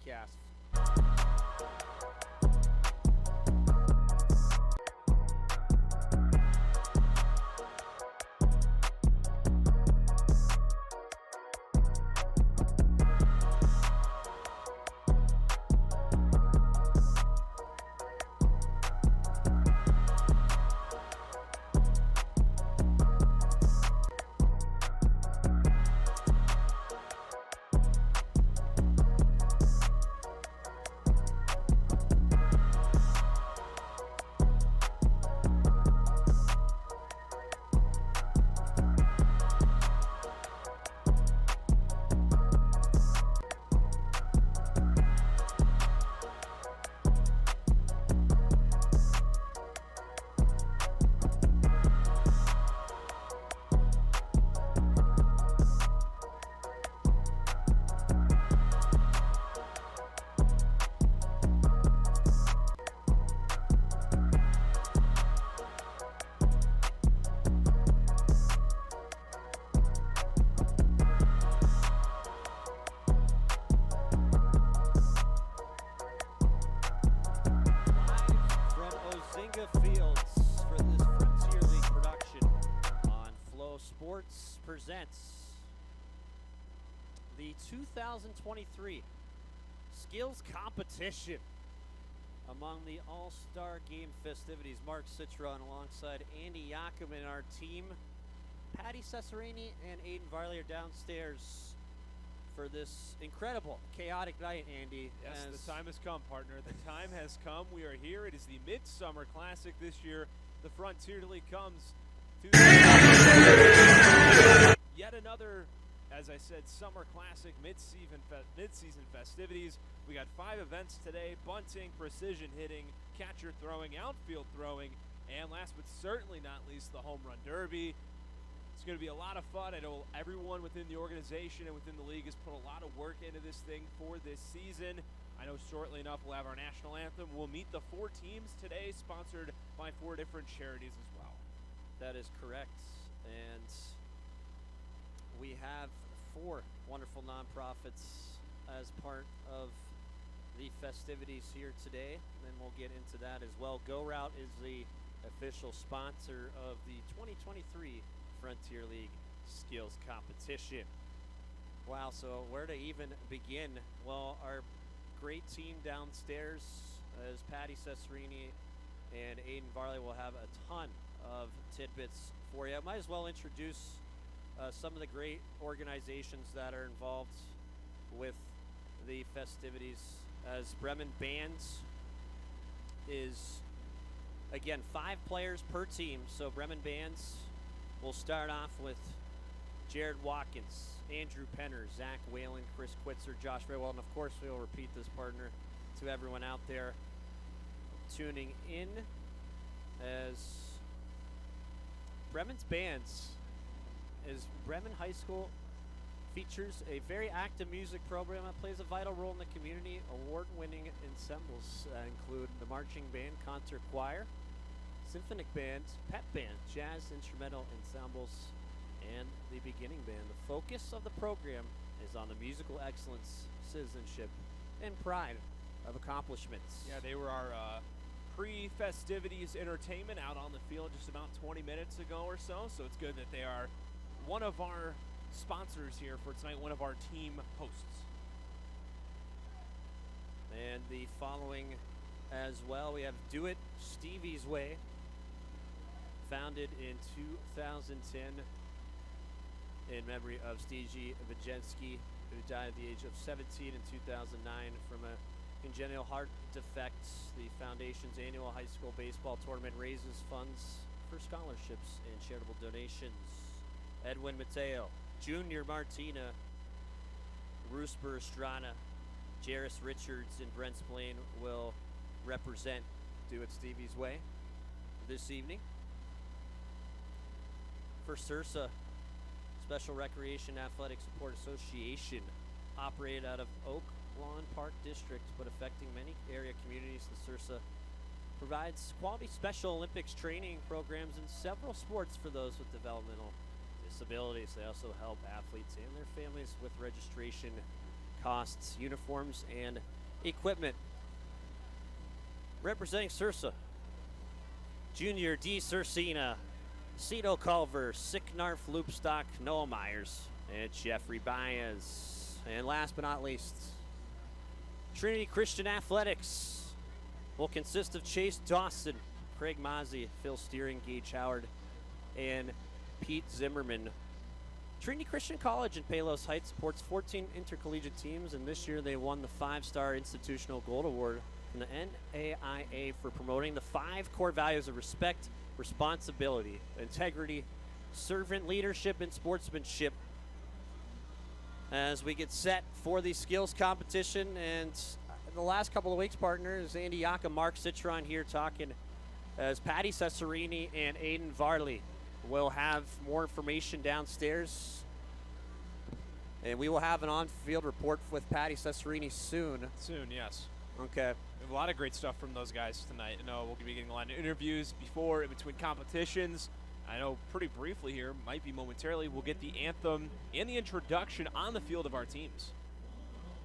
podcast. Fields for this Frontier League production on Flow Sports presents the 2023 Skills Competition among the All-Star Game festivities. Mark Citron alongside Andy Yakum and our team. Patty Cesarini and Aiden Varley are downstairs for this incredible, chaotic night, Andy. Yes, the time has come, partner. The time has come. We are here. It is the Midsummer Classic this year. The Frontier League comes to yet another, as I said, Summer Classic mid-season festivities. We got 5 events today: bunting, precision hitting, catcher throwing, outfield throwing, and last but certainly not least, the home run derby. It's going to be a lot of fun. I know everyone within the organization and within the league has put a lot of work into this thing for this season. I know shortly enough we'll have our national anthem. We'll meet the 4 teams today, sponsored by 4 different charities as well. That is correct. And we have 4 wonderful nonprofits as part of the festivities here today. And then we'll get into that as well. Go Route is the official sponsor of the 2023 Frontier League Skills Competition. Wow, so where to even begin? Well, our great team downstairs, as Patty Cesarini and Aiden Varley, will have a ton of tidbits for you. I might as well introduce some of the great organizations that are involved with the festivities, as Bremen Bands is, again, 5 players per team. So Bremen Bands, we'll start off with Jared Watkins, Andrew Penner, Zach Whalen, Chris Quitzer, Josh Raywell, and of course we'll repeat this, partner, to everyone out there tuning in, as Bremen's Bands is Bremen High School features a very active music program that plays a vital role in the community. Award-winning ensembles include the marching band, concert choir, symphonic band, pep band, jazz instrumental ensembles, and the beginning band. The focus of the program is on the musical excellence, citizenship, and pride of accomplishments. Yeah, they were our pre-festivities entertainment out on the field just about 20 minutes ago or so. So it's good that they are one of our sponsors here for tonight, one of our team hosts. And the following as well, we have Do It Stevie's Way, founded in 2010 in memory of Stevie Vajensky, who died at the age of 17 in 2009 from a congenital heart defect. The foundation's annual high school baseball tournament raises funds for scholarships and charitable donations. Edwin Mateo, Junior Martina, Roosper Estrada, Jairus Richards, and Brent Splain will represent Do It Stevie's Way this evening. For SURSA, Special Recreation Athletic Support Association, operated out of Oak Lawn Park District, but affecting many area communities. The SURSA provides quality Special Olympics training programs in several sports for those with developmental disabilities. They also help athletes and their families with registration costs, uniforms, and Equipment. Representing Sursa, Junior D. Cersina, Cito Culver, Sicknarf Loopstock, Noah Myers, and Jeffrey Baez. And last but not least, Trinity Christian Athletics will consist of Chase Dawson, Craig Mozzie, Phil Steering, Gage Howard, and Pete Zimmerman. Trinity Christian College in Palos Heights supports 14 intercollegiate teams, and this year they won the 5-star Institutional Gold Award from the NAIA for promoting the 5 core values of respect, responsibility, integrity, servant leadership, and sportsmanship. As we get set for the skills competition, and the last couple of weeks, partners, Andy Yaka, Mark Citron here talking, as Patty Cesarini and Aiden Varley will have more information downstairs. And we will have an on-field report with Patty Cesarini soon. Soon, yes. Okay. We have a lot of great stuff from those guys tonight. I know we'll be getting a lot of interviews before and between competitions. I know pretty briefly here, might be momentarily, we'll get the anthem and the introduction on the field of our teams.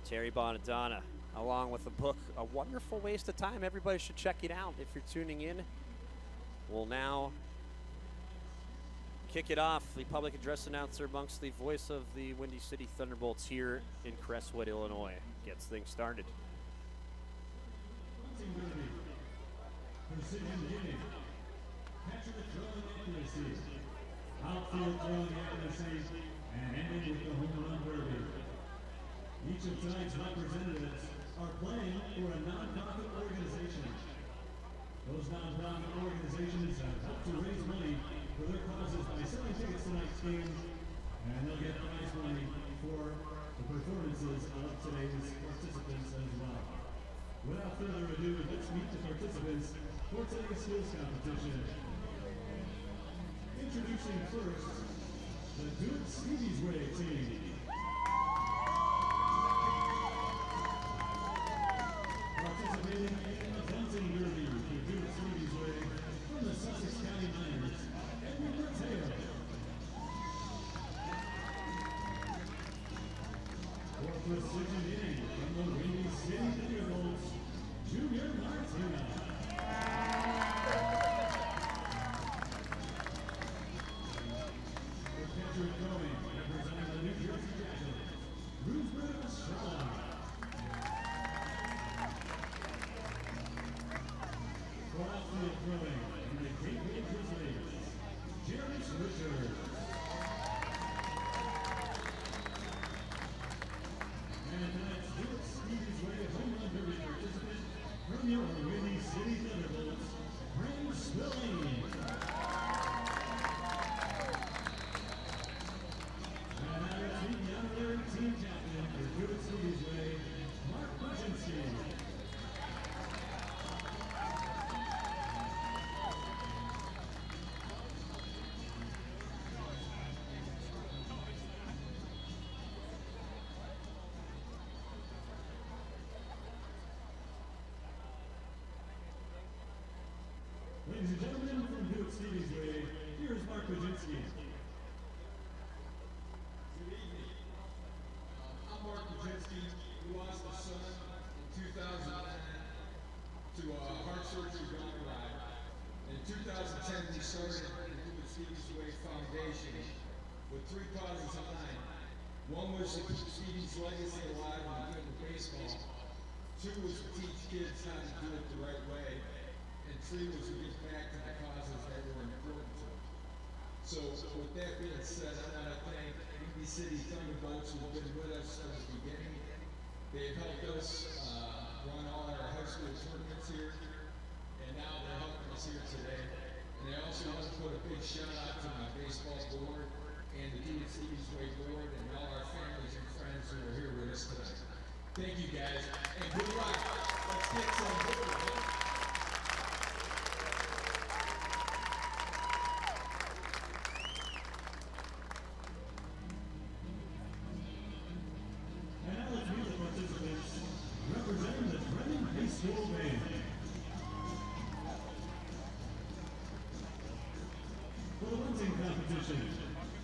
Terry Bonadonna, along with a book, A Wonderful Waste of Time. Everybody should check it out if you're tuning in. We'll now kick it off. The public address announcer amongst the voice of the Windy City Thunderbolts here in Crestwood, Illinois, gets things started. Precision hitting. Catcher throwing accuracy. Outfield throwing accuracy. And ending with the home run derby. Each of tonight's representatives are playing for a nonprofit organization. Those nonprofit organizations have helped to raise money for their causes by selling tickets to tonight's game. And they'll get prize money for the performances of today's participants as well. Without further ado, let's meet the participants for today's skills competition. Introducing first, the Do It Stevie's Way team. Participating in the Bunting Derby for Do It Stevie's Way from the Sussex County Miners, Edwin Mateo. For precision hitting from the Windy City Thunderbolts, Junior Martina. For catcher throwing, representing the New Jersey Jackals, Roosevelt Estrella. For outfield throwing, from the Gateway Grizzlies, Jairus Richards. And tonight's Do It Stevie's Way home run derby participant from your Windy City Thunderbolts, Brent Spillane. And now let's meet the honorary team captain for Do It Stevie's Way, Mark Buczynski. Ladies and gentlemen, from Do It Stevie's Way, here's Mark Buczynski. Good evening. I'm Mark Buczynski, who lost a son in 2009 to a heart surgery gone awry. In 2010, we started the Do It Stevie's Way Foundation with 3 causes in mind. One was to keep Stevie's legacy alive in the game of baseball. 2 was to teach kids how to do it the right way. And 3 was to give back to the causes that were important to them. So with that being said, I want to thank Windy City Thunderbolts who have been with us from the beginning. They've helped us run all our high school tournaments here, and now they're helping us here today. And I also want to put a big shout out to my baseball board and the Do It Stevie's Way board and all our families and friends who are here with us tonight. Thank you guys, and good luck. Let's get some good, man. And now let's meet the participants representing the Brennan High School band. For the Bunting competition,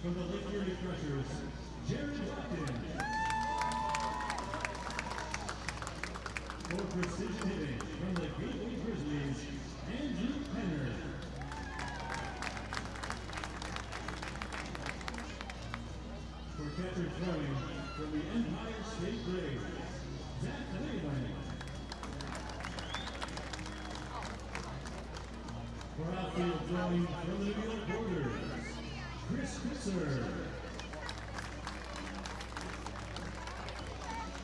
from the Lake Erie Crushers, Jared Lockton. For precision hitting from the Gateway Grizzlies, Andrew Penner. For catcher throwing from the Empire State Braves, Zach Wayland. For outfield throwing from the New York Borders, Chris Visser.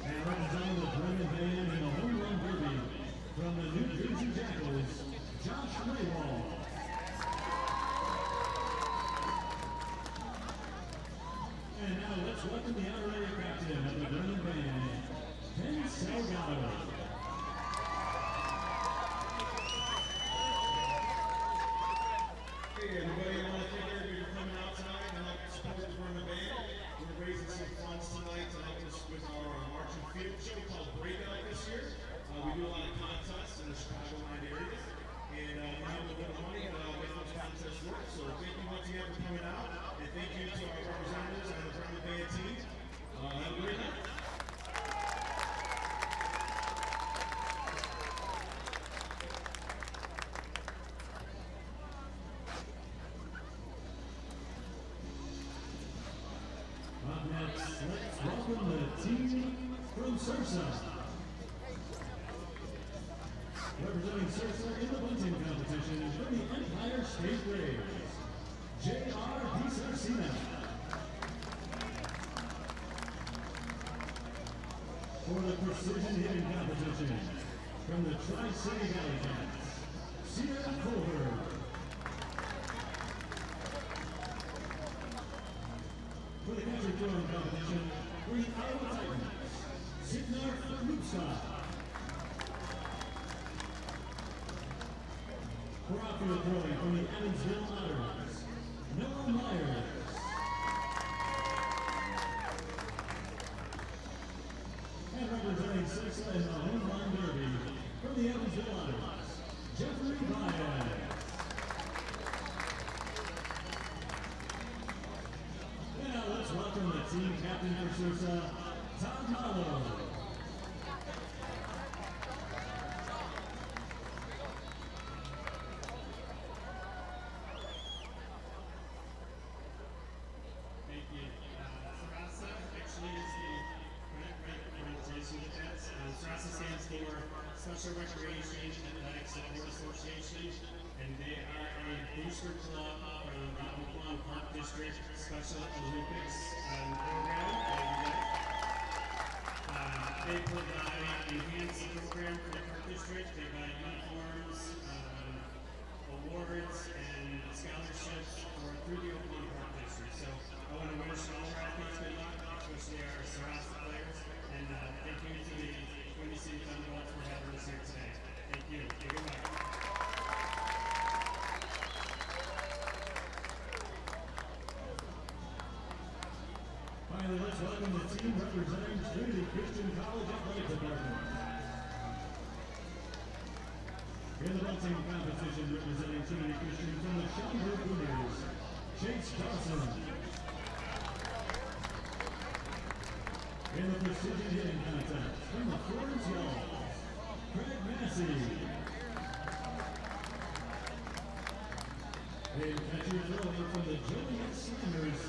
And representing the Bremen Band in the home run derby from the New Jersey Jackals, Josh Raywall. And now let's welcome the honorary captain of the Bremen Band, Ken Salgado. Hey everybody, I want to thank everybody for coming out tonight and help support the Bremen Band. We're raising some funds tonight to help us with our marching field show called Breakout this year. We do a lot of contests in the Chicagoland area, and we're having a bit of money to make those contests work. So thank you once again for coming out, and thank you to our representatives and the Bremen Band team. Have a great night. Up next, let's welcome the team from Sursa. Representing Sursa in the bunting competition from the Empire State Braves, J.R. DiSarcina. For the precision hitting competition from the Tri-City Valley Cats, Sierra Colbert. For the catcher throwing competition from the Iowa Titans, Signar Lupsa. For outfield throwing from the Evansville Otters, Noah Myers. And representing Sursa in the home run derby from the Evansville Otters, Jeffrey Baez. And now let's welcome the team captain for Sursa, Todd Mallow. Thank you. Sarasa actually is the correct pronunciation of that. Sarasa stands for Special Recreation Athletic Support Association, and they are a booster club from the Oakland Park District Special Olympics program. They provide enhanced program for the Park District. They provide uniforms, awards, and scholarships through the Oakland Park District. So I want to wish all our athletes good luck, especially our Sarasa players, and thank you to the Twin Cities Thunderbolts for having us here today. Thank you. Good luck. Finally, let's welcome the team representing Trinity Christian College Athletic Department. In the bunting competition representing Trinity Christian from the Schaumburg Boomers, Chase Dawson. In the precision hitting contest from the Florence Y'alls, Craig Massey. In catcher throwing from the Joliet Slammers,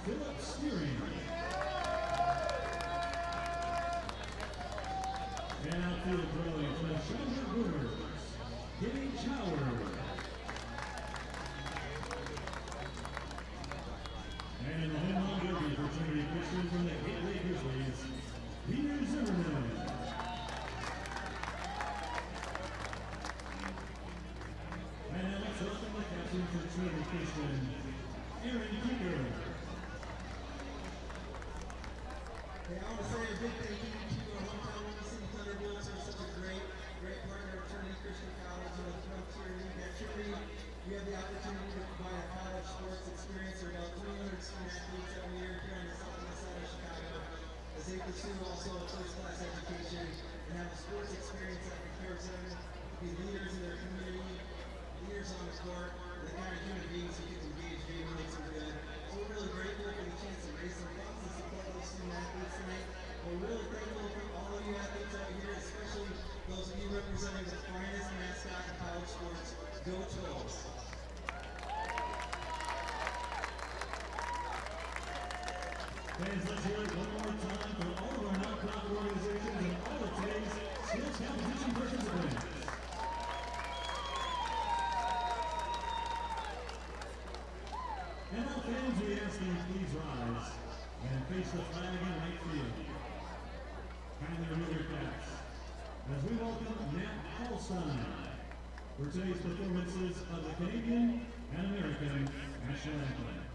Philip Steering. And outfield throwing from the Schaumburg Boomers, Gage Howard. And in the home run derby for Trinity Christian from the Gateway Grizzlies, Peter Zimmerman. And now let's welcome the captain for Trinity Christian, Aaron Keeger. Hey, I want to say a big thank you to our hometown City Thunderbolts. They're such a great partner of Trinity Christian College and the Frontier League. At Trinity, we have the opportunity to provide a college sports experience for about 300 student athletes every year here on the southwest side of Chicago, as they pursue also a first-class education and have a sports experience that prepares them to be leaders in their community, leaders on the court, and the kind of human beings who get engaged in and makes them good. So we're really grateful for the chance to raise some funds and support those student athletes tonight. We're really thankful for all of you athletes out here, especially Fans, let's hear it one more time for all of our nonprofit organizations and all of today's skills competition participants. And now, fans, we ask you please rise and face the flag in right field. Kindly remove your caps as we welcome Matt Hallstein for today's performances of the Canadian and American national anthems.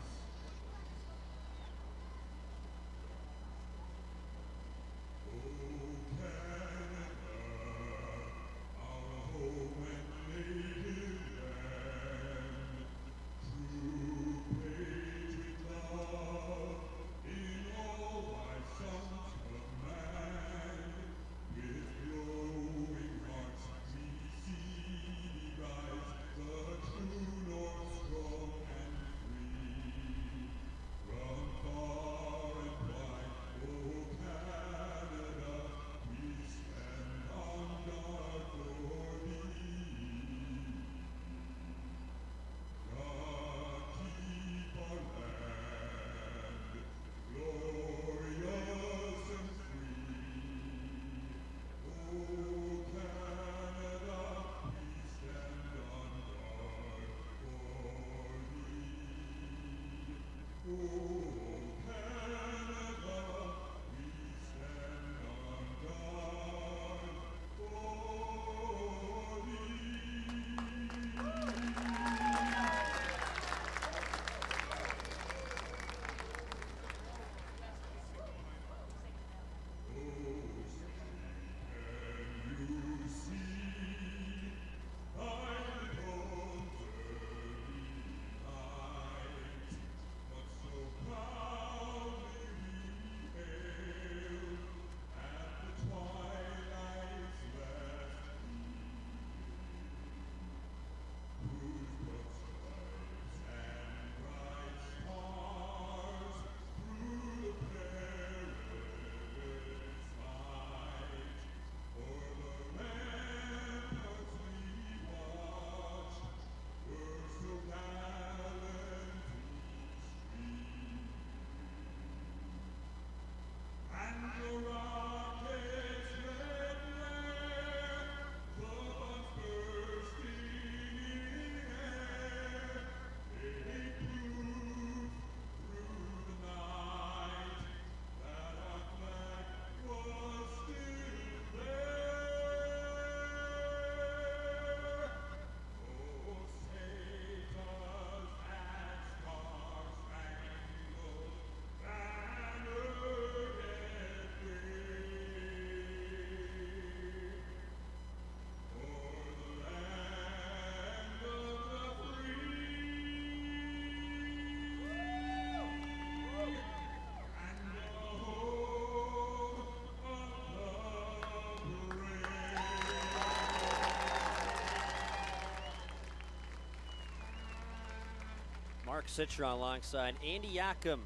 Mark Citron alongside Andy Yakum,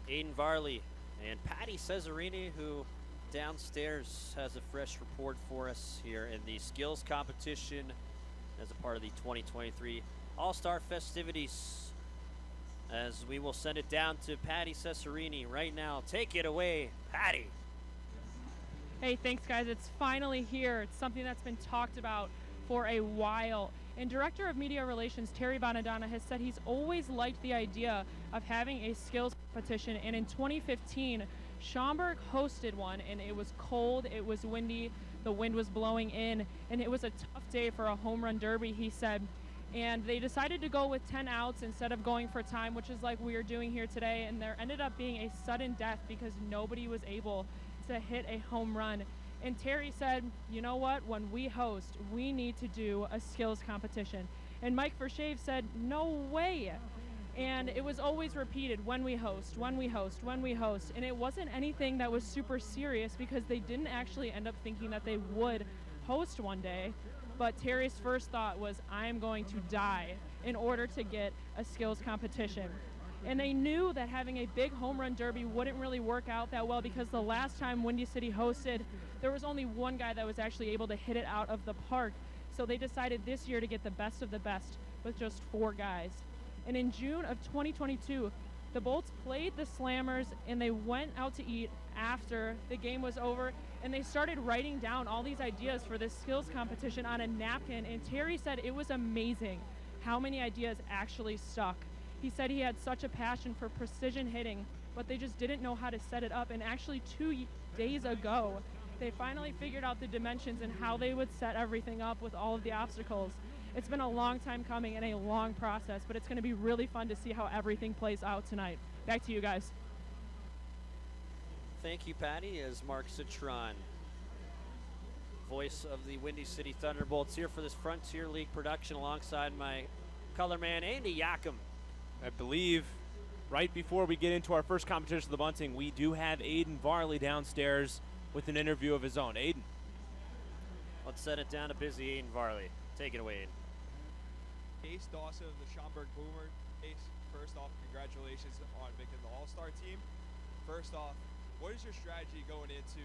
Aiden Varley, and Patty Cesarini, who downstairs has a fresh report for us here in the skills competition as a part of the 2023 All-Star festivities. As we will send it down to Patty Cesarini right now. Take it away, Patty. Hey, thanks guys. It's finally here. It's something that's been talked about for a while. And Director of Media Relations Terry Bonadonna has said he's always liked the idea of having a skills competition. And in 2015, Schaumburg hosted one, and it was cold, it was windy, the wind was blowing in, and it was a tough day for a home run derby, he said. And they decided to go with 10 outs instead of going for time, which is like we are doing here today. And there ended up being a sudden death because nobody was able to hit a home run. And Terry said, you know what, when we host, we need to do a skills competition. And Mike Vershave said, no way. And it was always repeated, when we host, when we host, when we host. And it wasn't anything that was super serious because they didn't actually end up thinking that they would host one day. But Terry's first thought was, I'm going to die in order to get a skills competition. And they knew that having a big home run derby wouldn't really work out that well because the last time Windy City hosted, there was only one guy that was actually able to hit it out of the park. So they decided this year to get the best of the best with just 4 guys. And in June of 2022, The Bolts played the Slammers, and they went out to eat after the game was over, and they started writing down all these ideas for this skills competition on a napkin, and Terry said it was amazing how many ideas actually stuck. He said he had such a passion for precision hitting, but they just didn't know how to set it up, and actually 2 days ago, they finally figured out the dimensions and how they would set everything up with all of the obstacles. It's been a long time coming and a long process, but it's going to be really fun to see how everything plays out tonight. Back to you guys. Thank you, Patty, as Mark Citron, voice of the Windy City Thunderbolts, here for this Frontier League production alongside my color man, Andy Yakum. I believe right before we get into our first competition of the Bunting, we do have Aiden Varley downstairs with an interview of his own. Aiden. Let's send it down to busy Aiden Varley. Take it away, Aiden. Chase Dawson of the Schaumburg Boomer. Chase, first off, congratulations on making the All-Star team. First off, what is your strategy going into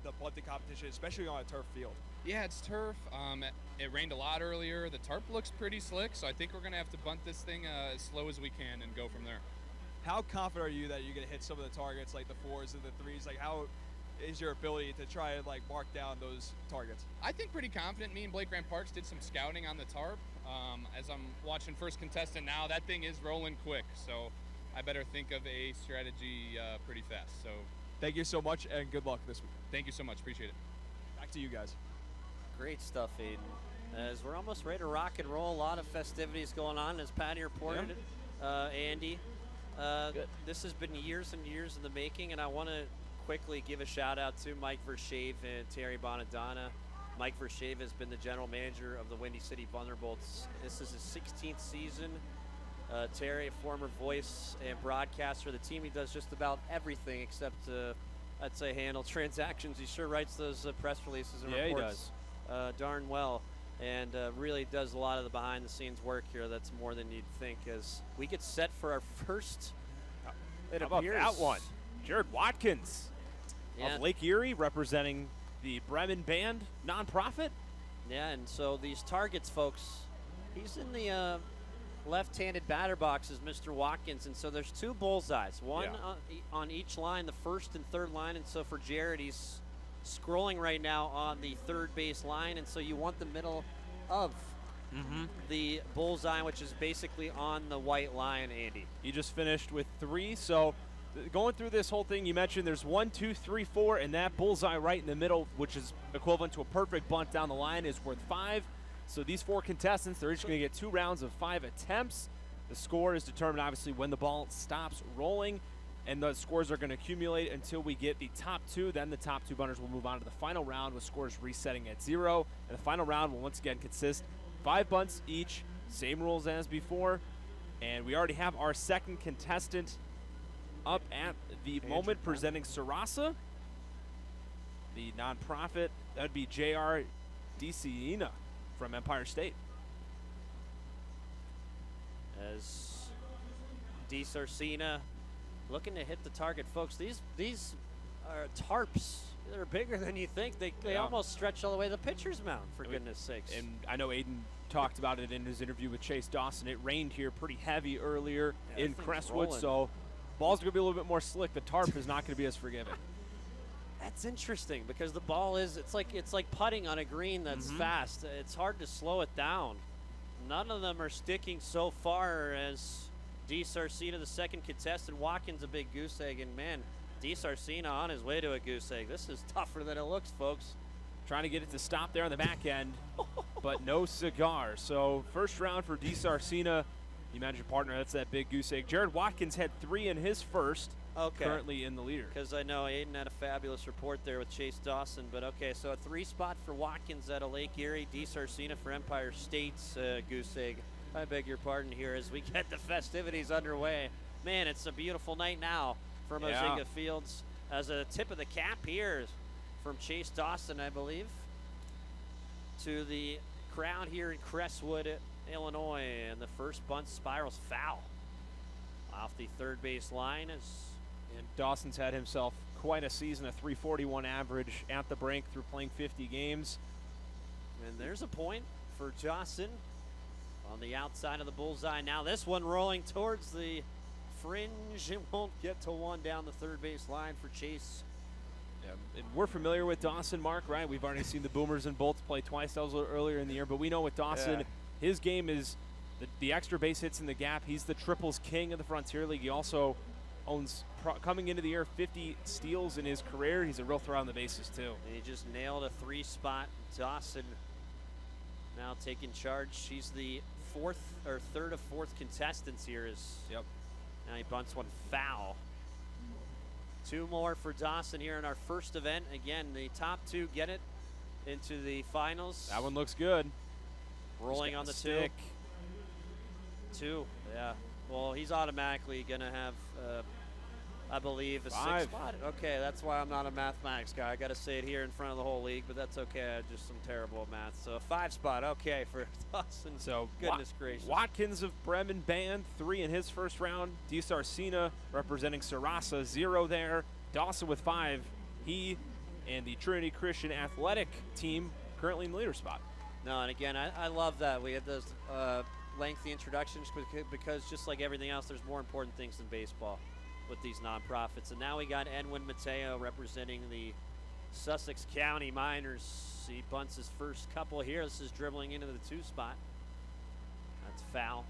the bunting competition, especially on a turf field? Yeah, it's turf. It rained a lot earlier. The tarp looks pretty slick, so I think we're going to have to bunt this thing as slow as we can and go from there. How confident are you that you're going to hit some of the targets, like the 4s and the 3s? Like, how is your ability to try and, like, mark down those targets? I think pretty confident. Me and Blake Grant Parks did some scouting on the tarp. As I'm watching first contestant now, that thing is rolling quick, so I better think of a strategy pretty fast. So thank you so much, and good luck this week. Thank you so much. Appreciate it. Back to you guys. Great stuff, Aiden. As we're almost ready to rock and roll, a lot of festivities going on, as Patty reported. Andy, this has been years and years in the making, and I want to quickly give a shout out to Mike Vershave and Terry Bonadonna. Mike Vershave has been the general manager of the Windy City Thunderbolts. This is his 16th season. Terry, a former voice and broadcaster of the team. He does just about everything except, I'd say, handle transactions. He sure writes those press releases and reports darn well, and really does a lot of the behind-the-scenes work here. That's more than you'd think. As we get set for our first, How about that one? Jared Watkins of Lake Erie, representing the Bremen Band nonprofit. Yeah, and so these targets, folks, he's in the left-handed batter box is Mr. Watkins, and so there's 2 bullseyes, one on each line, the first and third line, and so for Jared, he's scrolling right now on the third base line, and so you want the middle of the bullseye, which is basically on the white line, Andy. He just finished with 3, so going through this whole thing, you mentioned there's 1, 2, 3, 4, and that bullseye right in the middle, which is equivalent to a perfect bunt down the line, is worth 5. So these 4 contestants, they're each going to get 2 rounds of 5 attempts. The score is determined, obviously, when the ball stops rolling, and the scores are going to accumulate until we get the top 2. Then the top 2 bunters will move on to the final round with scores resetting at 0. And the final round will once again consist 5 bunts each, same rules as before. And we already have our second contestant up at the moment, presenting Sarasa, the nonprofit. That would be J.R. DeCina from Empire State. As DeCina looking to hit the target, folks. These are tarps. They're bigger than you think. They almost stretch all the way to the pitcher's mound, for goodness sakes. And I know Aiden talked about it in his interview with Chase Dawson. It rained here pretty heavy earlier in Crestwood, so ball's going to be a little bit more slick. The tarp is not going to be as forgiving. That's interesting because the ball is, it's like putting on a green that's fast. It's hard to slow it down. None of them are sticking so far as DeCina, the second contestant. Watkins, a big goose egg, and man, DeCina on his way to a goose egg. This is tougher than it looks, folks. Trying to get it to stop there on the back end, but no cigar. So first round for DeCina. You mentioned your partner, that's that big goose egg. Jared Watkins had 3 in his first. Currently in the leader. Because I know Aiden had a fabulous report there with Chase Dawson. But okay, so a 3 spot for Watkins out of Lake Erie. DeCina for Empire State's goose egg. I beg your pardon here as we get the festivities underway. Man, it's a beautiful night now for Mozinga Fields. As a tip of the cap here from Chase Dawson, I believe, to the crowd here in Crestwood, Illinois. And the first bunt spirals foul off the third base line. And Dawson's had himself quite a season, a .341 average at the brink through playing 50 games. And there's a point for Dawson on the outside of the bullseye. Now this one rolling towards the fringe. It won't get to one down the third base line for Chase. Yeah, and we're familiar with Dawson, Mark, right? We've already seen the Boomers and Bolts play twice. That was a little earlier in the year, but we know with Dawson, his game is the extra base hits in the gap. He's the triples king of the Frontier League. He also owns, coming into the year, 50 steals in his career. He's a real throw on the bases, too. And he just nailed a 3-spot. Dawson now taking charge. She's the third of fourth contestants here. Now he bunts one foul. 2 more for Dawson here in our first event. Again, the top 2 get it into the finals. That one looks good. Rolling on the stick. 2. Yeah. Well, he's automatically going to have, I believe, a 5. 6 spot. Okay, that's why I'm not a mathematics guy. I got to say it here in front of the whole league, but that's okay. I'm just terrible at math. So 5 spot, okay, for Dawson. So goodness gracious. Watkins of Bremen Band, 3 in his first round. DiSarcina representing Sarasa, 0 there. Dawson with 5. He and the Trinity Christian Athletic team currently in the leader spot. No, and again, I love that. We had those lengthy introductions because just like everything else, there's more important things than baseball with these nonprofits. And now we got Edwin Mateo representing the Sussex County Miners. He bunts his first couple here. This is dribbling into the 2 spot. That's foul.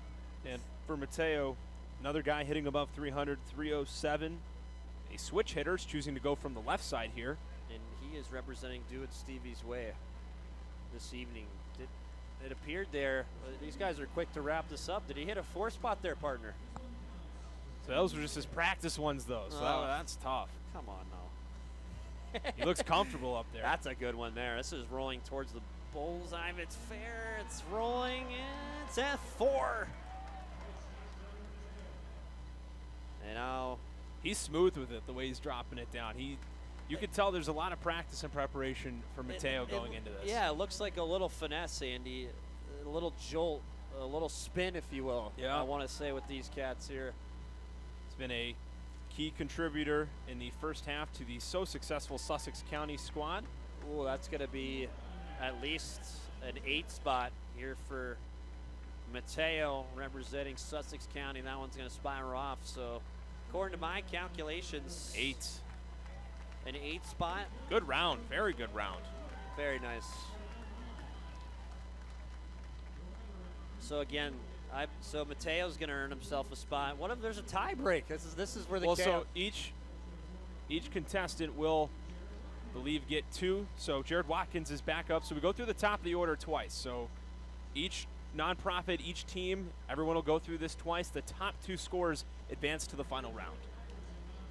And for Mateo, another guy hitting above 300, 307. A switch hitter's choosing to go from the left side here. And he is representing Do It Stevie's Way this evening. It appeared there. These guys are quick to wrap this up. Did he hit a 4 spot there, partner? So those were just his practice ones, though. So that's tough. Come on, now. He looks comfortable up there. That's a good one there. This is rolling towards the bullseye. It's fair. It's rolling. It's at 4. And now he's smooth with it, the way he's dropping it down. You could tell there's a lot of practice and preparation for Mateo going into this. Yeah, it looks like a little finesse, Andy. A little jolt, a little spin, if you will. Yeah. I want to say with these cats here. It's been a key contributor in the first half to the so successful Sussex County squad. Ooh, that's going to be at least an 8 spot here for Mateo representing Sussex County. That one's going to spiral off. So according to my calculations, 8. An 8 spot. Good round. Very good round. Very nice. So again, so Mateo's going to earn himself a spot. What if there's a tie break? This is where the so each contestant will, I believe, get 2. So Jared Watkins is back up. So we go through the top of the order twice. So each nonprofit, each team, everyone will go through this twice. The top 2 scores advance to the final round.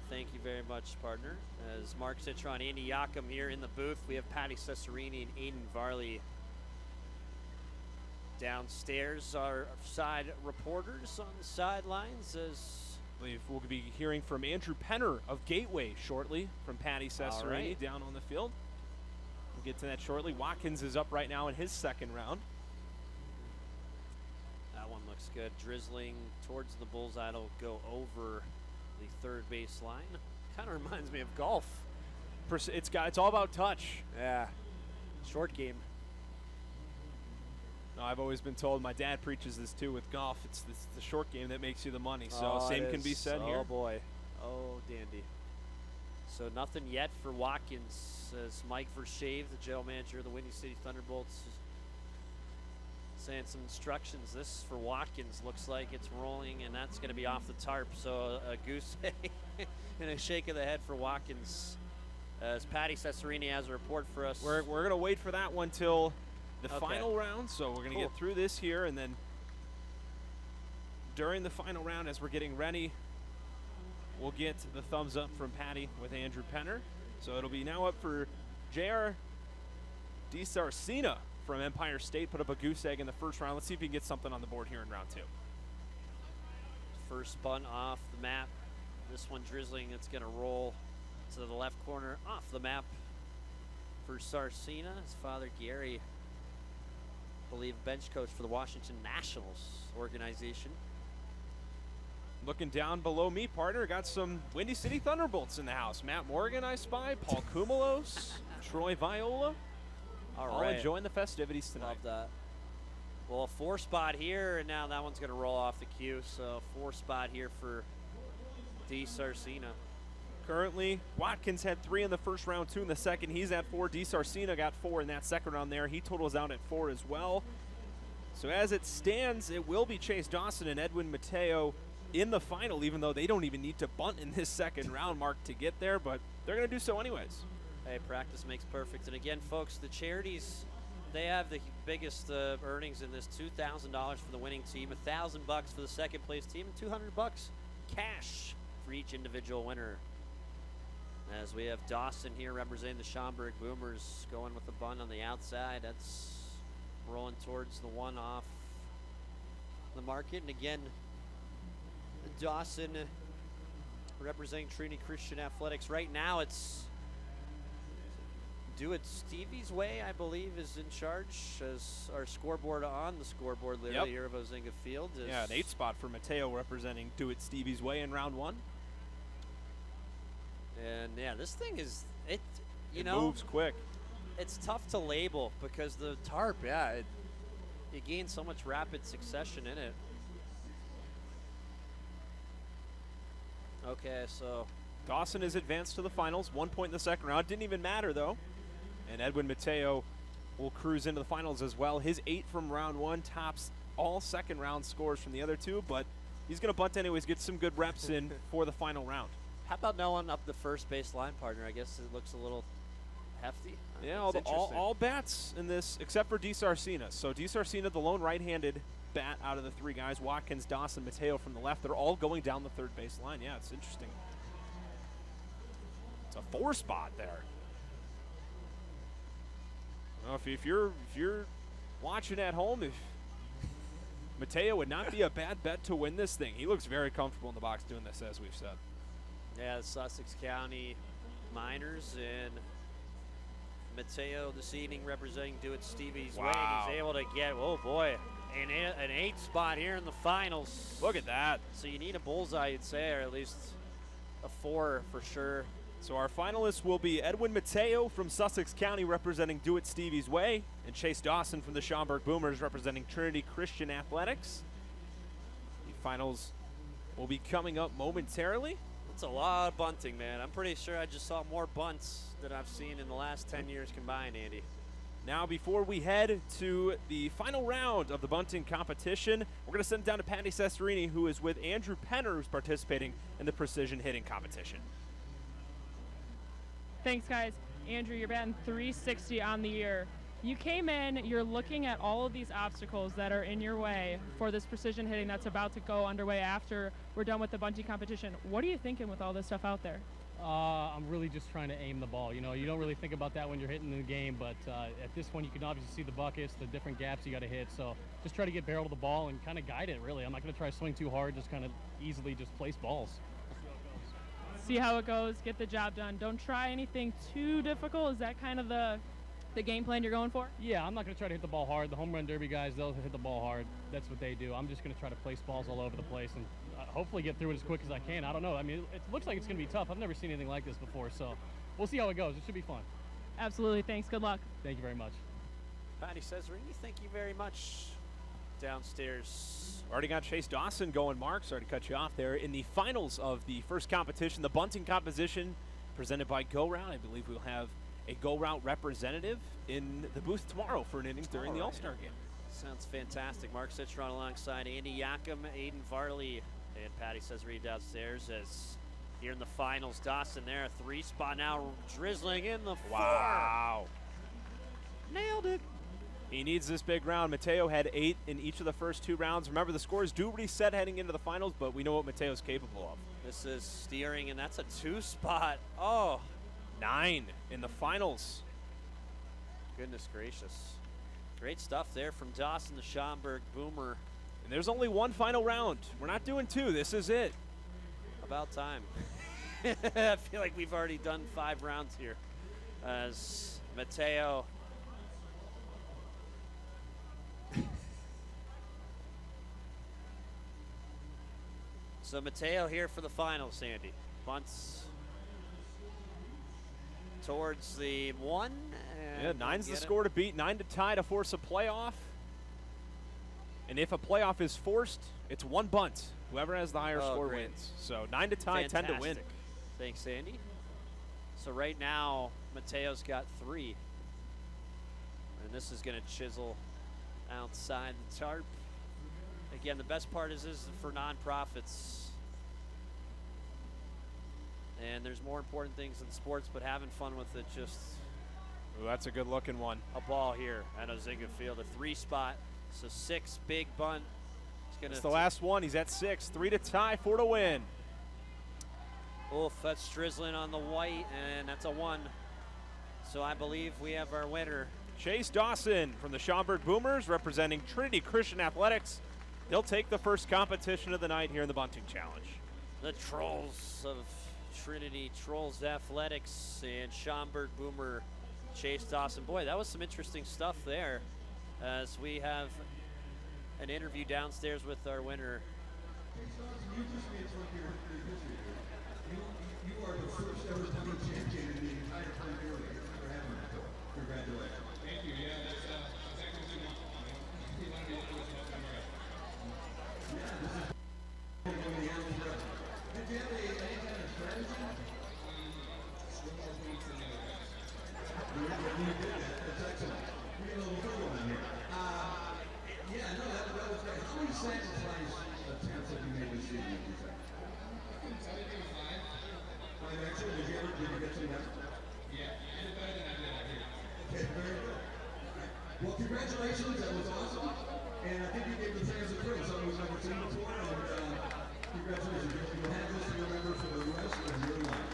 Thank you very much, partner. As Mark Citron, Andy Yakum here in the booth, we have Patty Cesarini and Aiden Varley downstairs. Our side reporters on the sidelines. As I believe we'll be hearing from Andrew Penner of Gateway shortly, from Patty Cesarini down on the field. We'll get to that shortly. Watkins is up right now in his second round. That one looks good. Drizzling towards the bullseye. It'll go over the third base line. Kind of reminds me of golf. It's all about touch. Yeah. Short game. No, I've always been told, my dad preaches this too with golf. It's the short game that makes you the money. So same can be said here. Oh boy. Oh dandy. So nothing yet for Watkins, as Mike Vershave, the general manager of the Windy City Thunderbolts, is saying some instructions. This for Watkins looks like it's rolling, and that's going to be off the tarp. So a goose egg and a shake of the head for Watkins. As Patty Cesarini has a report for us. We're going to wait for that one till the final round. So we're going to get through this here, and then during the final round, as we're getting ready, we'll get the thumbs up from Patty with Andrew Penner. So it'll be now up for J.R. DiSarcina from Empire State. Put up a goose egg in the first round. Let's see if he can get something on the board here in round 2. First bunt off the map. This one drizzling. It's going to roll to the left corner off the map for Sarcina. His father, Gary, I believe bench coach for the Washington Nationals organization. Looking down below me, partner, got some Windy City Thunderbolts in the house. Matt Morgan, I spy. Paul Koumelos, Troy Viola. All enjoying the festivities tonight. Love that. Well, a 4 spot here, and now that one's going to roll off the queue. So 4 spot here for DiSarcina. Currently, Watkins had 3 in the first round, 2 in the second. He's at 4. DiSarcina got 4 in that second round there. He totals out at 4 as well. So as it stands, it will be Chase Dawson and Edwin Mateo in the final, even though they don't even need to bunt in this second round, Mark, to get there, but they're going to do so anyways. Hey, practice makes perfect. And again, folks, the charities, they have the biggest earnings in this. $2,000 for the winning team, $1,000 for the second place team, and $200 cash for each individual winner. As we have Dawson here representing the Schaumburg Boomers, going with the bunt on the outside. That's rolling towards the one off the market. And again, Dawson representing Trinity Christian Athletics. Right now it's Do It Stevie's Way, I believe, is in charge as our scoreboard on the scoreboard literally here of Ozinga Field. Yeah, an 8 spot for Mateo representing Do It Stevie's Way in round 1. And yeah, this thing is, it moves quick. It's tough to label because the tarp, it gains so much rapid succession in it. Okay, so Dawson is advanced to the finals, 1 point in the second round. Didn't even matter, though. And Edwin Mateo will cruise into the finals as well. His 8 from round 1 tops all second round scores from the other 2, but he's going to bunt anyways, get some good reps in for the final round. How about no one up the first base line partner? I guess it looks a little hefty. Yeah, all bats in this except for DiSarcina. So DiSarcina, the lone right-handed bat out of the 3 guys. Watkins, Dawson, Mateo from the left. They're all going down the third base line. Yeah, it's interesting. It's a 4 spot there. Well, if you're watching at home, if Mateo would not be a bad bet to win this thing. He looks very comfortable in the box doing this, as we've said. Yeah, the Sussex County Miners and Mateo this evening representing Do It Stevie's Way. And he's able to get, oh boy, an 8 spot here in the finals. Look at that. So you need a bullseye, you'd say, or at least a 4 for sure. So our finalists will be Edwin Mateo from Sussex County representing Do It Stevie's Way, and Chase Dawson from the Schaumburg Boomers representing Trinity Christian Athletics. The finals will be coming up momentarily. It's a lot of bunting, man. I'm pretty sure I just saw more bunts than I've seen in the last 10 years combined, Andy. Now, before we head to the final round of the bunting competition, we're going to send it down to Patty Cesarini, who is with Andrew Penner, who's participating in the precision hitting competition. Thanks, guys. Andrew, you're batting .360 on the year. You came in, you're looking at all of these obstacles that are in your way for this precision hitting that's about to go underway after we're done with the bunting competition. What are you thinking with all this stuff out there? I'm really just trying to aim the ball. You know, you don't really think about that when you're hitting the game, but at this one you can obviously see the buckets, the different gaps you got to hit. So just try to get barrel to the ball and kind of guide it, really. I'm not going to try to swing too hard, just kind of easily just place balls. See how it goes, get the job done. Don't try anything too difficult. Is that kind of the game plan you're going for? Yeah, I'm not going to try to hit the ball hard. The home run derby guys, they'll hit the ball hard. That's what they do. I'm just going to try to place balls all over the place and hopefully get through it as quick as I can. I don't know. I mean, it looks like it's going to be tough. I've never seen anything like this before, so we'll see how it goes. It should be fun. Absolutely. Thanks. Good luck. Thank you very much. Patty Cesarini, thank you very much. Downstairs. Already got Chase Dawson going, Mark. Sorry to cut you off there. In the finals of the first competition, the bunting competition presented by Go Route. I believe we'll have a Go Route representative in the booth tomorrow for an inning during the All-Star game. Sounds fantastic. Mark Citron alongside Andy Yakum, Aiden Varley, and Patty Cesarini downstairs as here in the finals. Dawson there, 3 spot now, drizzling in the 4. Wow. Nailed it. He needs this big round. Mateo had 8 in each of the first 2 rounds. Remember, the scores do reset heading into the finals, but we know what Mateo's capable of. This is steering, and that's a 2 spot. Oh. 9 in the finals. Goodness gracious. Great stuff there from Dawson, the Schaumburg Boomer. And there's only 1 final round. We're not doing 2. This is it. About time. I feel like we've already done 5 rounds here. As Mateo... So Mateo here for the finals, Sandy. Bunts towards the 1. Yeah, 9's the score to beat, 9 to tie to force a playoff. And if a playoff is forced, it's 1 bunt Whoever has the higher score great. wins. So 9 to tie, 10 to win. Fantastic. Thanks, Andy. So right now, Mateo's got 3. And this is going to chisel outside the tarp. Again, the best part is for nonprofits. And there's more important things in sports, but having fun with it, just Ooh, that's a good looking one. a ball here at Ozinga Field, a 3 spot. So 6, big bunt. It's the last one. He's at 6. 3 to tie, 4 to win. Oof, that's drizzling on the white, and that's a 1. So I believe we have our winner. Chase Dawson from the Schaumburg Boomers representing Trinity Christian Athletics. He'll take the first competition of the night here in the Bunting Challenge. The Trolls of Trinity, Trolls Athletics, and Schaumburg Boomer Chase Dawson. Boy, that was some interesting stuff there, as we have an interview downstairs with our winner. You just made history here. You are the first ever Bunting champion in the entire Pine area. Never happened before. Congratulations. Thank you. Yeah, that's exactly what you want. Yeah, this is going the Allen forever. Did you have any kind of strategy? You did that. That's excellent. We get a little further on here. Yeah, no, that was great. How many sacrifice attempts have you made this season, would you say? I couldn't tell you, 5 actually. Did you get some down? Yeah, I did better than I did out here. Okay, very good. All right. Well, congratulations. That was awesome. And I think you gave the fans a thrill, something we've never seen before. And congratulations. You'll have this to remember for the rest of your life.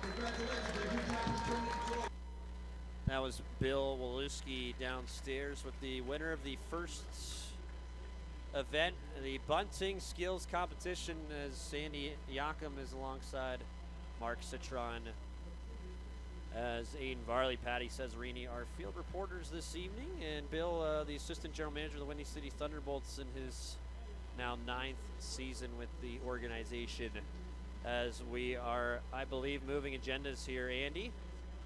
Congratulations. A huge opportunity for That was Bill Waluski downstairs with the winner of the first event, the bunting skills competition, as Sandy Yakum is alongside Mark Citron. As Aiden Varley, Patty Cesarini, our field reporters this evening, and Bill, the assistant general manager of the Windy City Thunderbolts in his now 9th season with the organization. As we are, I believe, moving agendas here, Andy,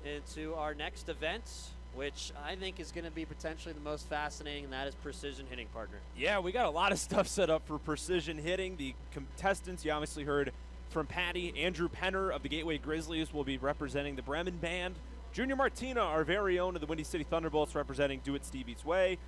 into our next event, which I think is going to be potentially the most fascinating, and that is precision hitting, partner. Yeah, we got a lot of stuff set up for precision hitting. The contestants, you obviously heard from Patty. Andrew Penner of the Gateway Grizzlies will be representing the Bremen Band. Junior Martina, our very own of the Windy City Thunderbolts, representing Do It Stevie's Way.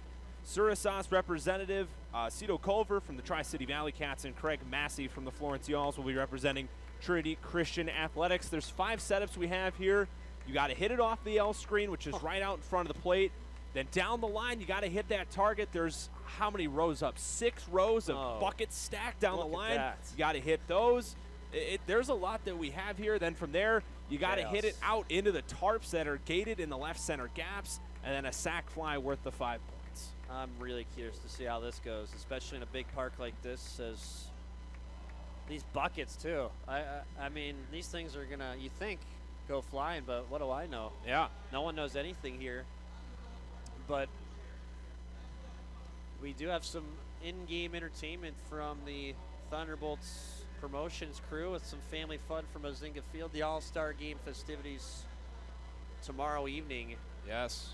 Surasas representative Cito Culver from the Tri-City Valley Cats, and Craig Massey from the Florence Yalls will be representing Trinity Christian Athletics. There's 5 setups we have here. You got to hit it off the L screen, which is right out in front of the plate. Then down the line, you got to hit that target. There's how many rows up? 6 rows of buckets stacked down the line. You got to hit those. There's a lot that we have here. Then from there, you got to hit it out into the tarps that are gated in the left center gaps, and then a sac fly worth the 5 points. I'm really curious to see how this goes, especially in a big park like this. As these buckets too. I mean, these things are gonna, you think, go flying, but what do I know? Yeah. No one knows anything here. But we do have some in-game entertainment from the Thunderbolts promotions crew with some family fun from Ozinga Field. The All-Star Game festivities tomorrow evening. Yes.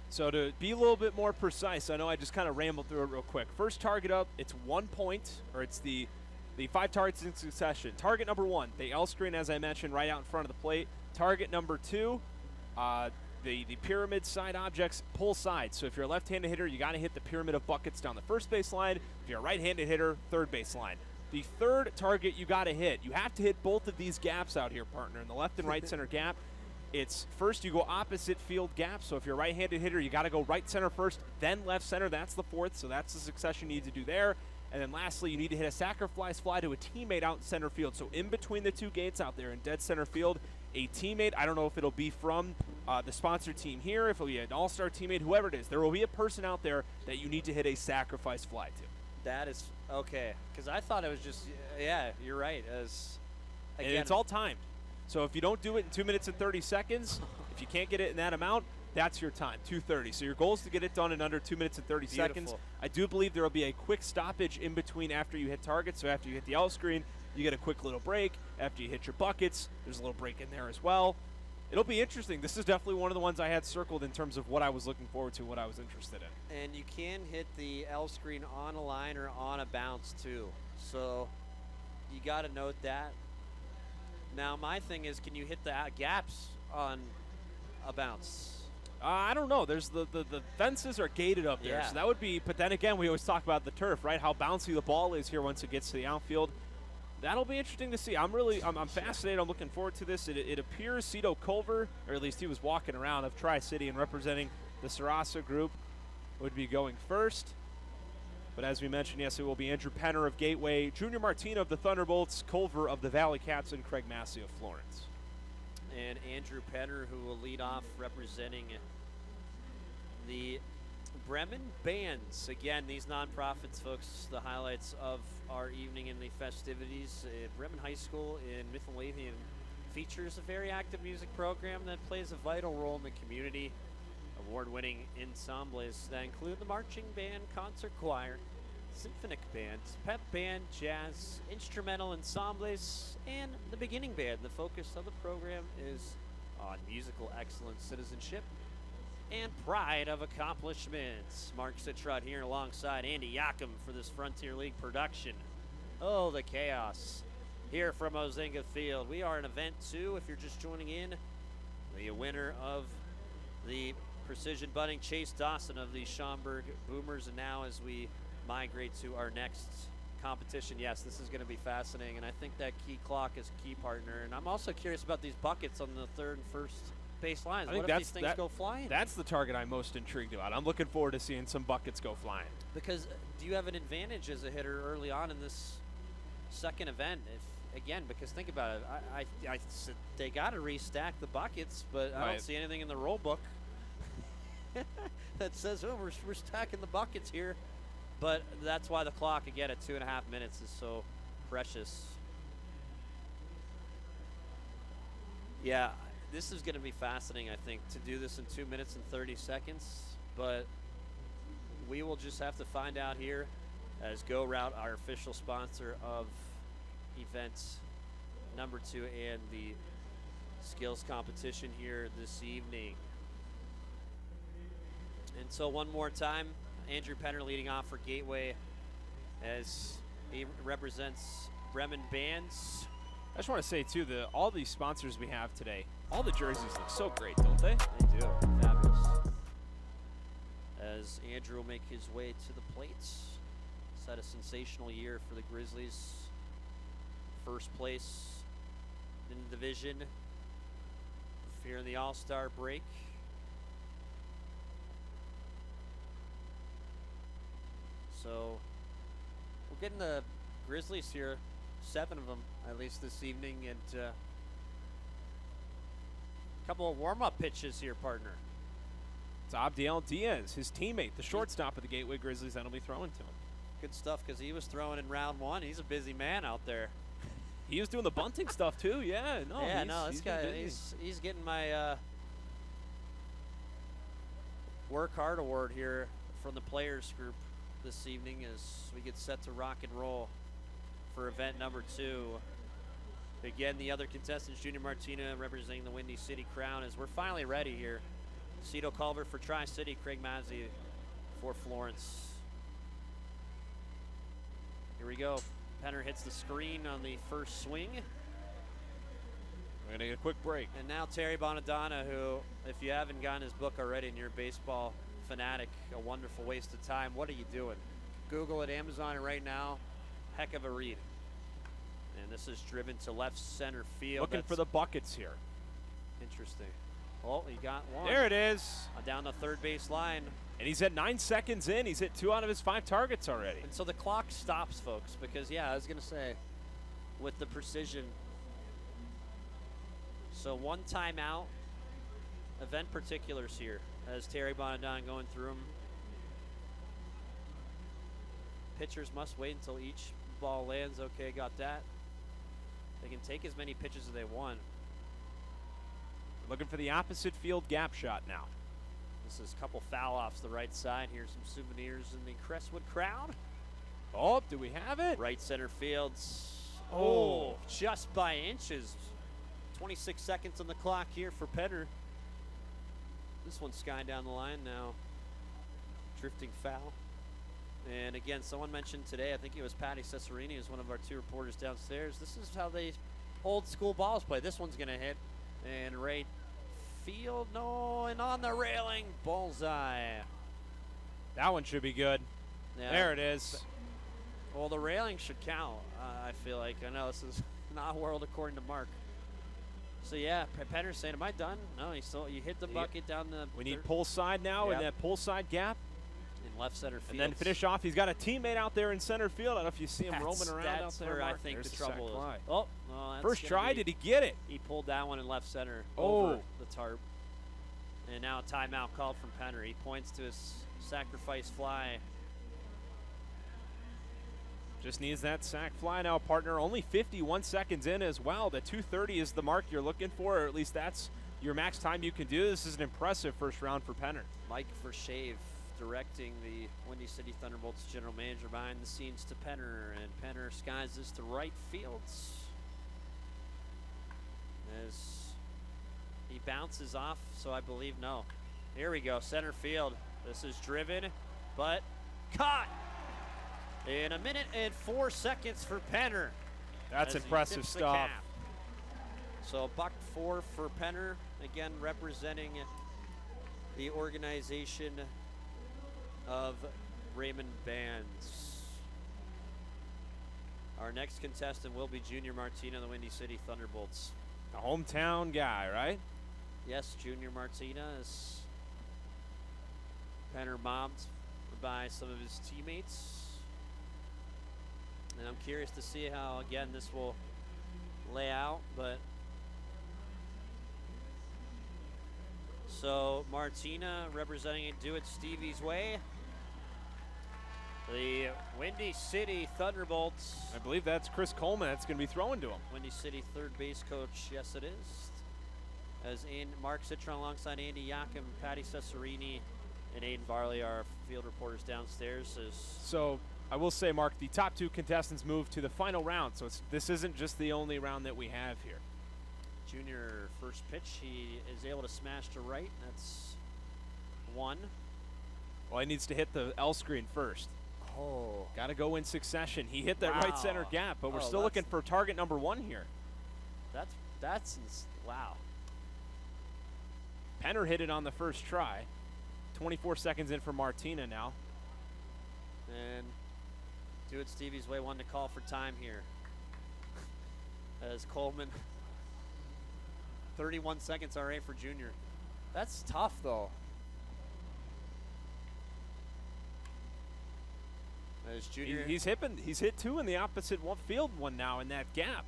So to be a little bit more precise, I know I just kind of rambled through it real quick. First target up, it's 1 point, or it's the 5 targets in succession. Target number 1, the L screen, as I mentioned, right out in front of the plate. Target number 2, the pyramid side objects pull side. So if you're a left-handed hitter, you got to hit the pyramid of buckets down the first base line. If you're a right-handed hitter, third base line. The third target you got to hit, you have to hit both of these gaps out here, partner, in the left and right center gap. It's first you go opposite field gap. So if you're a right-handed hitter, you got to go right center first, then left center. That's the 4th, so that's the succession you need to do there. And then lastly, you need to hit a sacrifice fly to a teammate out in center field. So in between the 2 gates out there in dead center field, a teammate, I don't know if it'll be from the sponsor team here, if it'll be an all-star teammate, whoever it is, there will be a person out there that you need to hit a sacrifice fly to. That is okay, because I thought it was just, yeah, you're right. As again, and it's all timed. So if you don't do it in 2 minutes and 30 seconds, if you can't get it in that amount, that's your time, 2:30. So your goal is to get it done in under 2 minutes and 30 seconds. I do believe there will be a quick stoppage in between after you hit targets. So after you hit the L screen, you get a quick little break. After you hit your buckets, there's a little break in there as well. It'll be interesting. This is definitely one of the ones I had circled in terms of what I was looking forward to, what I was interested in. And you can hit the L screen on a line or on a bounce too. So you got to note that. Now my thing is, can you hit the gaps on a bounce? I don't know. There's the fences are gated up there, Yeah. so that would be. But then again, we always talk about the turf, right? How bouncy the ball is here once it gets to the outfield. That'll be interesting to see. I'm fascinated. I'm looking forward to this. It appears Cito Culver, or at least he was walking around of Tri-City and representing the Sarasa group, would be going first. But as we mentioned, yes, it will be Andrew Penner of Gateway, Junior Martina of the Thunderbolts, Culver of the Valley Cats, and Craig Massey of Florence. And Andrew Penner, who will lead off representing the Bremen Bands. Again, these nonprofits, folks, the highlights of our evening in the festivities. Bremen High School in Mithilithium features a very active music program that plays a vital role in the community. Award-winning ensembles that include the marching band, concert choir, symphonic band, pep band, jazz, instrumental ensembles, and the beginning band. The focus of the program is on musical excellence, citizenship, and pride of accomplishments. Mark Citrud here alongside Andy Yakum for this Frontier League production. Oh, the chaos here from Mozinga Field. We are in event 2. If you're just joining in, the winner of the Precision Bunting, Chase Dawson of the Schaumburg Boomers. And now as we migrate to our next competition, yes, this is going to be fascinating. And I think that key clock is key, partner. And I'm also curious about these buckets on the third and first base lines. What if these things go flying? That's the target I'm most intrigued about. I'm looking forward to seeing some buckets go flying. Because do you have an advantage as a hitter early on in this second event? Because think about it, I said they got to restack the buckets, but I don't see anything in the roll book that says, oh, we're stacking the buckets here. But that's why the clock, again, at 2.5 minutes is so precious. Yeah, this is going to be fascinating, I think, to do this in 2 minutes and 30 seconds. But we will just have to find out here as Go Route, our official sponsor of events number 2 and the skills competition here this evening. And so one more time, Andrew Penner leading off for Gateway as he represents Bremen Bands. I just want to say, too, that all these sponsors we have today, all the jerseys look so great, don't they? They do. Fabulous. As Andrew will make his way to the plates. It's had a sensational year for the Grizzlies. First place in the division here in the All-Star break. So we're getting the Grizzlies here, 7 of them at least this evening, and a couple of warm-up pitches here, partner. It's Abdiel Diaz, his teammate, the shortstop of the Gateway Grizzlies, that'll be throwing to him. Good stuff, because he was throwing in round 1. He's a busy man out there. He was doing the bunting stuff too. Yeah, this guy, he's getting my work hard award here from the players group this evening as we get set to rock and roll for event number 2. Again, the other contestants, Junior Martina representing the Windy City Crown, as we're finally ready here. Cito Culver for Tri-City, Craig Massey for Florence. Here we go. Penner hits the screen on the first swing. We're going to get a quick break. And now Terry Bonadonna, who, if you haven't gotten his book already and you're a baseball fanatic, A Wonderful Waste of Time, what are you doing? Google it, Amazon it right now. Heck of a read. And this is driven to left center field. Looking for the buckets here. Interesting. Oh, he got one. There it is. Down the third base line. And he's at 9 seconds in. He's hit 2 out of his 5 targets already. And so the clock stops, folks, because, yeah, I was going to say, with the precision. So 1 timeout. Event particulars here as Terry Bonadon going through them. Pitchers must wait until each ball lands. Okay, got that. They can take as many pitches as they want. Looking for the opposite field gap shot now. This is a couple foul offs the right side. Here's some souvenirs in the Crestwood crowd. Oh, do we have it? Right center fields. Oh, just by inches. 26 seconds on the clock here for Penner. This one's sky down the line now. Drifting foul. And again, someone mentioned today, I think it was Patty Cesarini, who's one of our 2 reporters downstairs. This is how they old school balls play. This one's going to hit. And right field, no, and on the railing, bullseye. That one should be good. Yeah. There it is. Well, the railing should count, I feel like. I know this is not world according to Mark. So, yeah, Penner's saying, am I done? No, you hit the bucket down the We need pull side now in Yep. that pull side gap. in left center field. And then finish off. He's got a teammate out there in center field. I don't know if you see him roaming around out That's there. where I Mark. think There's the sac trouble fly. is. Oh, no, that's First gonna try, be- did he get it? He pulled that one in left center Oh. over the tarp. And now a timeout called from Penner. He points to his sacrifice fly. Just needs that sac fly now, partner. Only 51 seconds in as well. The 2:30 is the mark you're looking for, or at least that's your max time you can do. This is an impressive first round for Penner. Mike Vershave directing the Windy City Thunderbolts general manager behind the scenes to Penner. And Penner skies this to right field. As he bounces off, so I believe no. Here we go, center field. This is driven, but caught. In a minute and 4 seconds for Penner. That's as he impressive tips the stuff. cap. So $1.04 for Penner, again representing the organization of Raymond Bands. Our next contestant will be Junior Martina, the Windy City Thunderbolts. A hometown guy, right? Yes, Junior Martina is Penner mobbed by some of his teammates. And I'm curious to see how, again, this will lay out, but so Martina representing it, Do It Stevie's Way. The Windy City Thunderbolts. I believe that's Chris Coleman that's going to be throwing to him. Windy City third base coach, yes it is. As Mark Citron alongside Andy Yakum, Patty Cesarini, and Aiden Varley, our field reporters downstairs. So I will say, Mark, the top 2 contestants move to the final round, so this isn't just the only round that we have here. Junior first pitch, he is able to smash to right. That's 1. Well, he needs to hit the L screen first. Oh. Got to go in succession. He hit that right center Wow. gap, but we're Oh, still looking for target number 1 here. Wow. Penner hit it on the first try. 24 seconds in for Martina now. And Do It Stevie's Way, one to call for time here. As Coleman, 31 seconds RA for Junior. That's tough though. As Junior, He's hit 2 in the opposite field one now in that gap.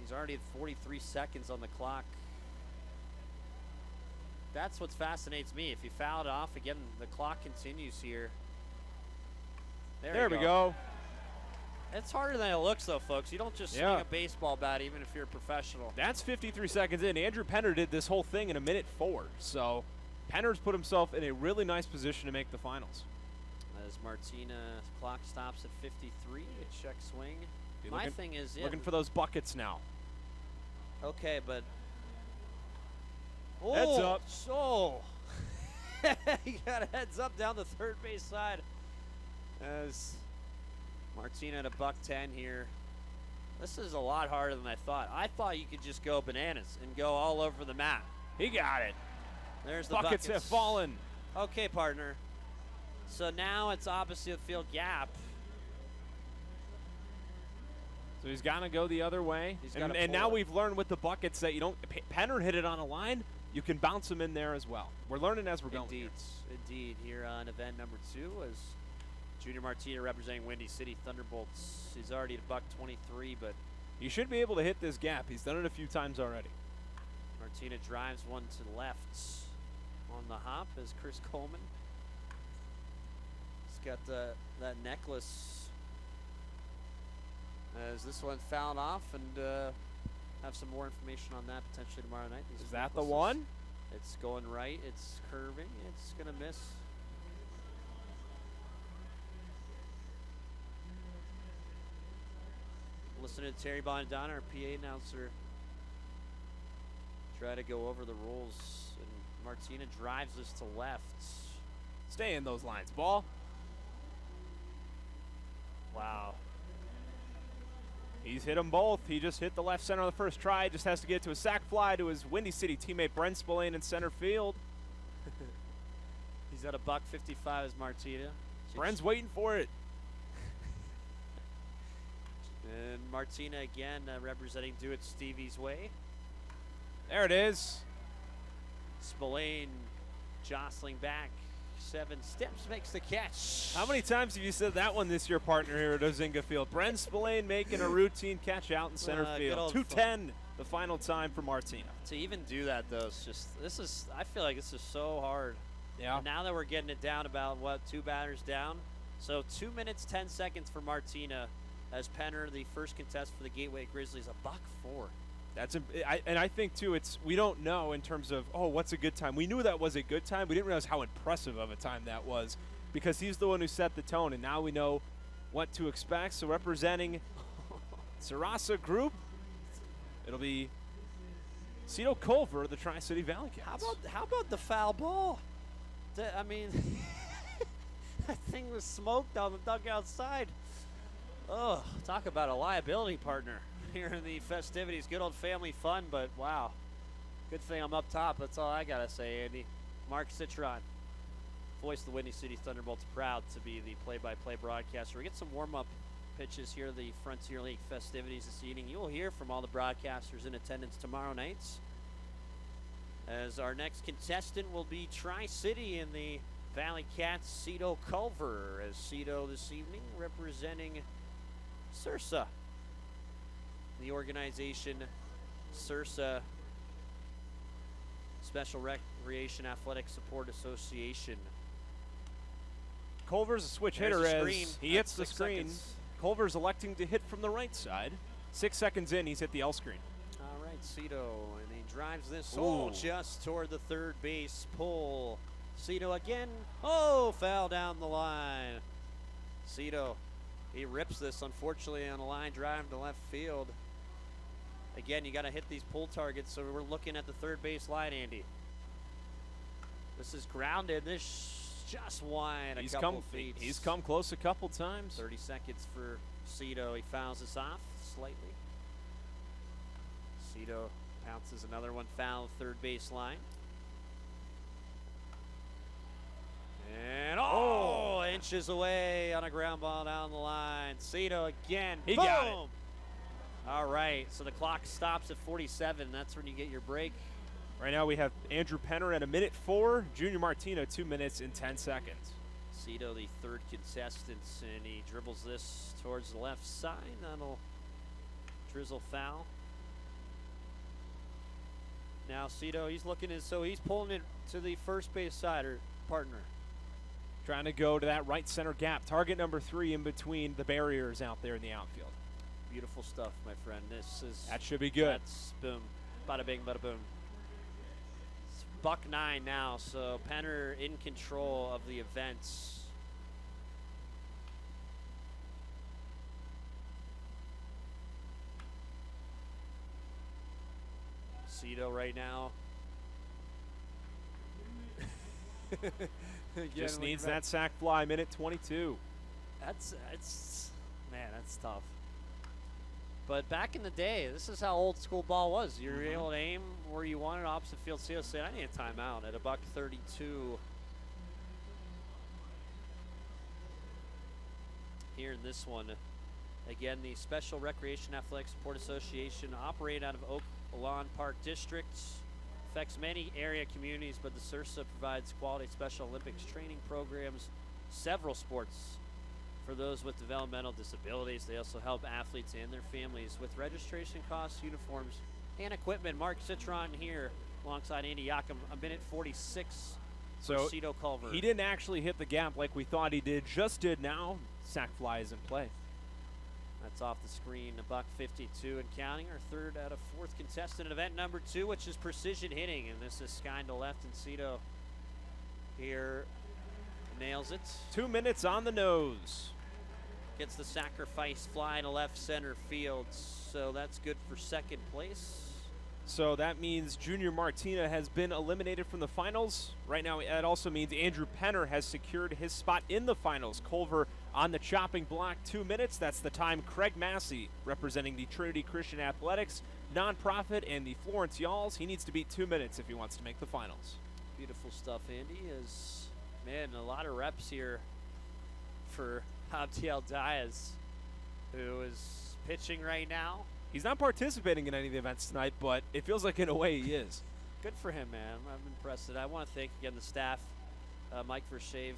he's already at 43 seconds on the clock. That's what fascinates me. If he fouled off, again, the clock continues here. There we go. It's harder than it looks, though, folks. You don't just swing a baseball bat, even if you're a professional. That's 53 seconds in. Andrew Penner did this whole thing in a minute 4. So Penner's put himself in a really nice position to make the finals. As Martina clock stops at 53, a check swing. My thing is looking for those buckets now. Okay, but heads up. So he got a heads up down the third base side. As Martina at $1.10 here. This is a lot harder than I thought. I thought you could just go bananas and go all over the map. He got it. There's the buckets have fallen. Okay, partner. So now it's opposite field gap. So he's got to go the other way. He's And, gotta and pull now it. we've learned with the buckets that you don't. Penner hit it on a line. You can bounce them in there as well. We're learning as we're going. Indeed. Here on event number 2 is Junior Martina representing Windy City Thunderbolts. He's already at $1.23, but he should be able to hit this gap. He's done it a few times already. Martina drives one to the left on the hop as Chris Coleman. He's got that necklace. As this one fouled off, and have some more information on that potentially tomorrow night. These Is that the necklaces. one? It's going right. It's curving. It's going to miss. Listen to Terry Bonadonna, our PA announcer, try to go over the rules, and Martina drives this to left. Stay in those lines. Ball. Wow. He's hit them both. He just hit the left center on the first try. Just has to get to a sac fly to his Windy City teammate Brent Spillane in center field. He's at a $155 as Martina. Brent's waiting for it. And Martina again representing Do It Stevie's Way. There it is. Spillane jostling back. 7 steps, makes the catch. How many times have you said that one this year, partner, here at Ozinga Field? Brent Spillane making a routine catch out in center field. 2:10, the final time for Martina. To even do that, though, it's just, I feel like this is so hard. Yeah. And now that we're getting it down about, 2 batters down. So 2 minutes, 10 seconds for Martina as Penner, the first contest for the Gateway Grizzlies, $104. I think, too, we don't know in terms of, what's a good time. We knew that was a good time. We didn't realize how impressive of a time that was because he's the one who set the tone, and now we know what to expect. So representing Sarasa Group, it'll be Cito Culver, the Tri-City Valley Cats. How about the foul ball? I mean, that thing was smoked on the dugout side. Oh, talk about a liability partner here in the festivities. Good old family fun, but wow. Good thing I'm up top. That's all I got to say, Andy. Mark Citron, voice of the Windy City Thunderbolts, proud to be the play-by-play broadcaster. We get some warm-up pitches here at the Frontier League festivities this evening. You'll hear from all the broadcasters in attendance tomorrow nights, as our next contestant will be Tri-City in the Valley Cats, Cito Culver, as Cito this evening representing Sursa. The organization Sursa Special Recreation Athletic Support Association. Culver's a switch hitter as he hits the screen. Culver's electing to hit from the right side. 6 seconds in, he's hit the L screen. All right, Cito, and he drives this just toward the third base pull. Cito again. Oh, foul down the line. Cito, he rips this, unfortunately, on a line drive to left field. Again, you got to hit these pull targets, so we're looking at the third base line, Andy. This is grounded. This just wide a couple feet. He's come close a couple times. 30 seconds for Cito. He fouls this off slightly. Cito pounces another one, foul third base line. And inches away on a ground ball down the line. Cito again. He Boom! got it. All right, so the clock stops at 47. That's when you get your break. Right now we have Andrew Penner at 1:04, Junior Martino 2 minutes and 10 seconds. Cito, the third contestant, and he dribbles this towards the left side. That'll drizzle foul. Now Cito, he's looking he's pulling it to the first base side, or partner. Trying to go to that right center gap. Target number 3 in between the barriers out there in the outfield. Beautiful stuff, my friend. That should be good. That's boom. Bada bing, bada boom. It's $1.09 now, so Penner in control of the events. Cito right now. Just needs that sac fly, minute 22. That's tough. But back in the day, this is how old school ball was. You were able to aim where you wanted, opposite field. Cito said, I need a timeout at $1.32. Here in this one, again, the Special Recreation Athletic Support Association operated out of Oak Lawn Park District. Affects many area communities, but the SURSA provides quality Special Olympics training programs, several sports for those with developmental disabilities. They also help athletes and their families with registration costs, uniforms, and equipment. Mark Citron here alongside Andy Yakum, 1:46 for Cito Culver. He didn't actually hit the gap like we thought he did, just did now. Sac fly is in play. That's off the screen, $1.52 and counting. Our third out of fourth contestant in event number 2, which is precision hitting. And this is Skine to left, and Cito here nails it. 2 minutes on the nose. Gets the sacrifice fly to left center field, so that's good for second place. So that means Junior Martina has been eliminated from the finals. Right now, that also means Andrew Penner has secured his spot in the finals. Culver on the chopping block, 2 minutes. That's the time Craig Massey, representing the Trinity Christian Athletics nonprofit and the Florence Yalls. He needs to beat 2 minutes if he wants to make the finals. Beautiful stuff, Andy. Man, a lot of reps here for Abdiel Diaz, who is pitching right now. He's not participating in any of the events tonight, but it feels like in a way he is. Good for him, man. I'm impressed. I want to thank again the staff, Mike Vershave,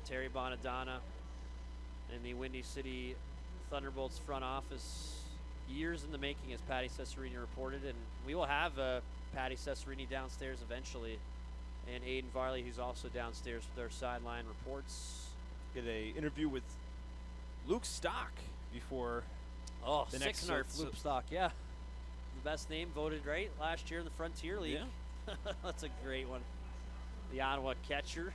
Terry Bonadonna, and the Windy City Thunderbolts front office. Years in the making, as Patty Cesarini reported, and we will have Patty Cesarini downstairs eventually, and Aiden Varley, who's also downstairs with our sideline reports. Get a interview with Luke Stock before the next FloBaseball, yeah. The best name voted right last year in the Frontier League. Yeah. That's a great one. The Ottawa catcher.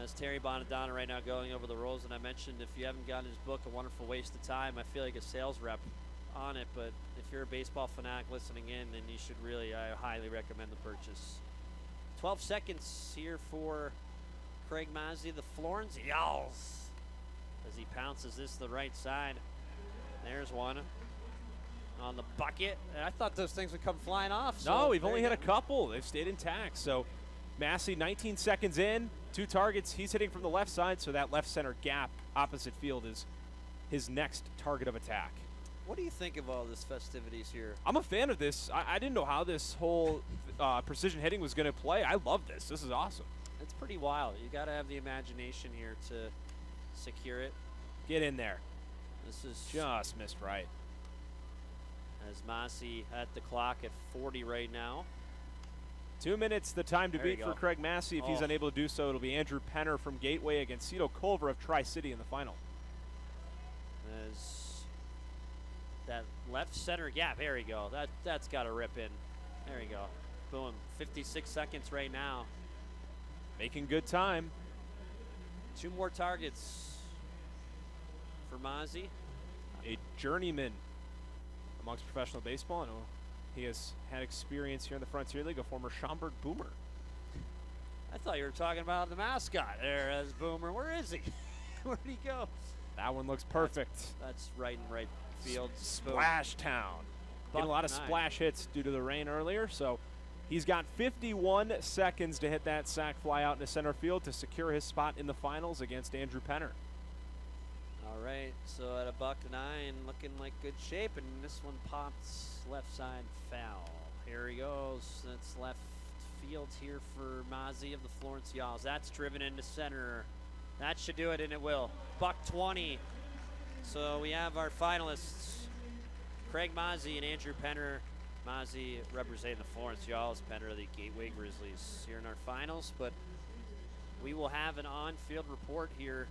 As Terry Bonadonna right now going over the roles, and I mentioned if you haven't gotten his book, A Wonderful Waste of Time, I feel like a sales rep on it, but if you're a baseball fanatic listening in, then you should really, I highly recommend the purchase. 12 seconds here for Craig Mazzi, the Florence Yalls, as he pounces this to the right side. There's one on the bucket. I thought those things would come flying off. No, we've only had a couple. They've stayed intact. So Massey, 19 seconds in, 2 targets. He's hitting from the left side, so that left center gap opposite field is his next target of attack. What do you think of all this festivities here? I'm a fan of this. I didn't know how this whole precision hitting was going to play. I love this. This is awesome. It's pretty wild. You got to have the imagination here to secure it. Get in there. This is just missed right. As Massey at the clock at 40 right now. 2 minutes, the time to There you beat for go. Craig Massey. If he's unable to do so, it'll be Andrew Penner from Gateway against Cito Culver of Tri-City in the final. As that left center gap, there we go. That's got to rip in. There you go. Boom. 56 seconds right now. Making good time. 2 more targets for Mazzi. A journeyman amongst professional baseball. I know he has had experience here in the Frontier League, a former Schaumburg Boomer. I thought you were talking about the mascot there as Boomer. Where is he? Where'd he go? That one looks perfect. That's right in right field. Splash Town. Getting a lot of Buck 9. splash hits due to the rain earlier, so he's got 51 seconds to hit that sac fly out into center field to secure his spot in the finals against Andrew Penner. All right, so at a $1.09, looking like good shape, and this one pops left side foul. Here he goes. That's left field here for Mazzi of the Florence Yalls. That's driven into center. That should do it, and it will. $1.20. So we have our finalists, Craig Mazzi and Andrew Penner. Mazzi representing the Florence Yalls, Penner the Gateway Grizzlies here in our finals. But we will have an on-field report here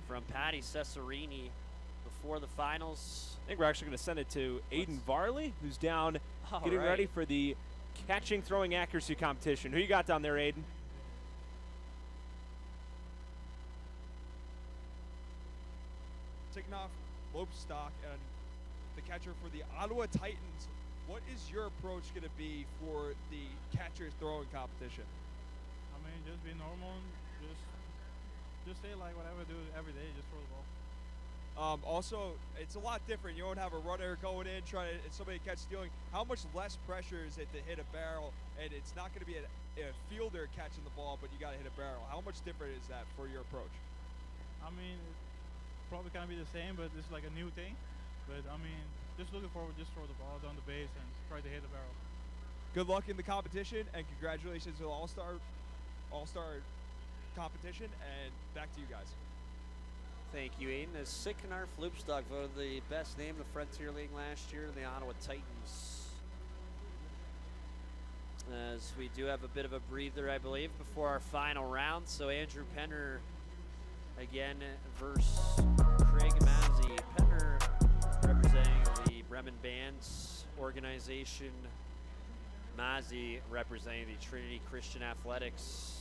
from Patty Cesarini before the finals. I think we're actually going to send it to Aiden Varley, who's down getting right. ready for the catching throwing accuracy competition. Who you got down there, Aiden? Taking off Lopestock and the catcher for the Ottawa Titans. What is your approach going to be for the catcher throwing competition? I mean, just be normal and just say like whatever I do every day, just throw the ball. Also, it's a lot different. You don't have a runner going in trying to somebody catch stealing. How much less pressure is it to hit a barrel? And it's not going to be a fielder catching the ball, but you got to hit a barrel. How much different is that for your approach? I mean, it's probably gonna be the same, but this is like a new thing. But I mean, just looking forward, just throw the ball down the base and try to hit the barrel. Good luck in the competition, and congratulations to the All-Star competition, and back to you guys. Thank you, Aiden. As Sycamore FloBaseball voted the best name in the Frontier League last year, the Ottawa Titans. As we do have a bit of a breather, I believe, before our final round. So Andrew Penner again versus Craig Mazzi. Penner representing the Bremen Bands organization. Mazzi representing the Trinity Christian Athletics.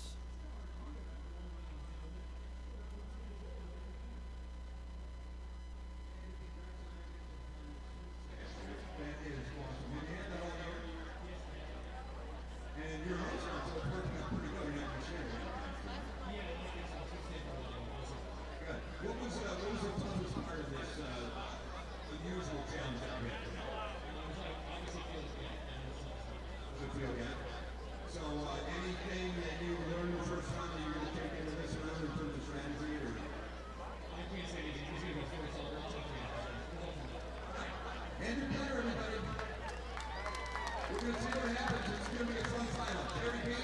going to see what happens. It's going to be a fun final. Terry Bean,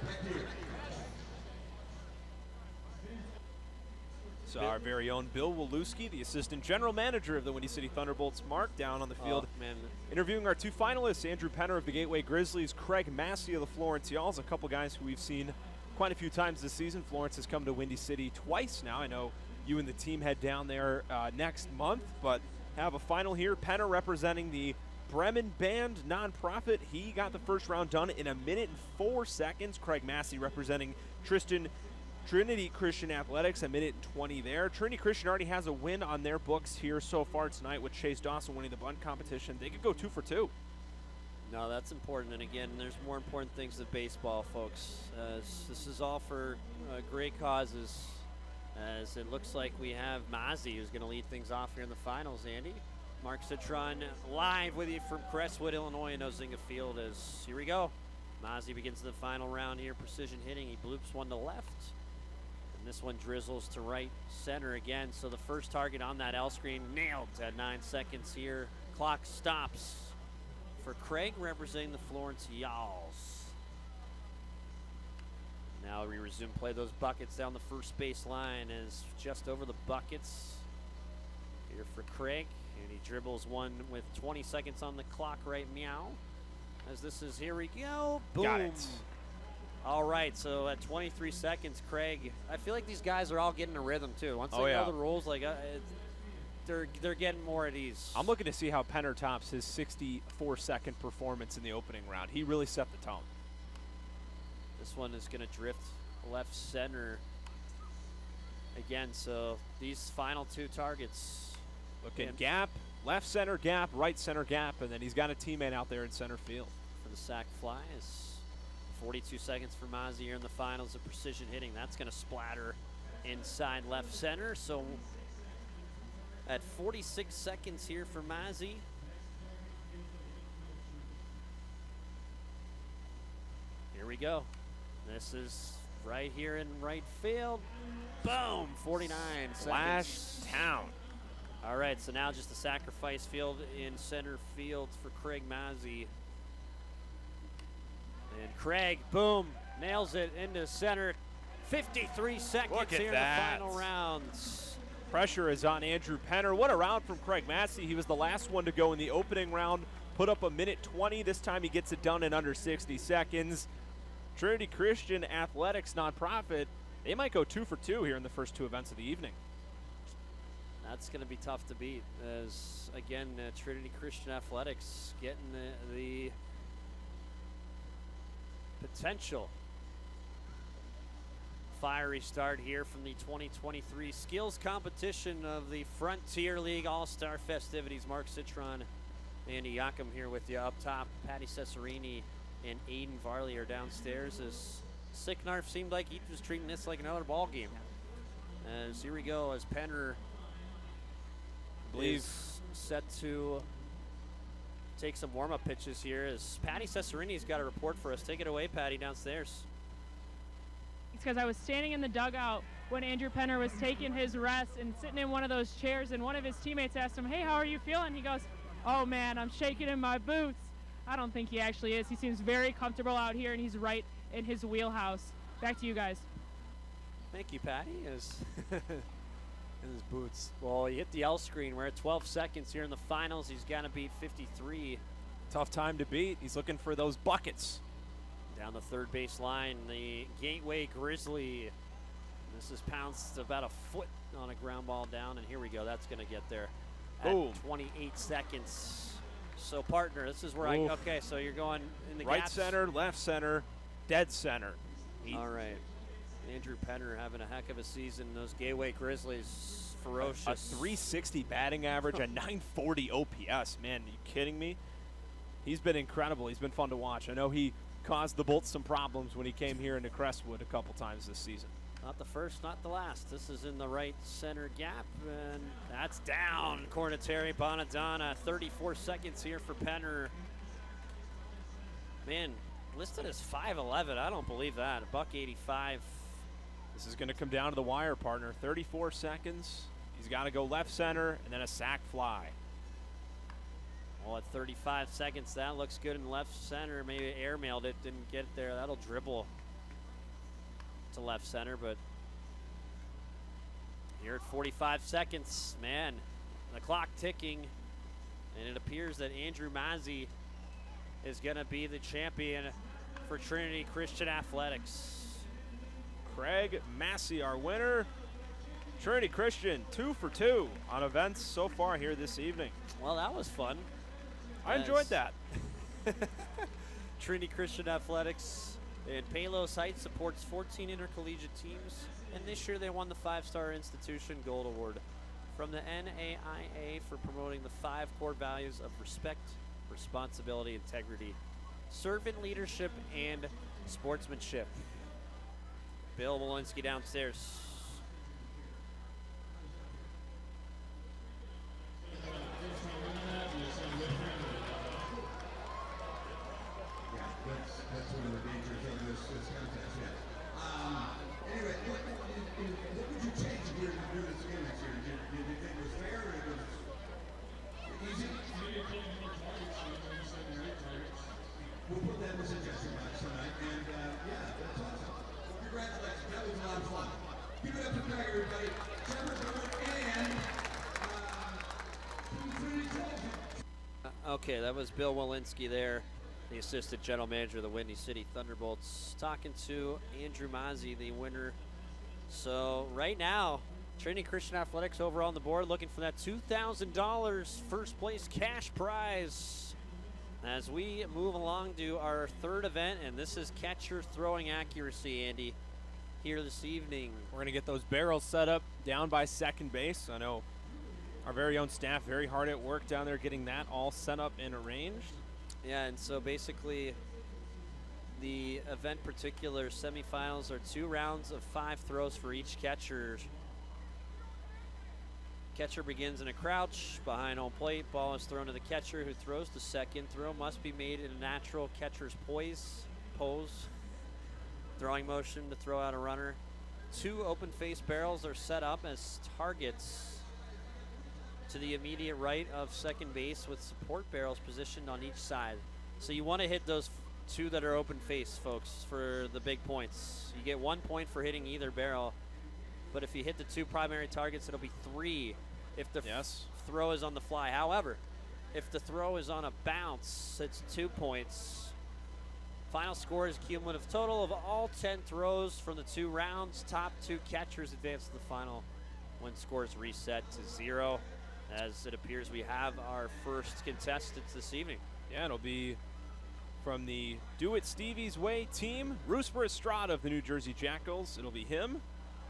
back to you. So our very own Bill Waluski, the assistant general manager of the Windy City Thunderbolts, Mark, down on the field. Man. Interviewing our two finalists, Andrew Penner of the Gateway Grizzlies, Craig Massey of the Florence Yalls, a couple guys who we've seen quite a few times this season. Florence has come to Windy City twice now. I know you and the team head down there next month, but have a final here. Penner representing the Bremen Band nonprofit. He got the first round done in 1 minute and 4 seconds. Craig Massey representing Trinity Christian Athletics, 1 minute and 20 there. Trinity Christian already has a win on their books here so far tonight with Chase Dawson winning the bunt competition. They could go 2 for 2. No, that's important. And again, there's more important things than baseball, folks. This is all for great causes. As it looks like we have Mazzi, who's going to lead things off here in the finals, Andy. Mark Citron live with you from Crestwood, Illinois, in Ozinga Field. As here we go. Mazzi begins the final round here. Precision hitting. He bloops one to left. And this one drizzles to right center again. So the first target on that L screen nailed at 9 seconds here. Clock stops for Craig representing the Florence Yalls. Now we resume play. Those buckets down the first base line is just over the buckets. Here for Craig, and he dribbles one with 20 seconds on the clock right meow. As this is, here we go, boom. Got it. All right, so at 23 seconds, Craig, I feel like these guys are all getting a rhythm too. Once they know the rules, like they're getting more at ease. I'm looking to see how Penner tops his 64-second performance in the opening round. He really set the tone. This one is going to drift left center again. So these final 2 targets. Looking gap, left center gap, right center gap, and then he's got a teammate out there in center field. For the sac fly is 42 seconds for Mazzi here in the finals of precision hitting. That's going to splatter inside left center. So at 46 seconds here for Mazzi. Here we go. This is right here in right field. Boom, 49 seconds. Flash town. All right, so now just a sacrifice field in center field for Craig Mazzi. And Craig, boom, nails it into center. 53 seconds here in the final rounds. Pressure is on Andrew Penner. What a round from Craig Massey. He was the last one to go in the opening round. Put up 1 minute 20. This time he gets it done in under 60 seconds. Trinity Christian Athletics nonprofit, they might go 2 for 2 here in the first 2 events of the evening. That's going to be tough to beat, as again Trinity Christian Athletics getting the potential fiery start here from the 2023 skills competition of the Frontier League All-Star festivities. Mark Citron, Andy Yakum here with you up top. Patty Cesarini and Aiden Varley are downstairs, as Sicknarf seemed like he was treating this like another ball game. As here we go, as Penner is set to take some warm-up pitches here, as Patty Cesarini's got a report for us. Take it away, Patty, downstairs. It's because I was standing in the dugout when Andrew Penner was taking his rest and sitting in one of those chairs, and one of his teammates asked him, "Hey, how are you feeling?" He goes, "Oh man, I'm shaking in my boots." I don't think he actually is. He seems very comfortable out here, and he's right in his wheelhouse. Back to you guys. Thank you, Patty. In his boots. Well, he hit the L screen. We're at 12 seconds here in the finals. He's got to beat 53. Tough time to beat. He's looking for those buckets. Down the third base line, the Gateway Grizzly. This is pounced about a foot on a ground ball down, and here we go. That's going to get there at 28 seconds. So, partner, this is where okay, so you're going in the right gaps. center, left center, dead center. All right. Andrew Penner having a heck of a season. Those Gateway Grizzlies, ferocious. A 360 batting average, a 940 OPS. Man, are you kidding me? He's been incredible. He's been fun to watch. I know he caused the Bolts some problems when he came here into Crestwood a couple times this season. Not the first, not the last. This is in the right center gap, and that's down. Cornetary Bonadonna, 34 seconds here for Penner. Man, listed as 5'11". I don't believe that. $185. This is going to come down to the wire, partner. 34 seconds. He's got to go left center, and then a sac fly. Well, at 35 seconds, that looks good in left center. Maybe airmailed it, didn't get it there. That'll dribble to left center, but here at 45 seconds, man, the clock ticking, and it appears that Andrew Mazzi is going to be the champion for Trinity Christian Athletics. Craig Massey, our winner. Trinity Christian, 2 for 2 on events so far here this evening. Well, that was fun. I enjoyed that. Trinity Christian Athletics in Palos Heights supports 14 intercollegiate teams, and this year they won the 5-Star Institution Gold Award from the NAIA for promoting the 5 core values of respect, responsibility, integrity, servant leadership, and sportsmanship. Bill Walensky downstairs. That's one of the dangers of this contest, yeah. Anyway, what would you change if you were to do this again next year? Did you think it was fair or it was easy? Maybe putting more targets, targets. We'll put that in the suggestion box tonight, and yeah, that's awesome. Well, congratulations, that was a lot of fun. Give it up to Craig, everybody. Trevor Byrne and Trinity Trojan. Okay, that was Bill Walensky there, the assistant general manager of the Windy City Thunderbolts, talking to Andrew Mazzi, the winner. So right now, Trinity Christian Athletics over on the board, looking for that $2,000 first place cash prize. As we move along to our third event, and this is catcher throwing accuracy, Andy, here this evening. We're going to get those barrels set up down by second base. I know our very own staff very hard at work down there getting that all set up and arranged. Yeah, and so basically the event particular semifinals are 2 rounds of 5 throws for each catcher. Catcher begins in a crouch behind home plate. Ball is thrown to the catcher, who throws the second. Throw must be made in a natural catcher's pose. Throwing motion to throw out a runner. 2 open face barrels are set up as targets to the immediate right of second base, with support barrels positioned on each side. So you want to hit those 2 that are open face, folks, for the big points. You get 1 point for hitting either barrel, but if you hit the 2 primary targets, it'll be 3 if the throw is on the fly. However, if the throw is on a bounce, it's 2 points. Final score is cumulative total of all 10 throws from the 2 rounds. Top 2 catchers advance to the final when scores reset to 0. As it appears, we have our first contestants this evening. Yeah, it'll be from the Do It Stevie's Way team, Roosper Estrada of the New Jersey Jackals. It'll be him.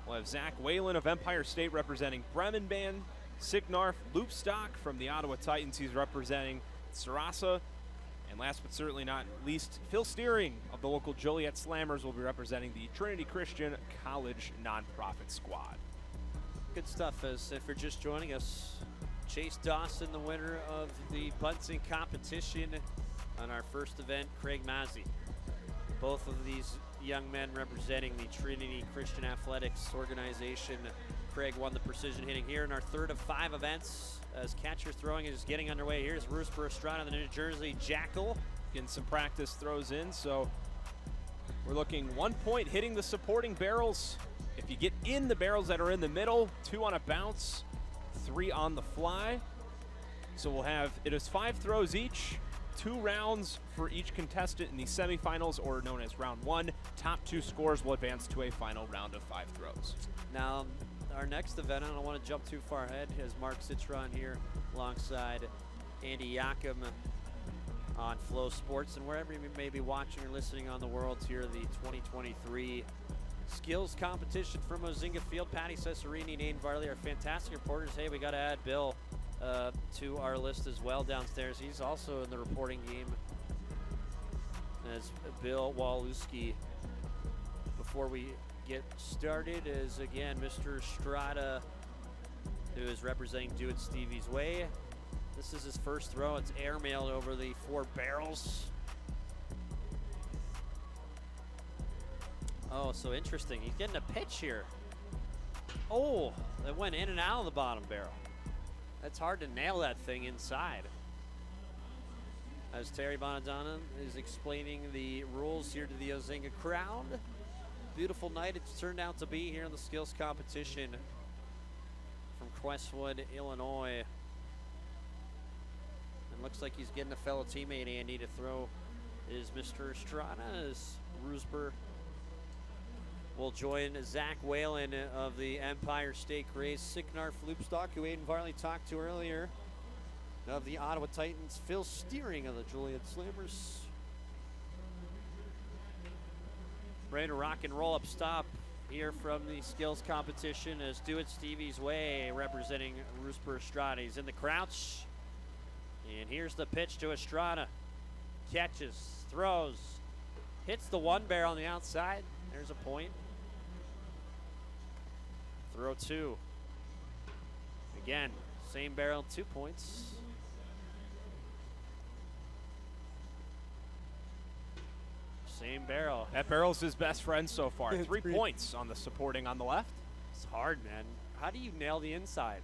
We'll have Zach Whalen of Empire State representing Bremen Band. Signarf Loopstock from the Ottawa Titans. He's representing Sarasa. And last but certainly not least, Phil Steering of the local Joliet Slammers will be representing the Trinity Christian College Nonprofit Squad. Good stuff. As if you're just joining us, Chase Dawson, the winner of the Bunting competition on our first event, Craig Mazzi. Both of these young men representing the Trinity Christian Athletics organization. Craig won the precision hitting here in our third of 5 events. As catcher throwing is getting underway, here's Roosper Estrada, the New Jersey Jackal. Getting some practice throws in, so we're looking 1 point hitting the supporting barrels. If you get in the barrels that are in the middle, 2 on a bounce, 3 on the fly. So we'll have, it is 5 throws each, 2 rounds for each contestant in the semifinals, or known as round 1. Top 2 scores will advance to a final round of 5 throws. Now, our next event, I don't want to jump too far ahead, as Mark Citron here alongside Andy Yakum on Flow Sports, and wherever you may be watching or listening on the world, here the 2023 skills competition from Mozinga Field. Patty Cesarini, Nate Varley, our fantastic reporters. Hey, we got to add Bill to our list as well downstairs. He's also in the reporting game as Bill Waluski. Before we get started is, again, Mr. Estrada, who is representing Do It Stevie's Way. This is his first throw. It's airmailed over the 4 barrels. Oh, so interesting. He's getting a pitch here. Oh, that went in and out of the bottom barrel. That's hard to nail that thing inside. as Terry Bonadonna is explaining the rules here to the Ozinga crowd. Beautiful night it's turned out to be here in the skills competition from Crestwood, Illinois. And looks like he's getting a fellow teammate, Andy, to throw is Mr. Estrada, as Roosber will join Zach Whalen of the Empire State Grays, Sicknar Floopstock, who Aiden Varley talked to earlier, of the Ottawa Titans, Phil Steering of the Joliet Slammers. Ready to rock and roll up stop here from the skills competition as Do It Stevie's Way representing Roosber Estrada. He's in the crouch. And here's the pitch to Estrada. Catches, throws, hits the one barrel on the outside. There's a point. Throw 2. Again, same barrel, 2 points. Same barrel. That barrel's his best friend so far. 3 points on the supporting on the left. It's hard, man. How do you nail the inside?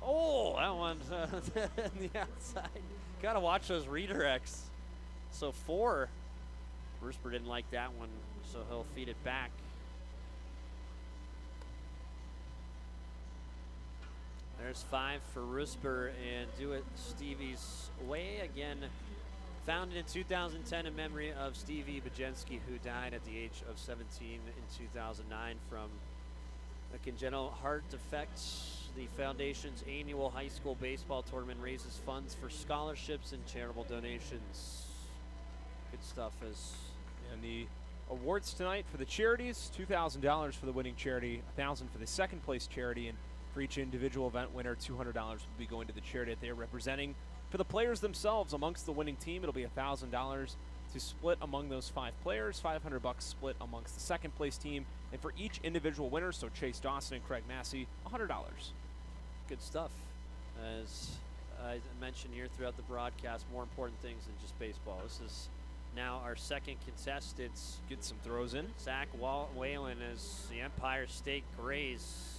Oh, that one's on the outside. Got to watch those redirects. So 4. Roosber didn't like that one, so he'll feed it back. There's 5 for Roosber, and Do It Stevie's Way again. Founded in 2010 in memory of Stevie Bajensky, who died at the age of 17 in 2009 from a congenital heart defect. The foundation's annual high school baseball tournament raises funds for scholarships and charitable donations. Good stuff. And the awards tonight for the charities: $2,000 for the winning charity, $1,000 for the second place charity, and for each individual event winner, $200 will be going to the charity that they are representing. For the players themselves, amongst the winning team, it'll be $1,000 to split among those 5 players, $500 split amongst the second place team, and for each individual winner, so Chase Dawson and Craig Massey, $100. Good stuff. As I mentioned here throughout the broadcast, more important things than just baseball. This is now our second contestants. Get some throws in. Zach Whalen is the Empire State Grays.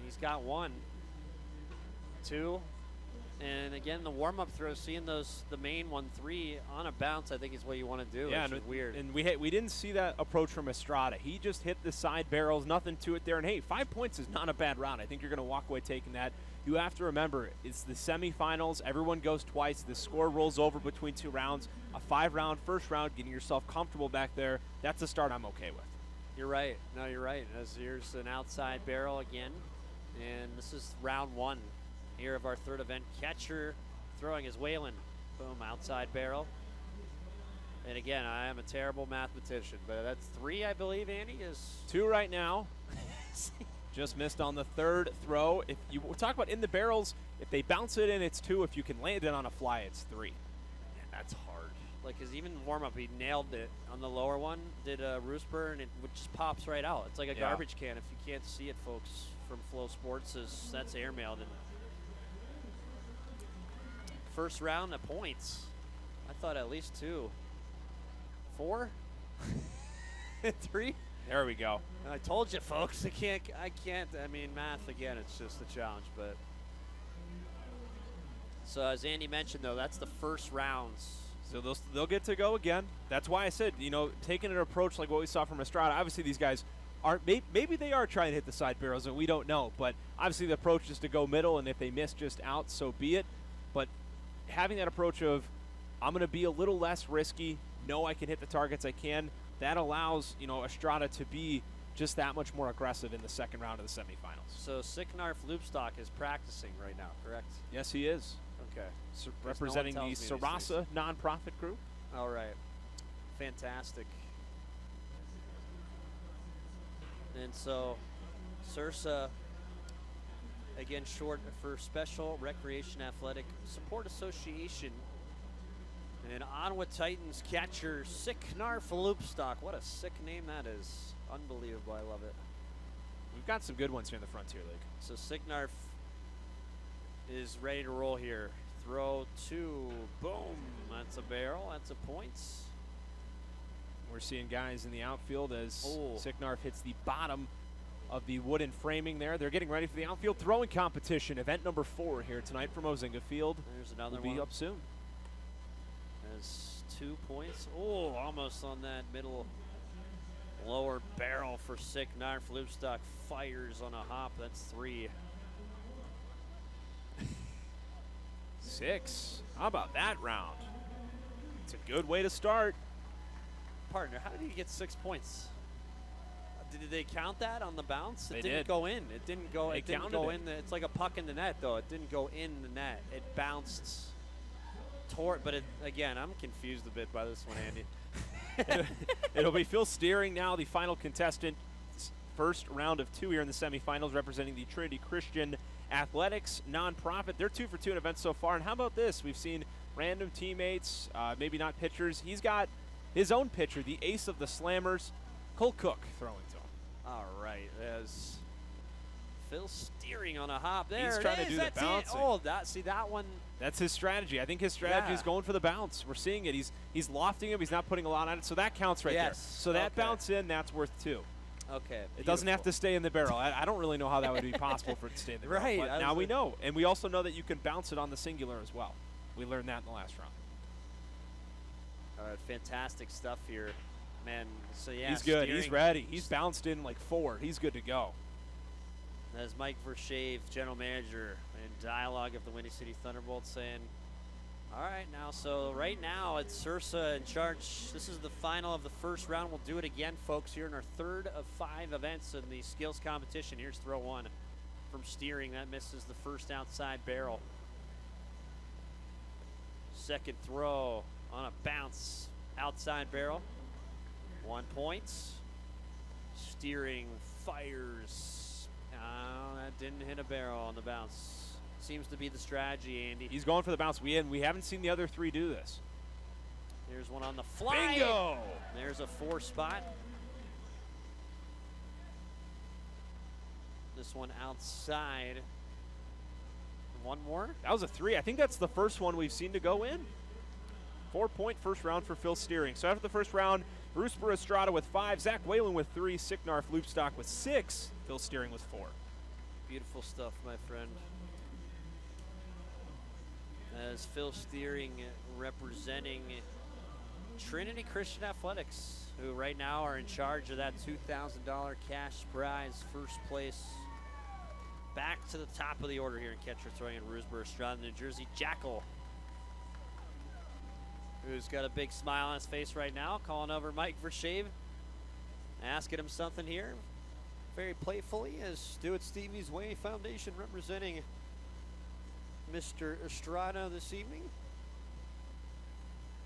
He's got 1, 2, and again the warm-up throw, seeing the main 1-3 on a bounce, I think is what you want to do. Yeah, which is weird. And we didn't see that approach from Estrada. He just hit the side barrels, nothing to it there. And hey, 5 points is not a bad round. I think you're going to walk away taking that. You have to remember, it's the semifinals. Everyone goes twice. The score rolls over between 2 rounds. A 5-round first round, getting yourself comfortable back there. That's a start I'm okay with. You're right. No, you're right. As here's an outside barrel again, and this is round 1 here of our third event. Catcher throwing is Whalen. Boom, outside barrel. And again, I am a terrible mathematician, but that's 3, I believe, Andy, is 2 right now. Just missed on the third throw. If you talk about in the barrels, if they bounce it in, it's 2. If you can land it on a fly, it's 3. Man, that's hard. Like, his even warm-up, he nailed it on the lower one, did Roosber, and it just pops right out. It's like a garbage can. If you can't see it, folks, from Flow Sports, that's airmailed. And first round of points. I thought at least 2. 4? 3? There we go. I told you, folks. I can't. I mean, math again. It's just a challenge. But so as Andy mentioned, though, that's the first rounds. So they'll get to go again. That's why I said, taking an approach like what we saw from Estrada. Obviously, these guys aren't. Maybe they are trying to hit the side barrels, and we don't know. But obviously, the approach is to go middle, and if they miss just out, so be it. But having that approach of, I'm going to be a little less risky. Know I can hit the targets I can. That allows, Estrada to be just that much more aggressive in the second round of the semifinals. So Sicknar Floopstock is practicing right now, correct? Yes, he is. Okay. So representing the Sarasa nonprofit group. All right. Fantastic. And so SRSA, again, short for Special Recreation Athletic Support Association. And Ottawa Titans catcher Sicknar Floopstock. What a sick name that is. Unbelievable. I love it. We've got some good ones here in the Frontier League. So Sicknar is ready to roll here. Throw 2. Boom. That's a barrel. That's a points. We're seeing guys in the outfield as Sicknar hits the bottom of the wooden framing there. They're getting ready for the outfield throwing competition. Event number 4 here tonight from Ozinga Field. There's another one. Will be up up soon. As 2 points. Oh, almost on that middle lower barrel for Sicknar. Flubstock fires on a hop. That's 3. 6. How about that round? It's a good way to start. Partner, how did he get 6 points? Did they count that on the bounce? They It didn't did. go in. It didn't go. They It didn't counted go it. in. It's like a puck in the net, though. It didn't go in the net. It bounced toward. But again, I'm confused a bit by this one, Andy. It'll be Phil Steering now, the final contestant. First round of 2 here in the semifinals, representing the Trinity Christian Athletics nonprofit. They're 2 for 2 in events so far. And how about this? We've seen random teammates, maybe not pitchers. He's got his own pitcher, the ace of the Slammers, Cole Cook, throwing to him. All right, as Phil Steering on a hop. There He's it trying to is. do the That's it. bouncing. Oh, that one. That's his strategy. I think his strategy is going for the bounce. We're seeing it. He's lofting him. He's not putting a lot on it. So that counts right there. Yes. So that bounce in, that's worth 2. Okay. It doesn't have to stay in the barrel. I don't really know how that would be possible for it to stay in the barrel. Right, But I now was we like- know. And we also know that you can bounce it on the singular as well. We learned that in the last round. All right, fantastic stuff here, man. So yeah, He's good. Steering, He's ready. He's bounced in like 4. He's good to go. As Mike Vershave, general manager, in dialogue of the Windy City Thunderbolts, saying, all right, now, so right now it's Sursa in charge. This is the final of the first round. We'll do it again, folks, here in our 3rd of 5 events in the skills competition. Here's throw 1 from Steering. That misses the first outside barrel. Second throw on a bounce, outside barrel. 1 point. Steering fires. Oh, that didn't hit a barrel on the bounce. Seems to be the strategy, Andy. He's going for the bounce. We haven't seen the other 3 do this. Here's one on the fly. Bingo! There's a 4 spot. This one outside. One more. That was a 3. I think that's the first one we've seen to go in. 4-point first round for Phil Steering. So after the first round, Bruce Estrada with 5, Zach Whalen with 3, Sicknar Flubstock with 6, Phil Steering with 4. Beautiful stuff, my friend. As Phil Steering representing Trinity Christian Athletics, who right now are in charge of that $2,000 cash prize, first place. Back to the top of the order here in catcher throwing in Bruce Estrada, New Jersey Jackal, who's got a big smile on his face right now, calling over Mike Vershave, asking him something here. Very playfully, as Do It Stevie's Way Foundation representing Mr. Estrada this evening.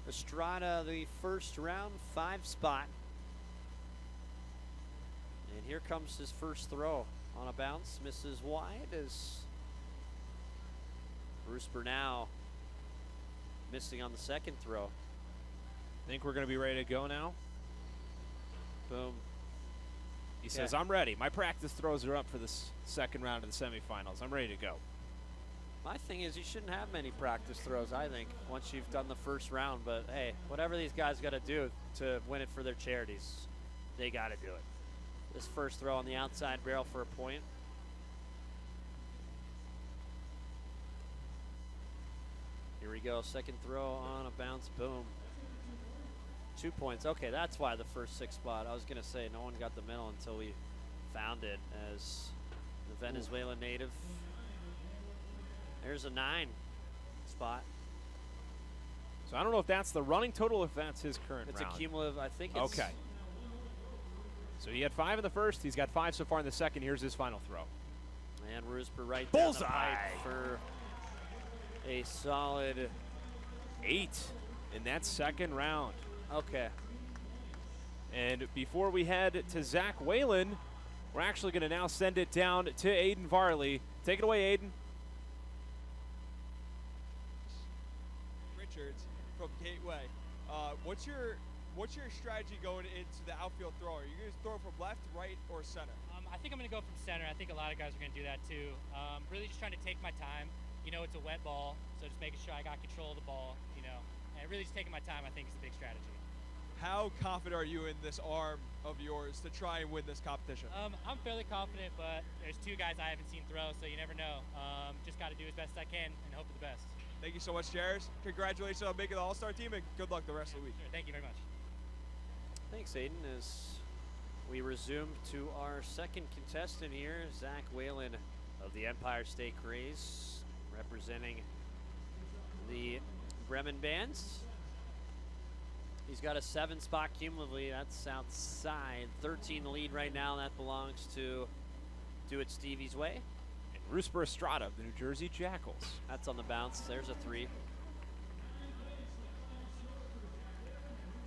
Estrada, the first round, 5 spot. And here comes his first throw on a bounce. Misses wide as Bruce Bernal missing on the second throw. Think we're going to be ready to go now? Boom. He says, I'm ready. My practice throws are up for this second round of the semifinals. I'm ready to go. My thing is, you shouldn't have many practice throws, I think, once you've done the first round. But, hey, whatever these guys got to do to win it for their charities, they got to do it. This first throw on the outside barrel for a point. Here we go. Second throw on a bounce. Boom. 2 points. Okay, that's why the first 6 spot. I was going to say no one got the middle until we found it as the Venezuelan native. There's a 9 spot. So I don't know if that's the running total or if that's his current It's round. a cumulative. I think it's. Okay. So he had 5 in the first. He's got 5 so far in the second. Here's his final throw. And Roosper right down the Bullseye. pipe for a solid 8 in that second round. Okay. And before we head to Zach Whalen, we're actually going to now send it down to Aiden Varley. Take it away, Aiden. Richards from Gateway. What's your strategy going into the outfield throw? Are you going to throw from left, right, or center? I think I'm going to go from center. I think a lot of guys are going to do that too. Really just trying to take my time. You know, it's a wet ball, so just making sure I got control of the ball, you know. And really just taking my time, I think, is a big strategy. How confident are you in this arm of yours to try and win this competition? I'm fairly confident, but there's 2 guys I haven't seen throw, so you never know. Just got to do as best I can and hope for the best. Thank you so much, Jairus. Congratulations on making the All-Star team, and good luck the rest of the week. Sure, thank you very much. Thanks, Aiden. As we resume to our second contestant here, Zach Whalen of the Empire State Grays, representing the Bremen Bands. He's got a 7-spot cumulatively. That's outside. 13 the lead right now. That belongs to Do It Stevie's Way. And Rusper Estrada of the New Jersey Jackals. That's on the bounce. There's a 3.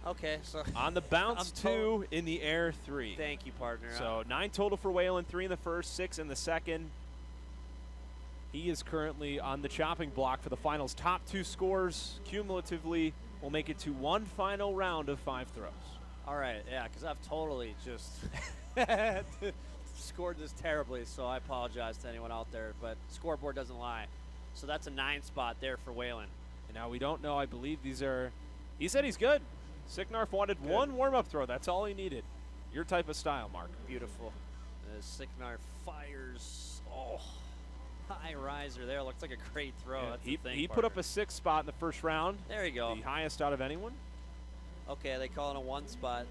Okay, so on the bounce 2, in the air 3. Thank you, partner. So 9 total for Whalen, 3 in the first, 6 in the second. He is currently on the chopping block for the finals. Top 2 scores cumulatively will make it to one final round of 5 throws. All right, yeah, because I've totally just scored this terribly, so I apologize to anyone out there, but scoreboard doesn't lie. So that's a 9 spot there for Whalen. And now we don't know. I believe these are – he said he's good. Sicknarf wanted one warm-up throw. That's all he needed. Your type of style, Mark. Beautiful. As Sicknarf fires. Oh, high riser there. Looks like a great throw. Yeah, That's the thing, he put up a 6 spot in the first round. There you go. The highest out of anyone. Okay, they call it a 1 spot.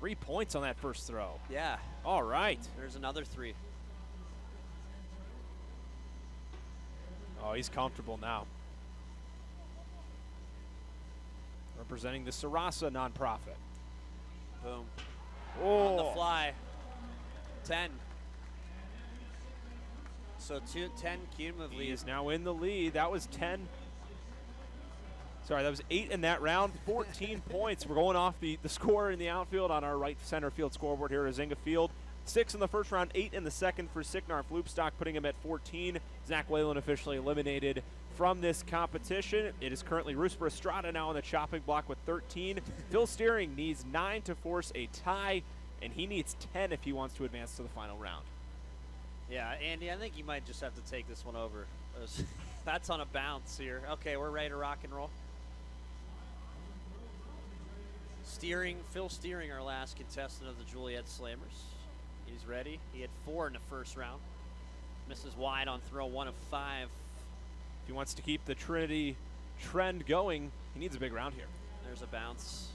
3 points on that first throw. Yeah. All right. There's another 3. Oh, he's comfortable now. Representing the Sarasa nonprofit. Boom. Oh. On the fly. 10. So 10 cumulatively. He is now in the lead. That was 10. Sorry, that was 8 in that round. 14 points. We're going off the score in the outfield on our right center field scoreboard here at Azinga Field. 6 in the first round, 8 in the second for Sicknarf Loopstock, putting him at 14. Zach Whalen officially eliminated from this competition. It is currently Rusper Estrada now on the chopping block with 13. Phil Steering needs 9 to force a tie, and he needs 10 if he wants to advance to the final round. Yeah, Andy, I think you might just have to take this one over. That's on a bounce here. Okay, we're ready to rock and roll. Phil Steering, our last contestant of the Juliet Slammers. He's ready. He had 4 in the first round. Misses wide on throw 1 of 5. If he wants to keep the Trinity trend going, he needs a big round here. There's a bounce.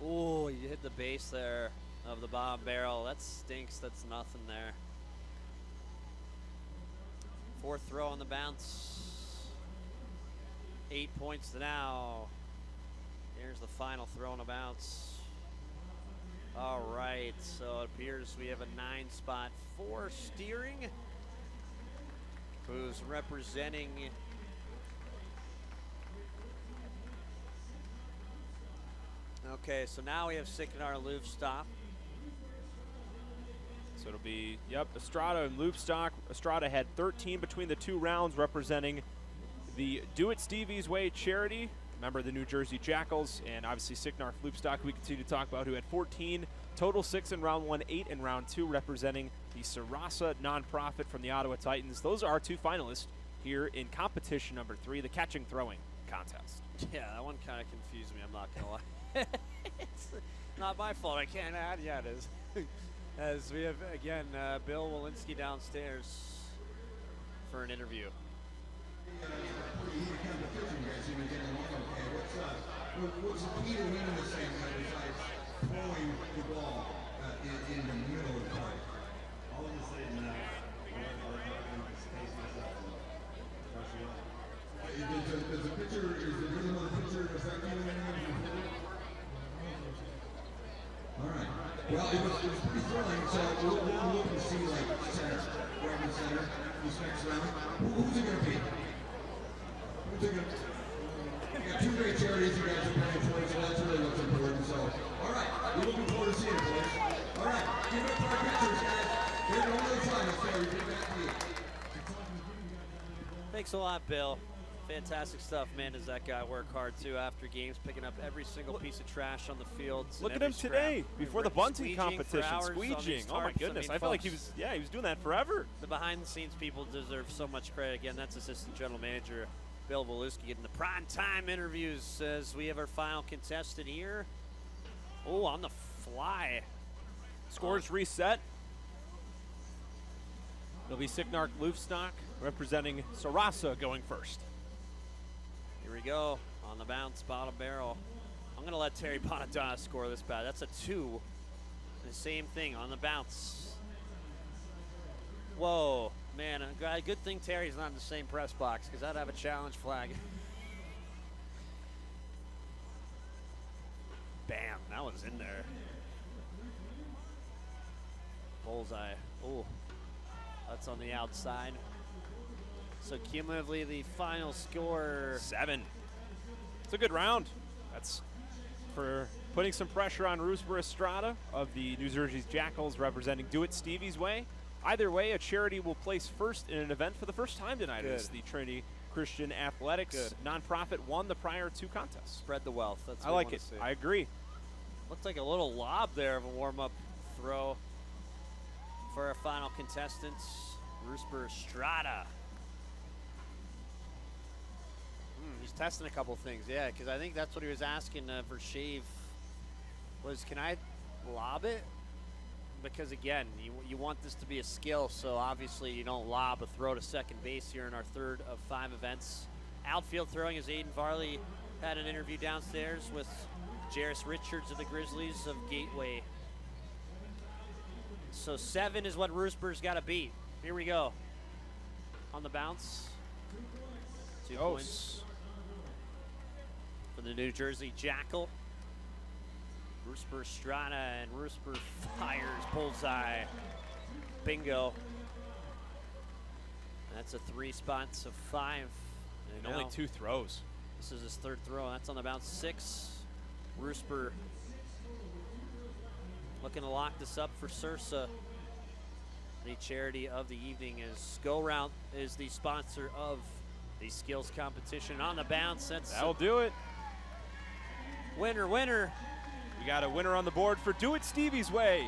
Oh, you hit the base there of the bottom barrel. That stinks. That's nothing there. 4th throw on the bounce. 8 points to now. Here's the final throw on a bounce. All right, so it appears we have a 9 spot for Steering, who's representing okay, so now we have Sicknar Loopstock. So it'll be, Estrada and Loopstock. Estrada had 13 between the 2 rounds, representing the Do It Stevie's Way charity. Remember the New Jersey Jackals, and obviously Sicknarf Loopstock, we continue to talk about, who had 14. Total 6 in round 1, 8 in round 2, representing the Sarasa nonprofit from the Ottawa Titans. Those are our 2 finalists here in competition number 3, the catching throwing contest. Yeah, that one kind of confused me, I'm not going to lie. It's not my fault, I can't add yet. As we have, again, Bill Walensky downstairs for an interview. What's the key to winning this thing besides throwing the ball in the middle of the park? All I'm just saying now, space myself Does the pitcher, is the rhythm of the pitcher affect you in any way? All right. Well, it was pretty thrilling, so we're looking to see, like, center, right in center, who's next round. Who's it going to be? Who's it going to be? You got 2 great charities you guys are playing for, so that's really what's important. So, all right, we're looking forward to seeing it, boys. All right, give it up for our pitchers, guys. They're going to the final, so we get back to you. Thanks a lot, Bill. Fantastic stuff, man. Does that guy work hard, too, after games, picking up every single piece of trash on the field. Look at him today, before the bunting competition, squeegeeing. Oh, my goodness. I felt like he was doing that forever. The behind-the-scenes people deserve so much credit. Again, that's Assistant General Manager Bill Walensky getting the prime time interviews as we have our final contestant here. Oh, on the fly. Scores reset. It'll be Sicknark Lufstock representing Sarasa going first. Here we go. On the bounce, bottom barrel. I'm going to let Terry Bonadonna score this bat. That's a 2. The same thing on the bounce. Whoa. Man, a good thing Terry's not in the same press box because I'd have a challenge flag. Bam. That was in there. Bullseye. Oh. That's on the outside. So cumulatively, the final score 7. It's a good round. That's for putting some pressure on Roosber Estrada of the New Jersey Jackals representing Do It Stevie's Way. Either way, a charity will place first in an event for the first time tonight. Good. It's the Trinity Christian Athletics nonprofit won the prior 2 contests. Spread the wealth. That's I what like we it. wanna see. I agree. Looked like a little lob there of a warm-up throw for our final contestants, Roosber Estrada. He's testing a couple things, yeah, because I think that's what he was asking for Shave was, can I lob it? Because, again, you want this to be a skill, so obviously you don't lob a throw to second base here in our 3rd of 5 events. Outfield throwing as Aiden Varley had an interview downstairs with Jairus Richards of the Grizzlies of Gateway. So 7 is what Roosber's got to beat. Here we go. On the bounce. 2 points for the New Jersey Jackal. Roosber Estrada, and Roosber fires bullseye. Bingo. That's a 3 spots of 5. And only 2 throws. This is his 3rd throw. That's on the bounce 6. Roosber looking to lock this up for Sursa. The charity of the evening is Go Round is the sponsor of the skills competition. On the bounce, that'll do it. Winner, winner. We got a winner on the board for Do It Stevie's Way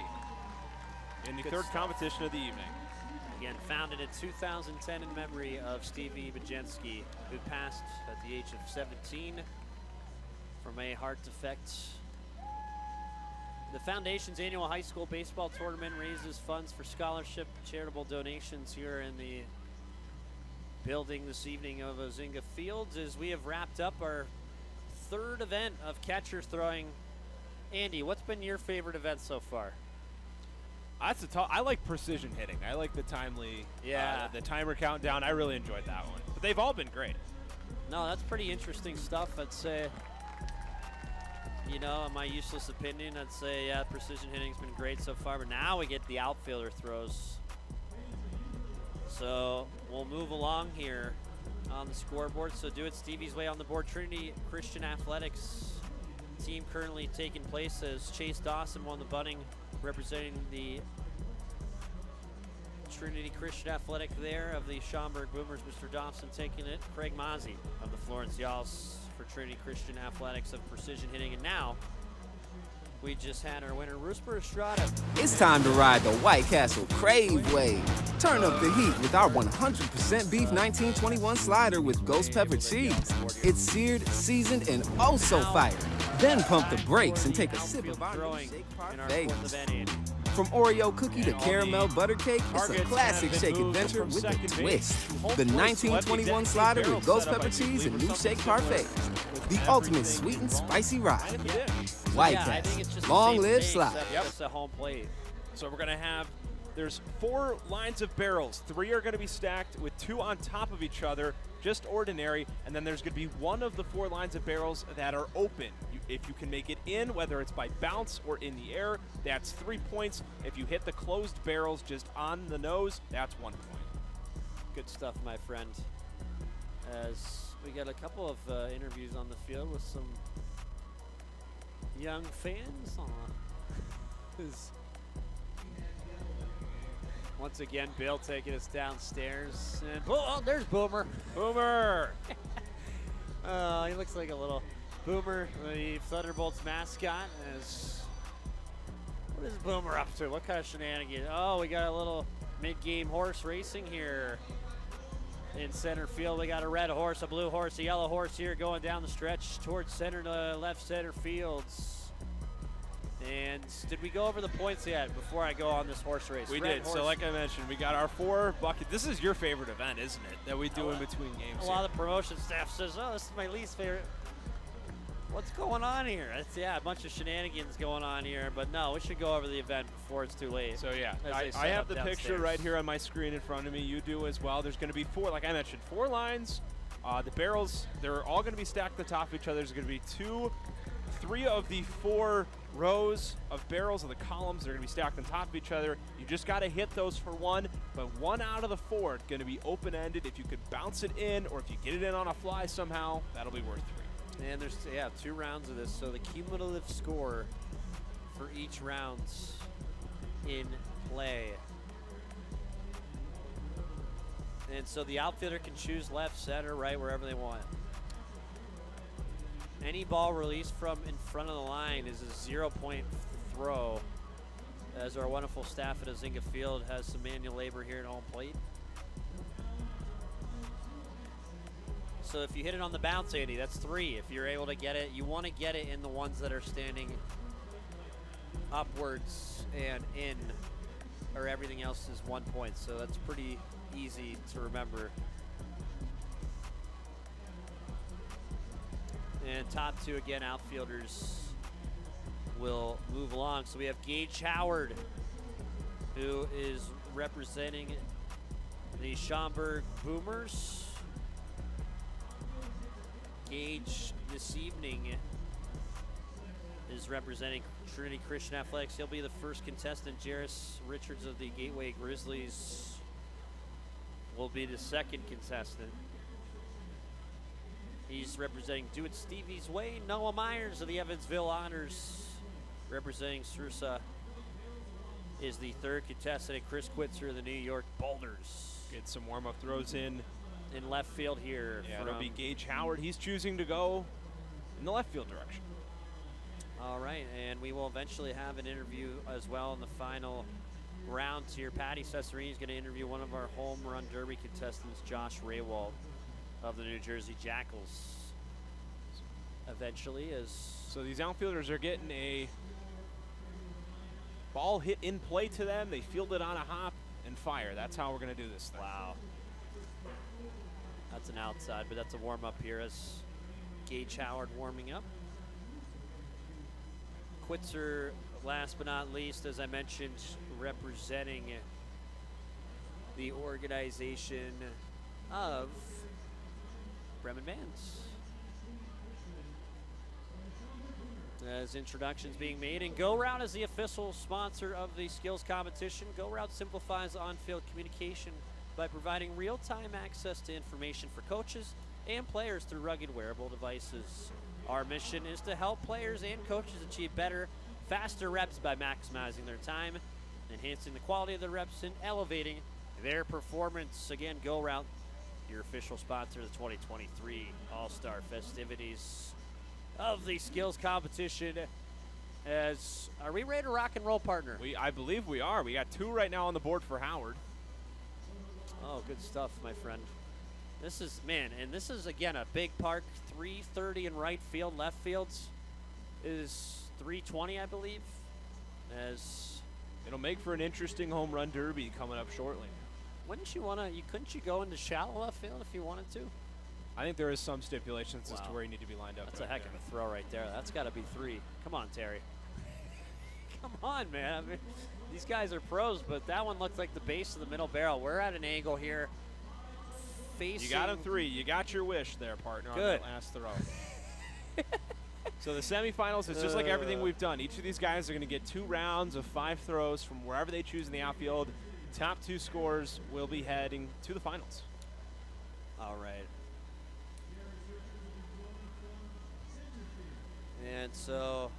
in the Good 3rd stuff. competition of the evening. Again, founded in 2010 in memory of Stevie Bajensky, who passed at the age of 17 from a heart defect. The Foundation's annual high school baseball tournament raises funds for scholarship, charitable donations here in the building this evening of Ozinga Fields as we have wrapped up our 3rd event of catcher throwing. Andy, what's been your favorite event so far? That's I like precision hitting. I like the timely, the timer countdown. I really enjoyed that one. But they've all been great. No, that's pretty interesting stuff. I'd say, you know, in my useless opinion, I'd say, yeah, precision hitting's been great so far. But now we get the outfielder throws. So we'll move along here on the scoreboard. So Do It Stevie's Way on the board. Trinity Christian Athletics team currently taking place as Chase Dawson won the Bunting, representing the Trinity Christian Athletic there of the Schaumburg Boomers. Mr. Dawson taking it. Craig Mozzie of the Florence Yalls for Trinity Christian Athletics of precision hitting. And now we just had our winner, Roosber Estrada. It's time to ride the White Castle Crave Wave. Turn up the heat with our 100% beef 1921 slider with ghost pepper cheese. It's seared, seasoned, and oh so fire. Then pump the brakes and take a sip of our new shake parfaits. From Oreo cookie to caramel butter cake, it's a classic shake adventure with a twist. The 1921 slider with ghost pepper cheese and new shake parfaits. The ultimate sweet and spicy ride. White Castle, long live slide. It's a home plate. So we're going to have, there's 4 lines of barrels. 3 are going to be stacked with 2 on top of each other, just ordinary. And then there's going to be 1 of the 4 lines of barrels that are open. If you can make it in, whether it's by bounce or in the air, that's 3 points. If you hit the closed barrels just on the nose, that's 1 point. Good stuff, my friend. As we got a couple of interviews on the field with some young fans. Once again, Bill taking us downstairs. And oh, there's Boomer. Boomer! He looks like a little Boomer, the Thunderbolts mascot. What is Boomer up to? What kind of shenanigans? Oh, we got a little mid-game horse racing here in center field. We got a red horse, a blue horse, a yellow horse here going down the stretch towards center to left center fields. And did we go over the points yet before I go on this horse race? We Red did. horse. So like I mentioned, we got our 4 bucket. This is your favorite event, isn't it? That we do in between games. A lot of the promotion staff says, oh, this is my least favorite. What's going on here? It's, a bunch of shenanigans going on here. But no, we should go over the event before it's too late. So yeah, As they I set have up the picture downstairs. right here on my screen in front of me. You do as well. There's going to be 4, like I mentioned, 4 lines. The barrels, they're all going to be stacked on top of each other. There's going to be 3 of the 4 rows of barrels of the columns. They're going to be stacked on top of each other. You just got to hit those for 1, but 1 out of the 4 is going to be open-ended. If you could bounce it in, or if you get it in on a fly somehow, that'll be worth 3. And there's 2 rounds of this, so the cumulative score for each round's in play. And so the outfielder can choose left, center, right, wherever they want. Any ball released from in front of the line is a 0-point throw, as our wonderful staff at Azinga Field has some manual labor here at home plate. So if you hit it on the bounce, Andy, that's 3. If you're able to get it, you want to get it in the ones that are standing upwards and in, or everything else is 1 point. So that's pretty easy to remember. And top 2, again, outfielders will move along. So we have Gage Howard, who is representing the Schaumburg Boomers. Gage this evening is representing Trinity Christian Athletics. He'll be the first contestant. Jairus Richards of the Gateway Grizzlies will be the second contestant. He's representing Do It Stevie's Way. Noah Myers of the Evansville Honors, representing Sursa, is the third contestant. And Chris Quitzer of the New York Boulders. Get some warm-up throws in left field here. Yeah, it'll be Gage Howard. He's choosing to go in the left field direction. All right, and we will eventually have an interview as well in the final rounds here. Patty Cesarini is going to interview one of our home run derby contestants, Josh Raywald of the New Jersey Jackals. Eventually, so these outfielders are getting a ball hit in play to them. They field it on a hop and fire. That's how we're going to do this thing. Wow. That's an outside, but that's a warm-up here as Gage Howard warming up. Quitzer, last but not least, as I mentioned, representing the organization of Bremen Bands. As introductions being made, and Go Route is the official sponsor of the skills competition. Go Route simplifies on-field communication by providing real-time access to information for coaches and players through rugged wearable devices. Our mission is to help players and coaches achieve better, faster reps by maximizing their time, enhancing the quality of their reps, and elevating their performance. Again, Go Route, your official sponsor of the 2023 All-Star festivities of the skills competition. Are we ready to rock and roll, partner? I believe we are. We got 2 right now on the board for Howard. Oh, good stuff, my friend. This is, and this is, again, a big park. 330 in right field. Left fields is 320, I believe. As it'll make for an interesting home run derby coming up shortly. Wouldn't you couldn't you go into shallow left field if you wanted to? I think there is some stipulations as to where you need to be lined up. That's a heck of a throw right there. That's got to be 3. Come on, Terry. Come on, man. I mean, these guys are pros, but that one looks like the base of the middle barrel. We're at an angle here. Facing. You got him 3. You got your wish there, partner, Good. on that last throw. So the semifinals is just like everything we've done. Each of these guys are going to get 2 rounds of 5 throws from wherever they choose in the outfield. Top 2 scores will be heading to the finals. All right. And so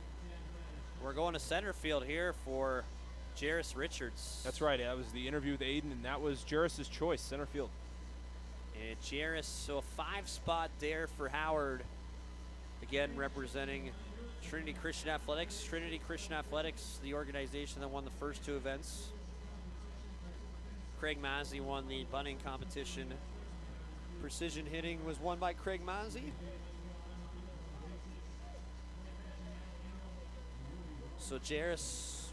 we're going to center field here for Jairus Richards. That's right. That was the interview with Aiden, and that was Jairus' choice, center field. And Jairus, so a 5-spot there for Howard. Again, representing Trinity Christian Athletics. Trinity Christian Athletics, the organization that won the first 2 events. Craig Mazzi won the bunting competition. Precision hitting was won by Craig Mazzi. So Jairus,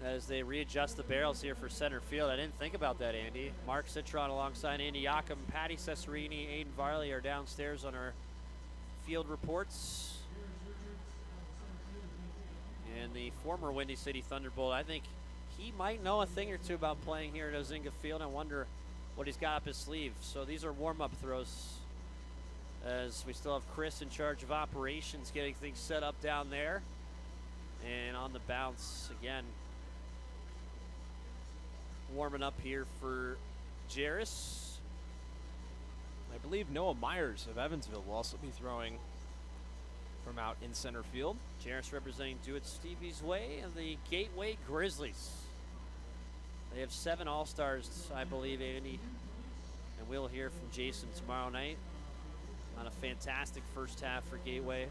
as they readjust the barrels here for center field. I didn't think about that, Andy. Mark Citron alongside Andy Yakum, Patty Cesarini, Aiden Varley are downstairs on our field reports. And the former Windy City Thunderbolt, I think he might know a thing or two about playing here at Ozinga Field. I wonder what he's got up his sleeve. So these are warm-up throws, as we still have Chris in charge of operations getting things set up down there. And on the bounce again, warming up here for Jairus. I believe Noah Myers of Evansville will also be throwing from out in center field. Jairus representing Do It Stevie's Way and the Gateway Grizzlies. They have 7 All-Stars, I believe, Andy. And we'll hear from Jason tomorrow night on a fantastic first half for Gateway.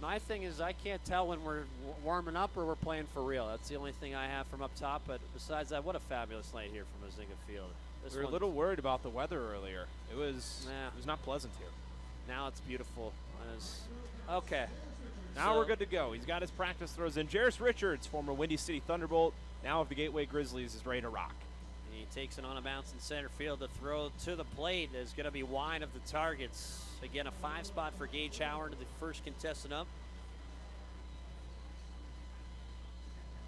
My thing is, I can't tell when we're warming up or we're playing for real. That's the only thing I have from up top. But besides that, what a fabulous night here from Ozinga Field. We were a little worried about the weather earlier. It was not pleasant here. Now it's beautiful. Okay. Now we're good to go. He's got his practice throws in. Jairus Richards, former Windy City Thunderbolt, now of the Gateway Grizzlies, is ready to rock. He takes it on a bounce in center field. The throw to the plate is going to be wide of the targets. Again, a 5 spot for Gage Howard, the first contestant up.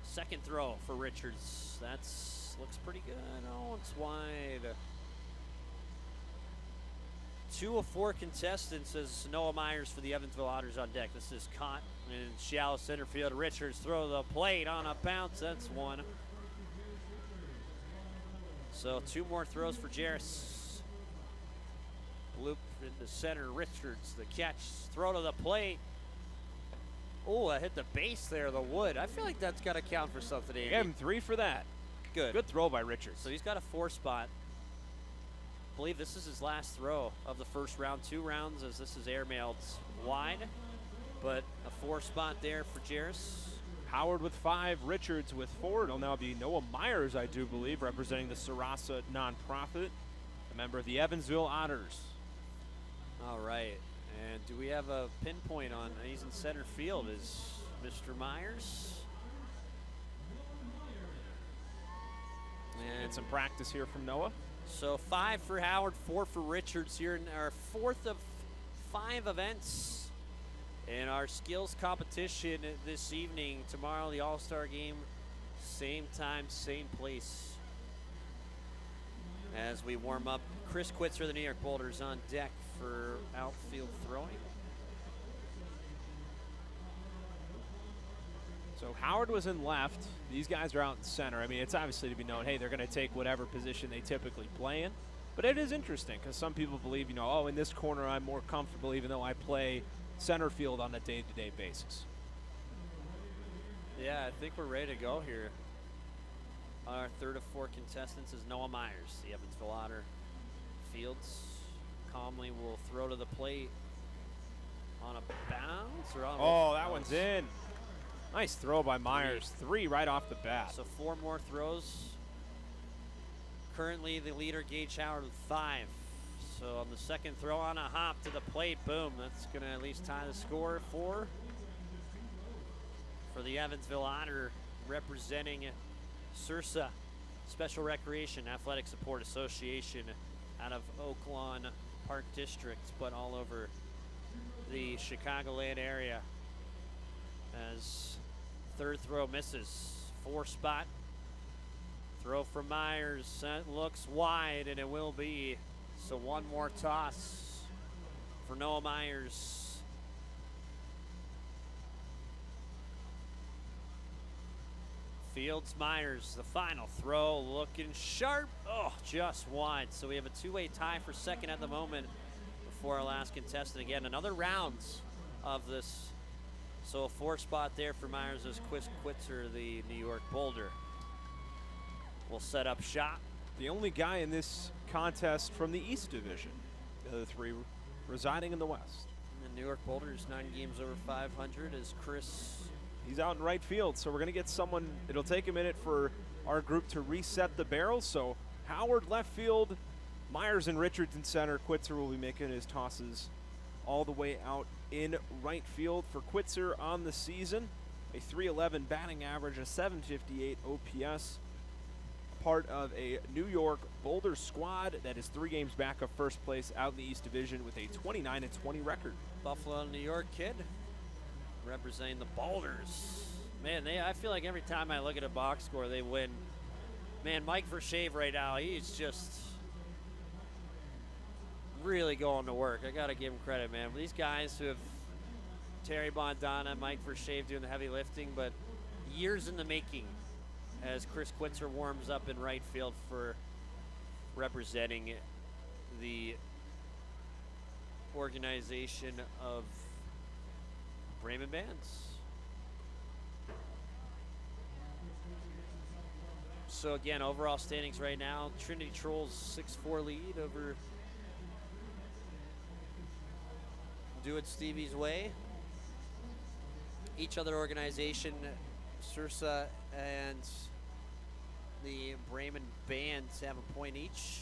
Second throw for Richards. Looks pretty good. Oh, it's wide. 2 of 4 contestants as Noah Myers for the Evansville Otters on deck. This is caught in shallow center field. Richards throw the plate on a bounce. That's 1. So 2 more throws for Jairus. Loop into center. Richards, the catch. Throw to the plate. Oh, I hit the base there, the wood. I feel like that's got to count for something, Andy. Gave him 3 for that. Good throw by Richards. So he's got a 4 spot. I believe this is his last throw of the first round. 2 rounds, as this is airmailed wide. But a 4 spot there for Jairus. Howard with 5, Richards with 4. It'll now be Noah Myers, I do believe, representing the Sarasa nonprofit, a member of the Evansville Otters. All right. And do we have a pinpoint on? He's in center field. Is Mr. Myers? And some practice here from Noah. So 5 for Howard, 4 for Richards here in our 4th of 5 events in our skills competition this evening. Tomorrow, the All-Star game, same time, same place. As we warm up, Chris Quitzer, the New York Boulders, on deck for outfield throwing. So Howard was in left. These guys are out in center. I mean, it's obviously to be known, hey, they're going to take whatever position they typically play in. But it is interesting because some people believe, in this corner I'm more comfortable even though I play center field on a day-to-day basis. Yeah, I think we're ready to go here. Our 3rd of 4 contestants is Noah Myers, the Evansville Otter. Fields calmly will throw to the plate on a bounce or on that one's in. Nice throw by Myers. 3 right off the bat. So 4 more throws. Currently the leader, Gage Howard, with 5. So on the second throw on a hop to the plate, boom. That's going to at least tie the score. 4 for the Evansville Otter, representing SRSA, Special Recreation Athletic Support Association, out of Oaklawn Park District, but all over the Chicagoland area. As 3rd throw misses. 4 spot. Throw from Myers. That looks wide, and it will be. So 1 more toss for Noah Myers. Fields, Myers, the final throw, looking sharp. Oh, just wide. So we have a 2-way tie for second at the moment before our last contestant. Again, another round of this. So a 4 spot there for Myers as Chris Quitzer, the New York Boulder, will set up shop. The only guy in this contest from the East Division. The other 3 residing in the West. And the New York Boulder is 9 games over 500 as Chris. He's out in right field, so we're going to get someone. It'll take a minute for our group to reset the barrels. So Howard left field, Myers and Richards in center. Quitzer will be making his tosses all the way out in right field for Quitzer on the season. A .311 batting average, a .758 OPS. Part of a New York Boulder squad that is 3 games back of first place out in the East Division with a 29-20 record. Buffalo, New York kid, representing the Boulders. Man, I feel like every time I look at a box score, they win. Man, Mike Vershave right now, he's just really going to work. I got to give him credit, man. These guys who have Terry Bondana, Mike Vershave doing the heavy lifting, but years in the making as Chris Quitzer warms up in right field for representing the organization of Bremen Bands. So again, overall standings right now, Trinity Trolls 6-4 lead over Do It Stevie's Way. Each other organization, Sursa and the Bremen Bands, have a point each.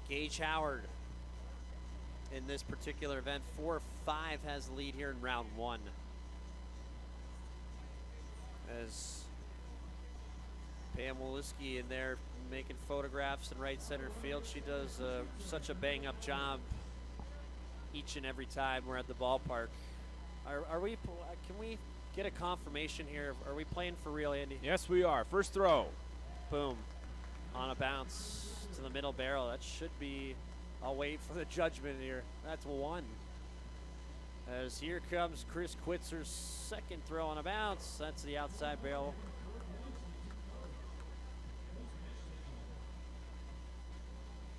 Gage Howard in this particular event, 4-5 has the lead here in round 1. As Pam Woliski in there making photographs in right center field. She does such a bang-up job each and every time we're at the ballpark. Are we? Can we get a confirmation here? Are we playing for real, Andy? Yes, we are. First throw. Boom. On a bounce to the middle barrel. That should be. I'll wait for the judgment here. That's 1. As here comes Chris Quitzer's second throw on a bounce. That's the outside barrel.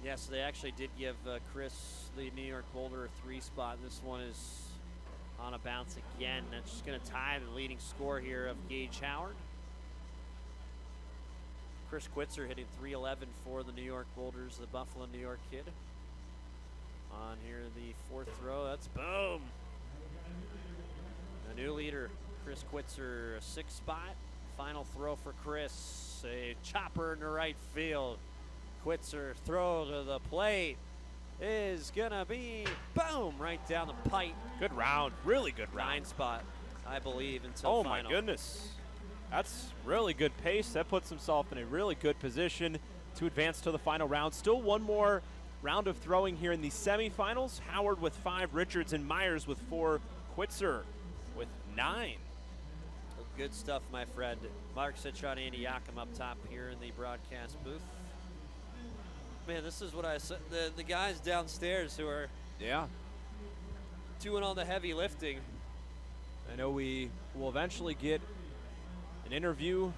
Yes, they actually did give Chris the New York Boulder a 3 spot. This one is on a bounce again. That's just going to tie the leading score here of Gage Howard. Chris Quitzer hitting .311 for the New York Boulders, the Buffalo, New York kid. On here, the 4th throw. That's boom. The new leader, Chris Quitzer, a 6 spot. Final throw for Chris. A chopper in the right field. Quitzer throw to the plate is gonna be boom right down the pipe. Good round, really good round. 9 spot, I believe, until oh final. My goodness, that's really good pace. That puts himself in a really good position to advance to the final round. Still one more round of throwing here in the semifinals. Howard with 5, Richards and Myers with 4, Quitzer with 9. Well, good stuff, my friend. Mark Citron, Andy Yakum up top here in the broadcast booth. Man, this is what I said. The guys downstairs who are doing all the heavy lifting. I know we will eventually get an interview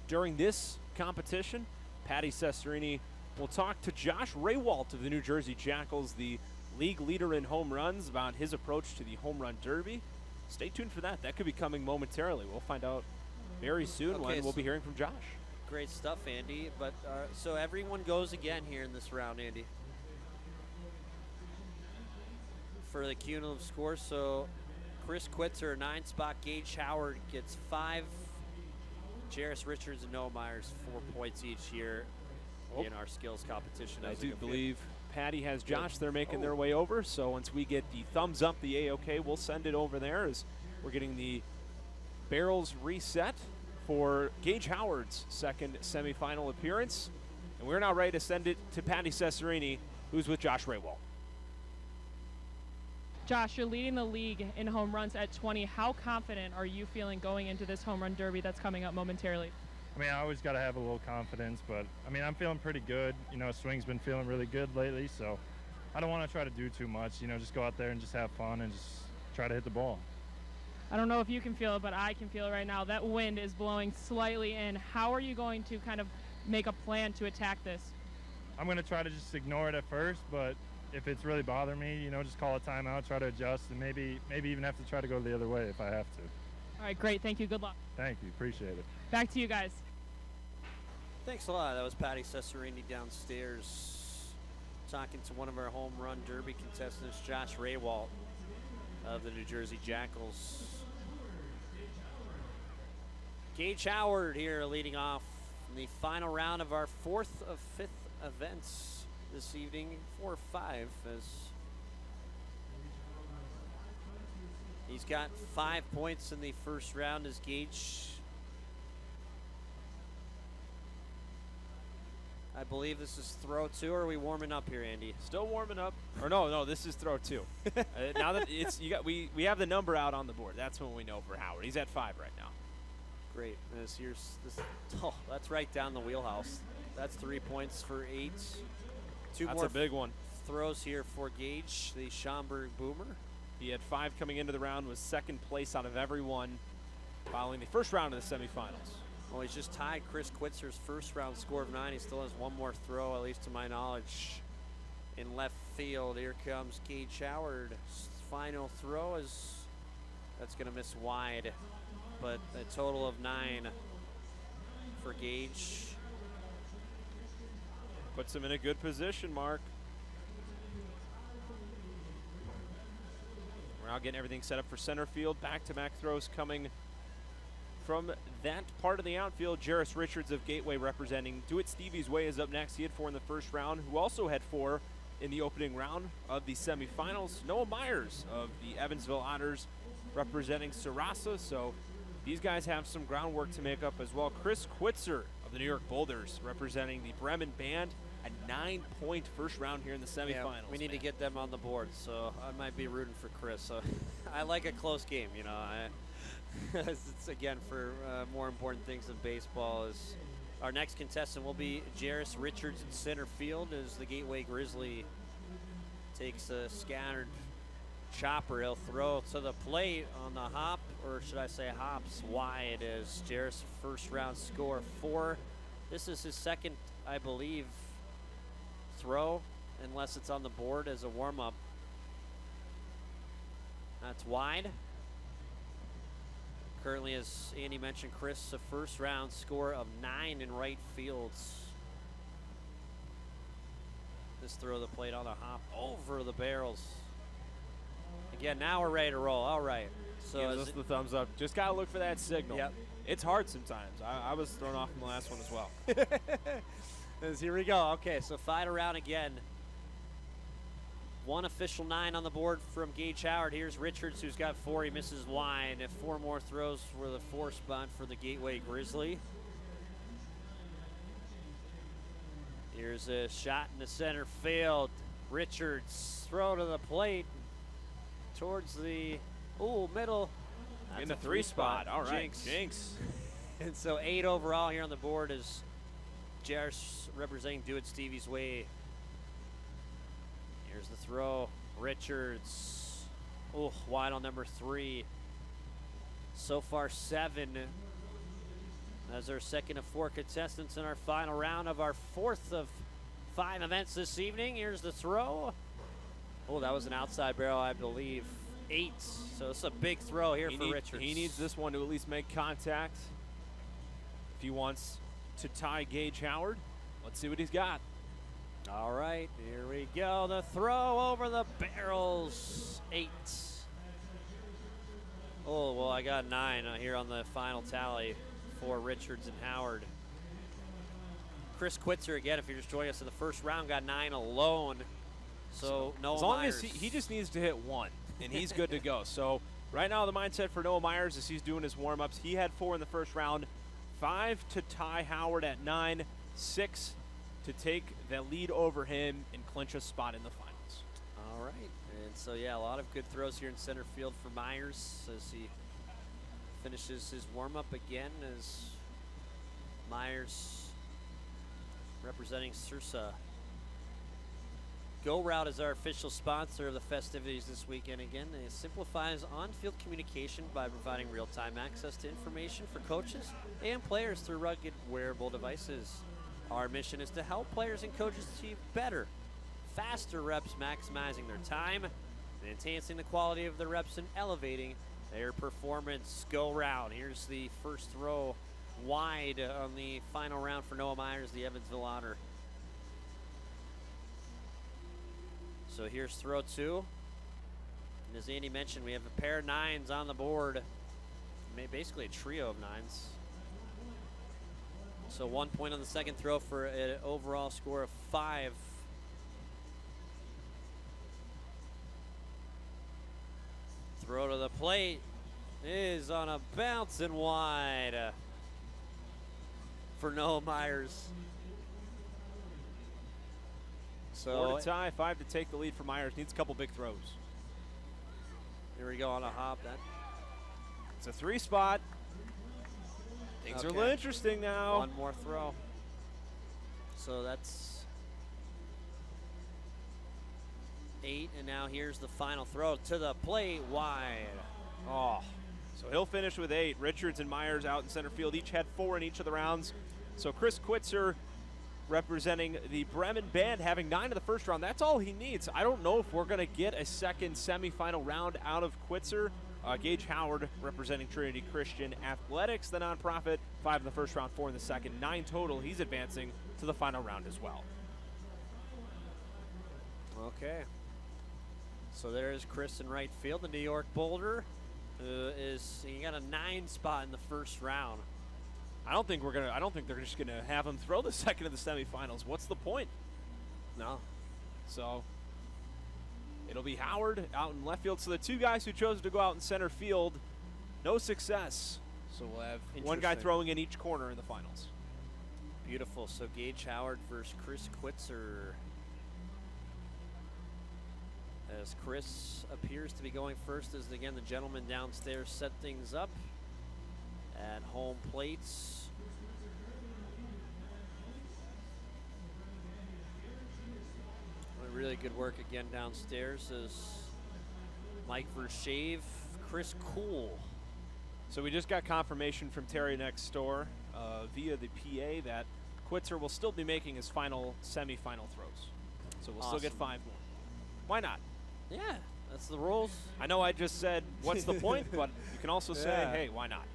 during this competition. Patty Cesarini will talk to Josh Raywalt of the New Jersey Jackals, the league leader in home runs, about his approach to the home run derby. Stay tuned for that. That could be coming momentarily. We'll find out very soon when we'll be hearing from Josh. Great stuff, Andy. But so everyone goes again here in this round, Andy, for the cumulative score. So Chris Quitzer, 9 spot. Gage Howard gets 5. Jairus Richards and Noah Myers, 4 points each here in our skills competition. I do believe Patty has Josh. They're making their way over. So once we get the thumbs up, the A-OK, we'll send it over there as we're getting the barrels reset for Gage Howard's second semifinal appearance. And we're now ready to send it to Patty Cesarini, who's with Josh Raywalt. Josh, you're leading the league in home runs at 20. How confident are you feeling going into this home run derby that's coming up momentarily? I mean, I always got to have a little confidence, but I mean, I'm feeling pretty good. You know, swing's been feeling really good lately, so I don't want to try to do too much. You know, just go out there and just have fun and just try to hit the ball. I don't know if you can feel it, but I can feel it right now. That wind is blowing slightly in. How are you going to kind of make a plan to attack this? I'm going to try to just ignore it at first, but if it's really bothering me, you know, just call a timeout, try to adjust, and maybe even have to try to go the other way if I have to. All right, great. Thank you. Good luck. Thank you. Appreciate it. Back to you guys. Thanks a lot. That was Patty Cesarini downstairs talking to one of our home run derby contestants, Josh Raywalt of the New Jersey Jackals. Gage Howard here leading off in the final round of our 4th of 5th events this evening, 4 or 5, as he's got 5 points in the first round as Gage. I believe this is throw 2. Or are we warming up here, Andy? Still warming up. Or no, this is throw 2. Now that we have the number out on the board. That's when we know for Howard. He's at 5 right now. Great. Oh, that's right down the wheelhouse. That's 3 points for 8. That's a big one. Throws here for Gage, the Schaumburg Boomer. He had 5 coming into the round, was second place out of everyone following the first round of the semifinals. Well, he's just tied Chris Quitzer's first round score of 9. He still has one more throw, at least to my knowledge, in left field. Here comes Gage Howard. Final throw that's going to miss wide, but a total of 9 for Gage. Puts him in a good position, Mark. We're now getting everything set up for center field. Back-to-back throws coming from that part of the outfield. Jarris Richards of Gateway representing Do-It Stevie's Way is up next. He had 4 in the first round, who also had 4 in the opening round of the semifinals. Noah Myers of the Evansville Otters representing Sarasa. So these guys have some groundwork to make up as well. Chris Quitzer of the New York Boulders representing the Bremen Band. A 9-point first round here in the semifinals. Yeah, we need to get them on the board, so I might be rooting for Chris. So I like a close game, you know. It's again for more important things than baseball. Is our next contestant will be Jarris Richards in center field as the Gateway Grizzly takes a scattered chopper. He'll throw to the plate on the hop, or should I say hops wide, as Jarris' first round score 4. This is his second, I believe, throw, unless it's on the board as a warm-up. That's wide. Currently, as Andy mentioned, Chris, a first round score of 9 in right field. This throw to the plate on the hop over the barrels. Again, now we're ready to roll. All right. So gives us the thumbs up. Just got to look for that signal. Yep. It's hard sometimes. I was thrown off in the last one as well. Here we go. Okay, so fight around again. One official 9 on the board from Gage Howard. Here's Richards, who's got 4. He misses wide. 4 more throws for the 4 spot for the Gateway Grizzly. Here's a shot in the center field. Richards, throw to the plate towards the middle. That's in the 3 spot. All right, Jinx. And so 8 overall here on the board is Jarris representing Do It Stevie's Way. Here's the throw. Richards. Wide on number 3. So far 7. As our second of 4 contestants in our final round of our 4th of 5 events this evening. Here's the throw. That was an outside barrel, I believe. 8. So it's a big throw here for Richards. He needs this one to at least make contact if he wants to tie Gage Howard. Let's see what he's got. All right, here we go. The throw over the barrels. 8. I got 9 here on the final tally for Richards and Howard. Chris Quitzer, again, if you're just joining us in the first round, got 9 alone. So Noah as long Myers. as he just needs to hit 1, and he's good to go. So right now the mindset for Noah Myers is he's doing his warm-ups. He had 4 in the first round, 5 to tie Howard at 9, 6 to take the lead over him and clinch a spot in the finals. All right, and so a lot of good throws here in center field for Myers as he finishes his warm-up again, as Myers representing Sursa. Go Route is our official sponsor of the festivities this weekend. Again, it simplifies on-field communication by providing real-time access to information for coaches and players through rugged wearable devices. Our mission is to help players and coaches achieve better, faster reps, maximizing their time, and enhancing the quality of their reps and elevating their performance. Go Route. Here's the first throw wide on the final round for Noah Myers, the Evansville Otter. So here's throw 2. And as Andy mentioned, we have a pair of 9s on the board. Basically a trio of 9s. So 1 point on the second throw for an overall score of 5 Throw to the plate is on a bounce and wide for Noah Myers. So 4 to tie, 5 to take the lead for Myers. Needs a couple big throws. Here we go on a hop then. It's a 3 spot. Things are a little interesting now. One more throw. So that's 8, and now here's the final throw to the plate, wide. Oh, so he'll finish with 8. Richards and Myers out in center field. Each had 4 in each of the rounds. So Chris Quitzer representing the Bremen Band having 9 in the first round. That's all he needs. I don't know if we're going to get a second semifinal round out of Quitzer. Gage Howard representing Trinity Christian Athletics, the nonprofit. 5 in the first round, 4 in the second, 9 total. He's advancing to the final round as well. Okay. So there's Chris in right field. The New York Boulder he got a 9 spot in the first round. I don't think they're just gonna have him throw the second of the semifinals. What's the point? No. So it'll be Howard out in left field. So the 2 guys who chose to go out in center field, no success. So we'll have one guy throwing in each corner in the finals. Beautiful. So Gage Howard versus Chris Quitzer. As Chris appears to be going first, as again the gentleman downstairs set things up at home plates. Really good work again downstairs as Mike Vershave, Chris Cool. So we just got confirmation from Terry next door via the PA that Quitzer will still be making his final semifinal throws. So we'll still get 5 more. Why not? Yeah, that's the rules. I know I just said, what's the point? But you can also say, hey, why not?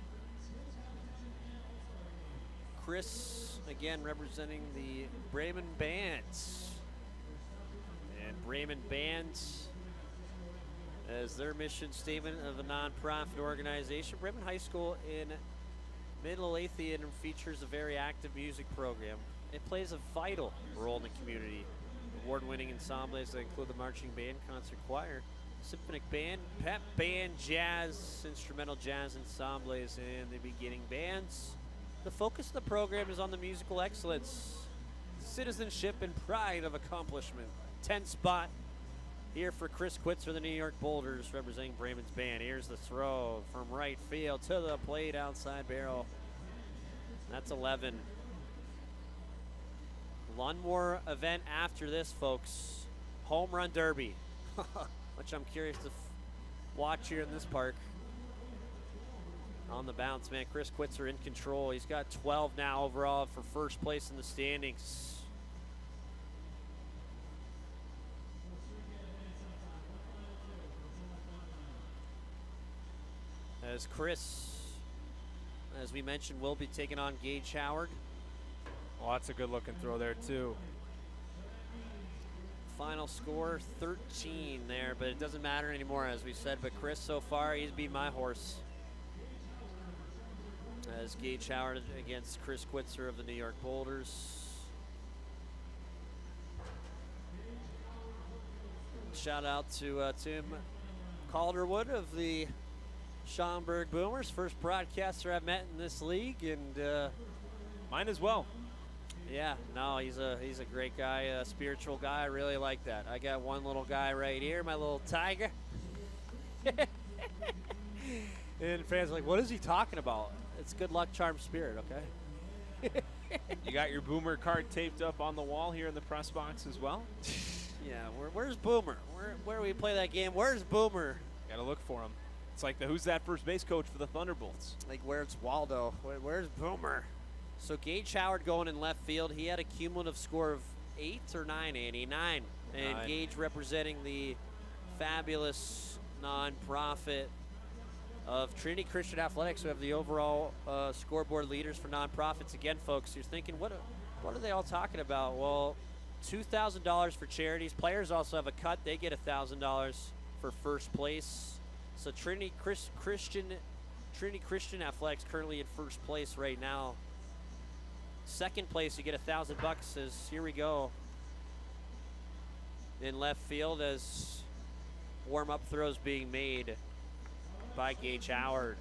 Chris, again, representing the Bremen Bands. And Bremen Bands, as their mission statement of a nonprofit organization, Bremen High School in Middle-Athenian features a very active music program. It plays a vital role in the community. Award-winning ensembles that include the marching band, concert choir, symphonic band, pep band, jazz, instrumental jazz ensembles, and the beginning bands. The focus of the program is on the musical excellence, citizenship, and pride of accomplishment. 10 spot here for Chris Quitzer, the New York Boulders, representing Bremen's Band. Here's the throw from right field to the plate, outside barrel. That's 11. One more event after this, folks. Home Run Derby, which I'm curious to watch here in this park. On the bounce, man. Chris Quitzer in control. He's got 12 now overall for first place in the standings. As Chris, as we mentioned, will be taking on Gage Howard. Well, that's a good looking throw there too. Final score 13 there, but it doesn't matter anymore, as we said. But Chris, so far, he's beat my horse. As Gage Howard against Chris Quitzer of the New York Boulders. Shout out to Tim Calderwood of the Schaumburg Boomers, first broadcaster I've met in this league, and mine as well. Yeah, no, he's a great guy, a spiritual guy. I really like that. I got one little guy right here, my little tiger. And fans are like, what is he talking about? It's good luck, charm, spirit, okay? You got your Boomer card taped up on the wall here in the press box as well? Yeah, where's Boomer? Where do we play that game? Where's Boomer? Got to look for him. It's like the who's that first base coach for the Thunderbolts? Like, where's Waldo? Where's Boomer? So Gage Howard going in left field. He had a cumulative score of 8 or 9, Andy? 9. And 9. Gage representing the fabulous nonprofit of Trinity Christian Athletics, who have the overall scoreboard leaders for nonprofits. Again, folks, you're thinking, what are they all talking about? Well, $2,000 for charities. Players also have a cut. They get $1,000 for first place. So Trinity Christian Athletics currently in first place right now. Second place, you get $1,000. As here we go in left field as warm-up throws being made by Gage Howard.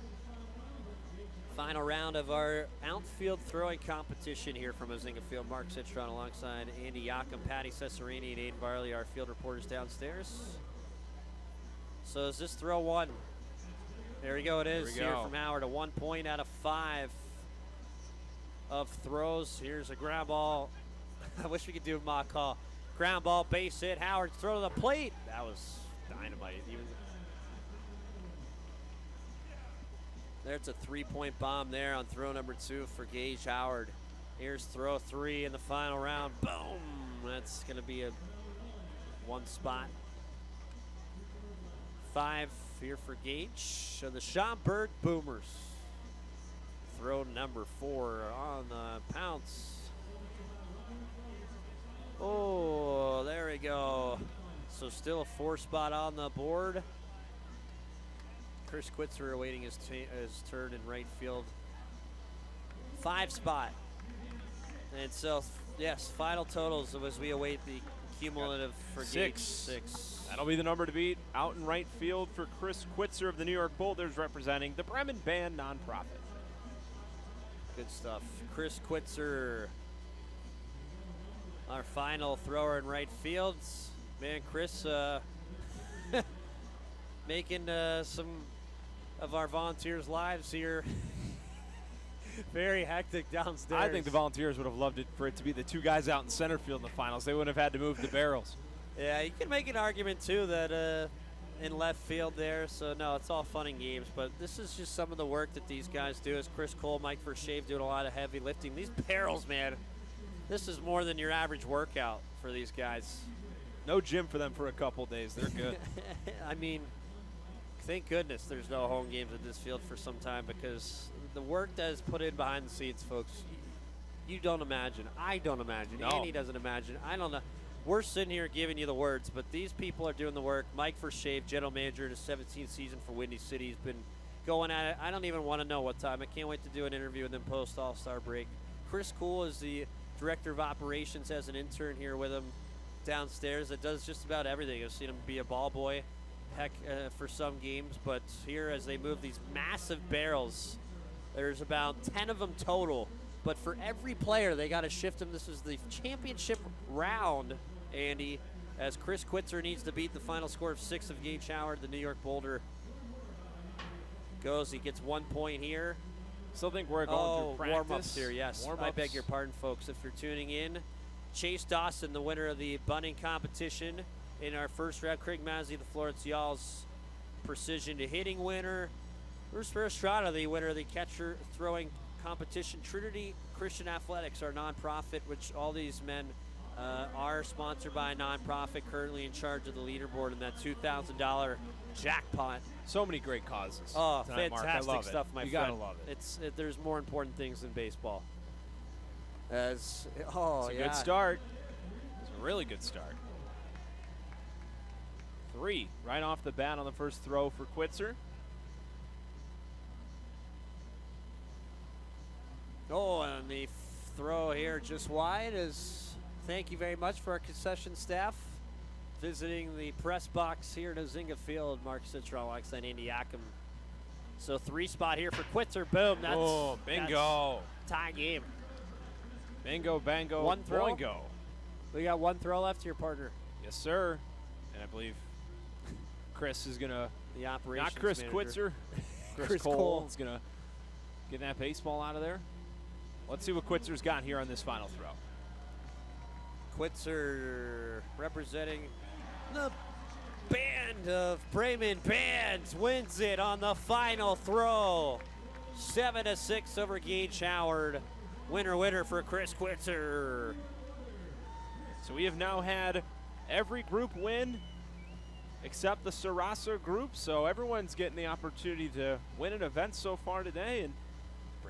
Final round of our outfield throwing competition here from Ozinga Field. Mark Citron alongside Andy Yakum, Patty Cesarini, and Aiden Barley, our field reporters downstairs. So is this throw one? There we go, it is here from Howard. A 1 point out of 5 of throws. Here's a ground ball. I wish we could do a mock call. Ground ball, base hit. Howard's throw to the plate. That was dynamite. There's a 3-point bomb there on throw number 2 for Gage Howard. Here's throw 3 in the final round. Boom! That's going to be a 1 spot. 5 here for Gage. So the Schaumburg Boomers. Throw number 4 on the pounce. Oh, there we go. So still a 4 spot on the board. Chris Quitzer awaiting his turn in right field. 5 spot. And so, yes, final totals as we await the cumulative for Gage. 6. That'll be the number to beat. Out in right field for Chris Quitzer of the New York Boulders, representing the Bremen Band nonprofit. Good stuff. Chris Quitzer, our final thrower in right field. Man, Chris making some of our volunteers' lives here very hectic downstairs. I think the volunteers would have loved it for it to be the 2 guys out in center field in the finals. They wouldn't have had to move the barrels. Yeah, you can make an argument, too, that in left field there. So, no, it's all fun and games. But this is just some of the work that these guys do. As Chris Cole, Mike Vershave doing a lot of heavy lifting. These barrels, man, this is more than your average workout for these guys. No gym for them for a couple days. They're good. I mean, thank goodness there's no home games at this field for some time, because the work that is put in behind the scenes, folks, you don't imagine. I don't imagine. No. Andy doesn't imagine. I don't know. We're sitting here giving you the words, but these people are doing the work. Mike Vershave, general manager in his 17th season for Windy City, has been going at it. I don't even want to know what time. I can't wait to do an interview with him post All-Star break. Chris Cool is the director of operations, has an intern here with him downstairs that does just about everything. I've seen him be a ball boy, for some games, but here as they move these massive barrels, there's about 10 of them total, but for every player they got to shift them. This is the championship round, Andy, as Chris Quitzer needs to beat the final score of 6 of Gage Howard. The New York Boulder goes, he gets 1 point here. Still think we're going through practice. Warm-ups here, yes. Warm-ups. I beg your pardon, folks, if you're tuning in. Chase Dawson, the winner of the bunting competition in our first round. Craig Mazzi, the Florence Y'all's precision to hitting winner. Bruce Estrada, the winner of the catcher throwing competition. Trinity Christian Athletics, our nonprofit, which all these men are sponsored by a nonprofit, currently in charge of the leaderboard in that $2,000 jackpot. So many great causes. Oh, tonight, fantastic Mark. I love stuff, it. my you friend. gotta love it. There's more important things than baseball. It's a good start. It's a really good start. 3 right off the bat on the first throw for Quitzer. Oh, and the throw here just wide is thank you very much for our concession staff visiting the press box here at Ozinga Field. Mark Citron, alongside Andy Yakum. So 3 spot here for Quitzer. Boom. That's bingo. That's tie game. Bingo, bango, 1 throw. boingo. We got 1 throw left to your partner. Yes, sir. And I believe Chris is going to, the operations not Chris manager. Quitzer, Chris Cole is going to get that baseball out of there. Let's see what Quitzer's got here on this final throw. Quitzer representing the band of Bremen Bands wins it on the final throw. 7-6 over Gage Howard. Winner for Chris Quitzer. So we have now had every group win except the Sarasa group, so everyone's getting the opportunity to win an event so far today. And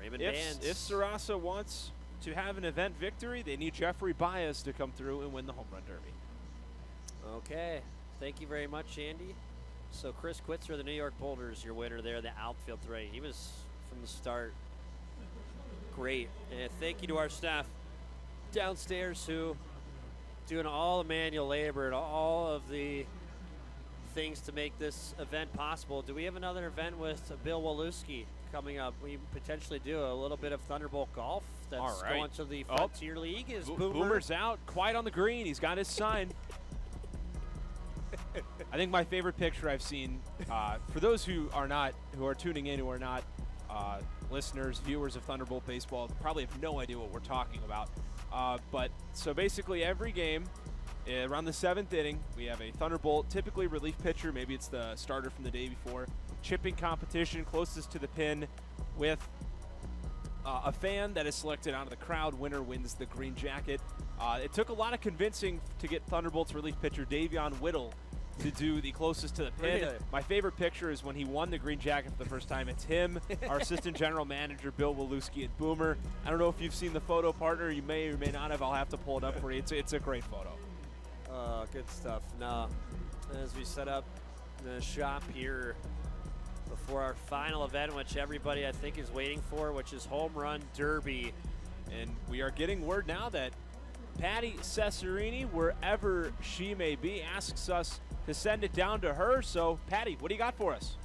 if Sarasa wants to have an event victory, they need Jeffrey Baez to come through and win the home run derby. Okay, thank you very much, Andy. So Chris Quitzer, the New York Boulders, your winner there, the outfield three. He was from the start great. And thank you to our staff downstairs who doing all the manual labor and all of the things to make this event possible. Do we have another event with Bill Waluski coming up? We potentially do a little bit of Thunderbolt golf that's All right. going to the Frontier League. Is Boomer's out, quiet on the green. He's got his sign. I think my favorite picture I've seen, for those who are tuning in, who are not listeners, viewers of Thunderbolt Baseball, probably have no idea what we're talking about. But so basically every game, around the 7th inning, we have a Thunderbolt, typically relief pitcher, maybe it's the starter from the day before, chipping competition closest to the pin with a fan that is selected out of the crowd. Winner wins the green jacket. It took a lot of convincing to get Thunderbolt's relief pitcher Davion Whittle to do the closest to the pin. Really? My favorite picture is when he won the green jacket for the first time. It's him, our assistant general manager, Bill Waluski, and Boomer. I don't know if you've seen the photo, partner. You may or may not have. I'll have to pull it up for you. It's a great photo. Good stuff. Now, as we set up the shop here before our final event, which everybody I think is waiting for, which is Home Run Derby. And we are getting word now that Patty Cesarini, wherever she may be, asks us to send it down to her. So, Patty, what do you got for us?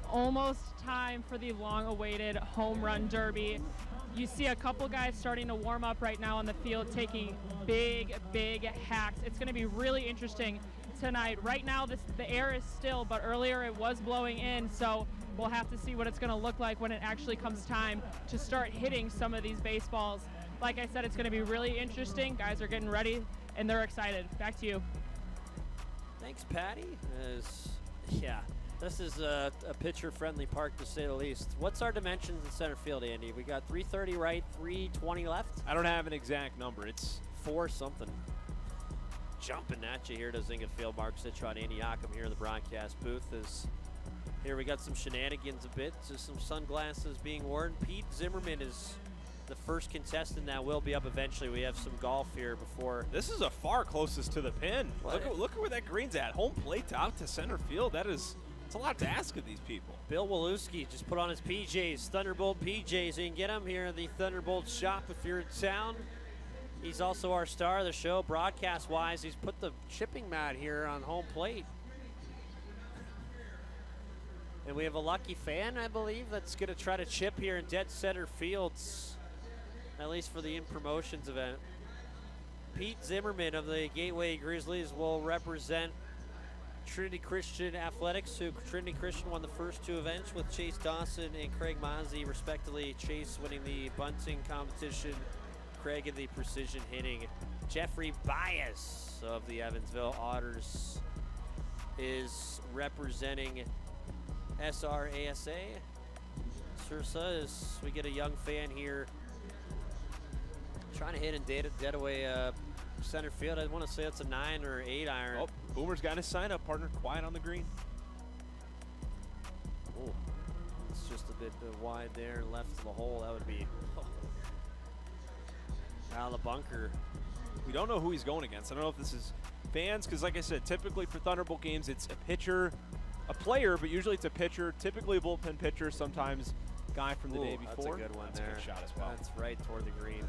Almost time for the long-awaited Home Run Derby. You see a couple guys starting to warm up right now on the field, taking big hacks. It's going to be really interesting tonight. Right now, the air is still, but earlier it was blowing in, so we'll have to see what it's going to look like when it actually comes time to start hitting some of these baseballs. Like I said, it's going to be really interesting. Guys are getting ready, and they're excited. Back to you. Thanks, Patty. This is a pitcher-friendly park, to say the least. What's our dimensions in center field, Andy? We got 330 right, 320 left? I don't have an exact number. It's 4 something. Jumping at you here to Zynga Field. Mark Citron, Andy Ockham here in the broadcast booth. Here we got some shenanigans a bit, just some sunglasses being worn. Pete Zimmerman is the first contestant that will be up eventually. We have some golf here before. This is a far closest to the pin. Look at where that green's at. Home plate out to center field. It's a lot to ask of these people. Bill Waluski just put on his PJs, Thunderbolt PJs. You can get them here at the Thunderbolt shop if you're in town. He's also our star of the show, broadcast-wise. He's put the chipping mat here on home plate. And we have a lucky fan, I believe, that's going to try to chip here in dead center fields, at least for the in-promotions event. Pete Zimmerman of the Gateway Grizzlies will represent Trinity Christian Athletics, who Trinity Christian won the first 2 events with Chase Dawson and Craig Mozzie, respectively. Chase winning the bunting competition, Craig in the precision hitting. Jeffrey Baez of the Evansville Otters is representing SRASA. Sursa, as we get a young fan here trying to hit in dead away center field. I want to say it's a 9 or 8 iron. Oh, Boomer's got his sign up, partner. Quiet on the green. Oh, it's just a bit wide there, left of the hole. That would be out of the bunker. We don't know who he's going against. I don't know if this is fans, because like I said, typically for Thunderbolt games, it's a pitcher, a player, but usually it's a pitcher, typically a bullpen pitcher, sometimes guy from the day before. That's a good one. That's there. A good shot as well. That's right toward the green.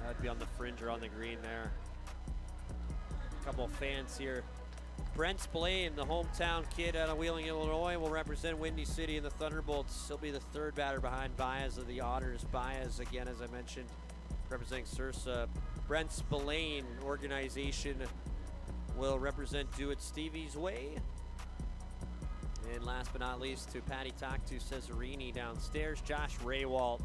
That'd be on the fringe or on the green there. A couple of fans here. Brent Spillane, the hometown kid out of Wheeling, Illinois, will represent Windy City in the Thunderbolts. He'll be the 3rd batter behind Baez of the Otters. Baez, again, as I mentioned, representing Sursa. Brent Spillane organization will represent Do It Stevie's Way. And last but not least, to Patty Taktu Cesarini downstairs, Josh Raywalt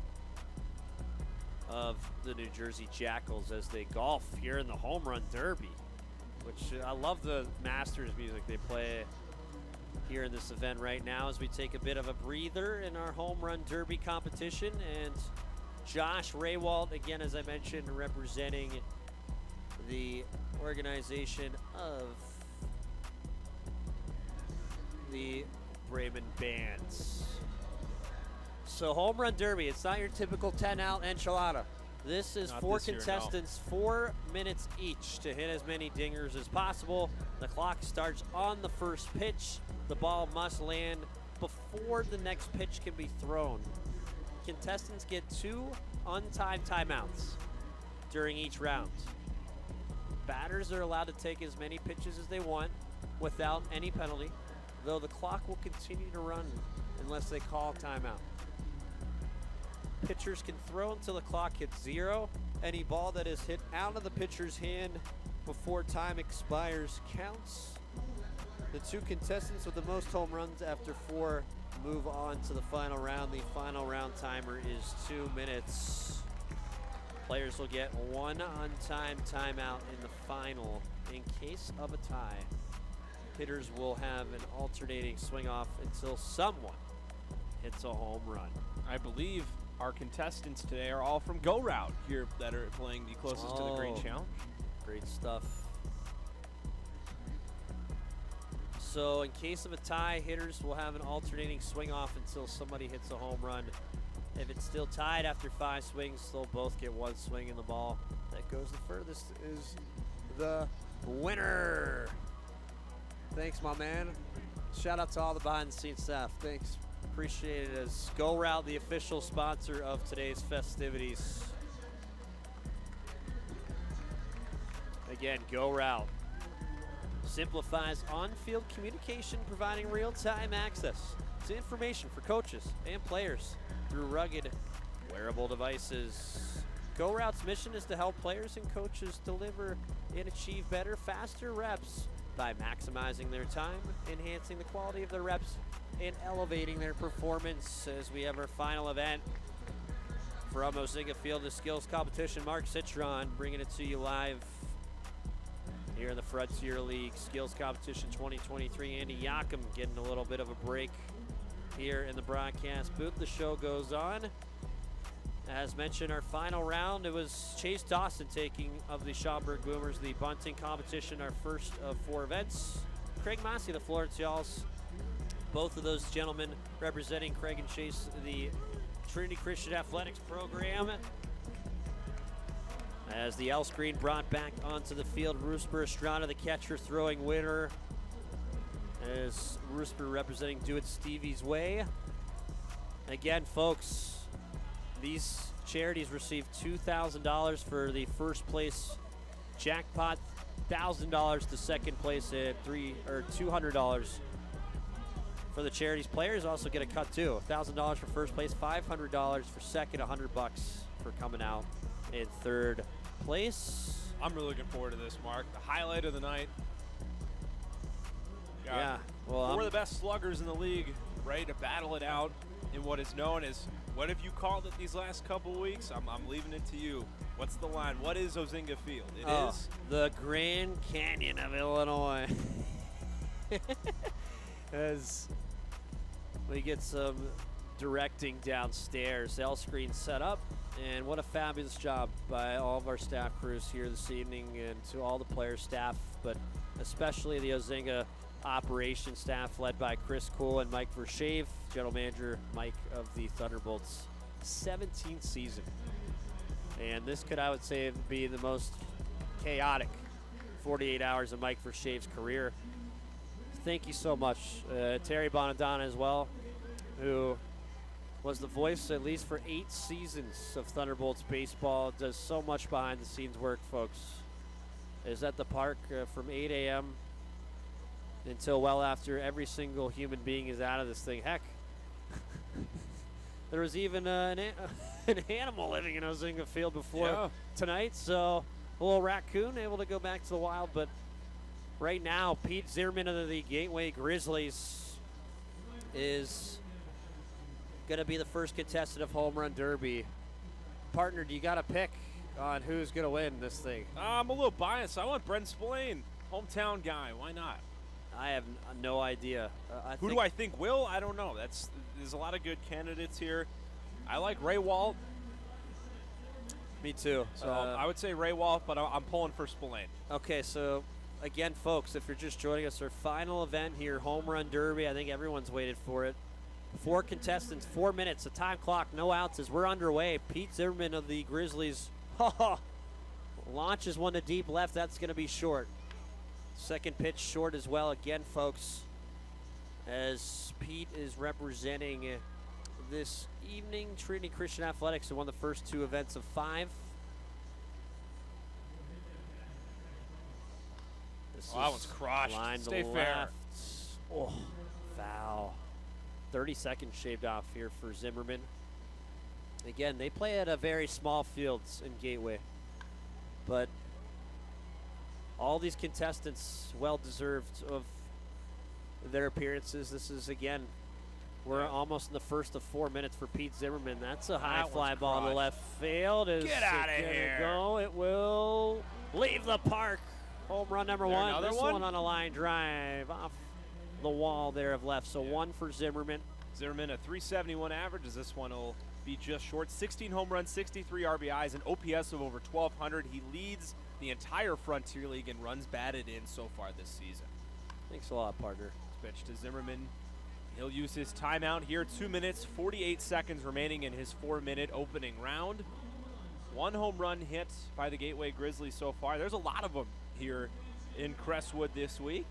of the New Jersey Jackals as they golf here in the Home Run Derby, which I love the Masters music they play here in this event right now as we take a bit of a breather in our Home Run Derby competition. And Josh Raywalt, again, as I mentioned, representing the organization of the Bremen Bands. So Home Run Derby, it's not your typical 10-out enchilada. This is Not 4 this year, no. contestants, 4 minutes each to hit as many dingers as possible. The clock starts on the first pitch. The ball must land before the next pitch can be thrown. Contestants get 2 untimed timeouts during each round. Batters are allowed to take as many pitches as they want without any penalty, though the clock will continue to run unless they call timeout. Pitchers can throw until the clock hits 0. Any ball that is hit out of the pitcher's hand before time expires counts. The 2 contestants with the most home runs after 4 move on to the final round. The final round timer is 2 minutes. Players will get 1 on-time timeout in the final. In case of a tie, hitters will have an alternating swing off until someone hits a home run. I believe our contestants today are all from Go Route here that are playing the closest to the Green Challenge. Great stuff. So in case of a tie, hitters will have an alternating swing off until somebody hits a home run. If it's still tied after 5 swings, they'll both get 1 swing in the ball. That goes the furthest is the winner. Thanks, my man. Shout out to all the behind the scenes staff. Thanks. Appreciate it. As Go Route, the official sponsor of today's festivities. Again, Go Route simplifies on-field communication, providing real-time access to information for coaches and players through rugged wearable devices. Go Route's mission is to help players and coaches deliver and achieve better, faster reps by maximizing their time, enhancing the quality of their reps, and elevating their performance. As we have our final event from Ozinga Field, the skills competition. Mark Citron bringing it to you live here in the Frontier League Skills Competition 2023. Andy Yakum getting a little bit of a break here in the broadcast booth. The show goes on. As mentioned, our final round, it was Chase Dawson taking of the Schaumburg Boomers, the Bunting competition, our first of 4 events. Craig Massey, the Florence Y'alls. Both of those gentlemen representing Craig and Chase, the Trinity Christian Athletics program. As the L screen brought back onto the field, Rusper Estrada, the catcher, throwing winner. As Rusper representing Do It Stevie's Way. Again, folks, these charities received $2,000 for the first place jackpot, $1,000 to second place, at $200 for the charities. Players also get a cut too. $1,000 for first place, $500 for second, $100 for coming out in third place. I'm really looking forward to this, Mark. The highlight of the night. Yeah, well, 4 of the best sluggers in the league, ready to battle it out in what is known as, what have you called it these last couple weeks? I'm leaving it to you. What's the line? What is Ozinga Field? It is the Grand Canyon of Illinois. As we get some directing downstairs, L screen set up, and what a fabulous job by all of our staff crews here this evening, and to all the player staff, but especially the Ozinga operations staff led by Chris Cool and Mike Vershave, general manager Mike of the Thunderbolts. 17th season, and this could, I would say, be the most chaotic 48 hours of Mike Vershave's career. Thank you so much. Terry Bonadonna as well, who was the voice at least for 8 seasons of Thunderbolts baseball. Does so much behind the scenes work, folks. Is at the park from 8 a.m. until well after every single human being is out of this thing. Heck, there was even an animal living in Ozinga Field before tonight, so a little raccoon able to go back to the wild. But right now, Pete Zierman of the Gateway Grizzlies is going to be the first contestant of Home Run Derby. Partner, do you got a pick on who's going to win this thing? I'm a little biased. I want Brent Spillane, hometown guy. Why not? I have no idea. Who do I think will? I don't know. There's a lot of good candidates here. I like Ray Walt. Me too. So I would say Ray Walt, but I'm pulling for Spillane. Okay, so again, folks, if you're just joining us, our final event here, Home Run Derby. I think everyone's waited for it. 4 contestants, 4 minutes, a time clock, no outs as we're underway. Pete Zimmerman of the Grizzlies launches one to deep left. That's going to be short. Second pitch short as well. Again, folks, as Pete is representing this evening, Trinity Christian Athletics, who won the first 2 events of 5. This Oh, that is one's crushed. line Stay to fair. left. Oh, foul. 30 seconds shaved off here for Zimmerman. Again, they play at a very small fields in Gateway, but all these contestants well deserved of their appearances. This is, again, we're almost in the first of 4 minutes for Pete Zimmerman. That's a high fly ball to left field. Is Get out of it gonna here. go? It will leave the park. Home run number There one. another This one? one on a line drive off the wall there of left. So one for Zimmerman. Zimmerman, a 371 average, as this one will be just short. 16 home runs, 63 RBIs, an OPS of over 1,200. He leads the entire Frontier League in runs batted in so far this season. Thanks a lot, partner. Pitch to Zimmerman. He'll use his timeout here. 2 minutes, 48 seconds remaining in his 4-minute opening round. One home run hit by the Gateway Grizzlies so far. There's a lot of them here in Crestwood this week.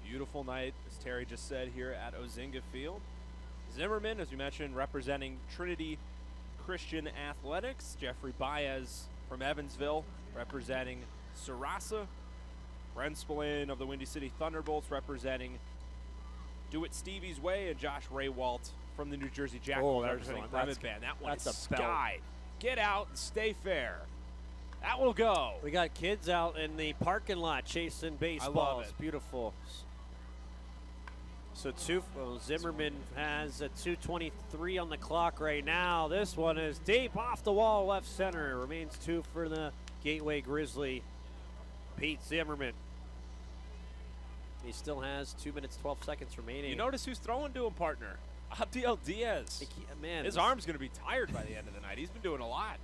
Beautiful night, as Terry just said, here at Ozinga Field. Zimmerman, as we mentioned, representing Trinity Christian Athletics. Jeffrey Baez from Evansville, representing Sarasa. Brent Spillane of the Windy City Thunderbolts, representing Do It Stevie's Way. And Josh Raywalt from the New Jersey Jackals, representing Bremen Band. That one is skied. Get out and stay fair. That will go. We got kids out in the parking lot chasing baseballs. I love it. Beautiful. So Zimmerman has a 2:23 on the clock right now. This one is deep off the wall, left center. Remains 2 for the Gateway Grizzly, Pete Zimmerman. He still has 2 minutes, 12 seconds remaining. You notice who's throwing to him, partner? Abdiel Diaz. Man, his arm's going to be tired by the end of the night. He's been doing a lot.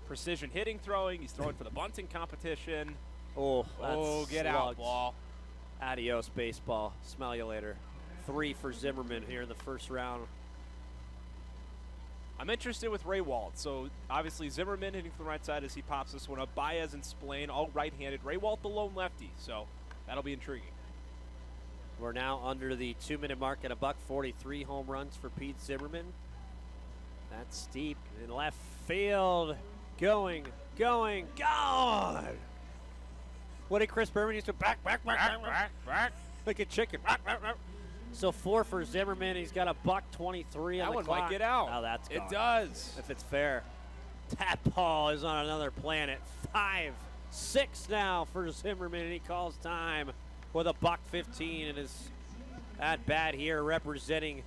Precision hitting, throwing. He's throwing for the bunting competition. Oh, get out, ball. Adios, baseball. Smell you later. 3 for Zimmerman here in the first round. I'm interested with Raywalt. So obviously Zimmerman hitting from the right side as he pops this one up. Baez and Spillane all right-handed. Raywalt the lone lefty. So that'll be intriguing. We're now under the 2-minute mark at $143 home runs for Pete Zimmerman. That's deep in left field. Going, gone! What did Chris Berman used to back, like a chicken. So 4 for Zimmerman. He's got a $123 on the That one clock. might get out. Oh, that's gone. It does. If it's fair. That ball is on another planet. 5-6 now for Zimmerman, and he calls time with a $115 in his at bat here, representing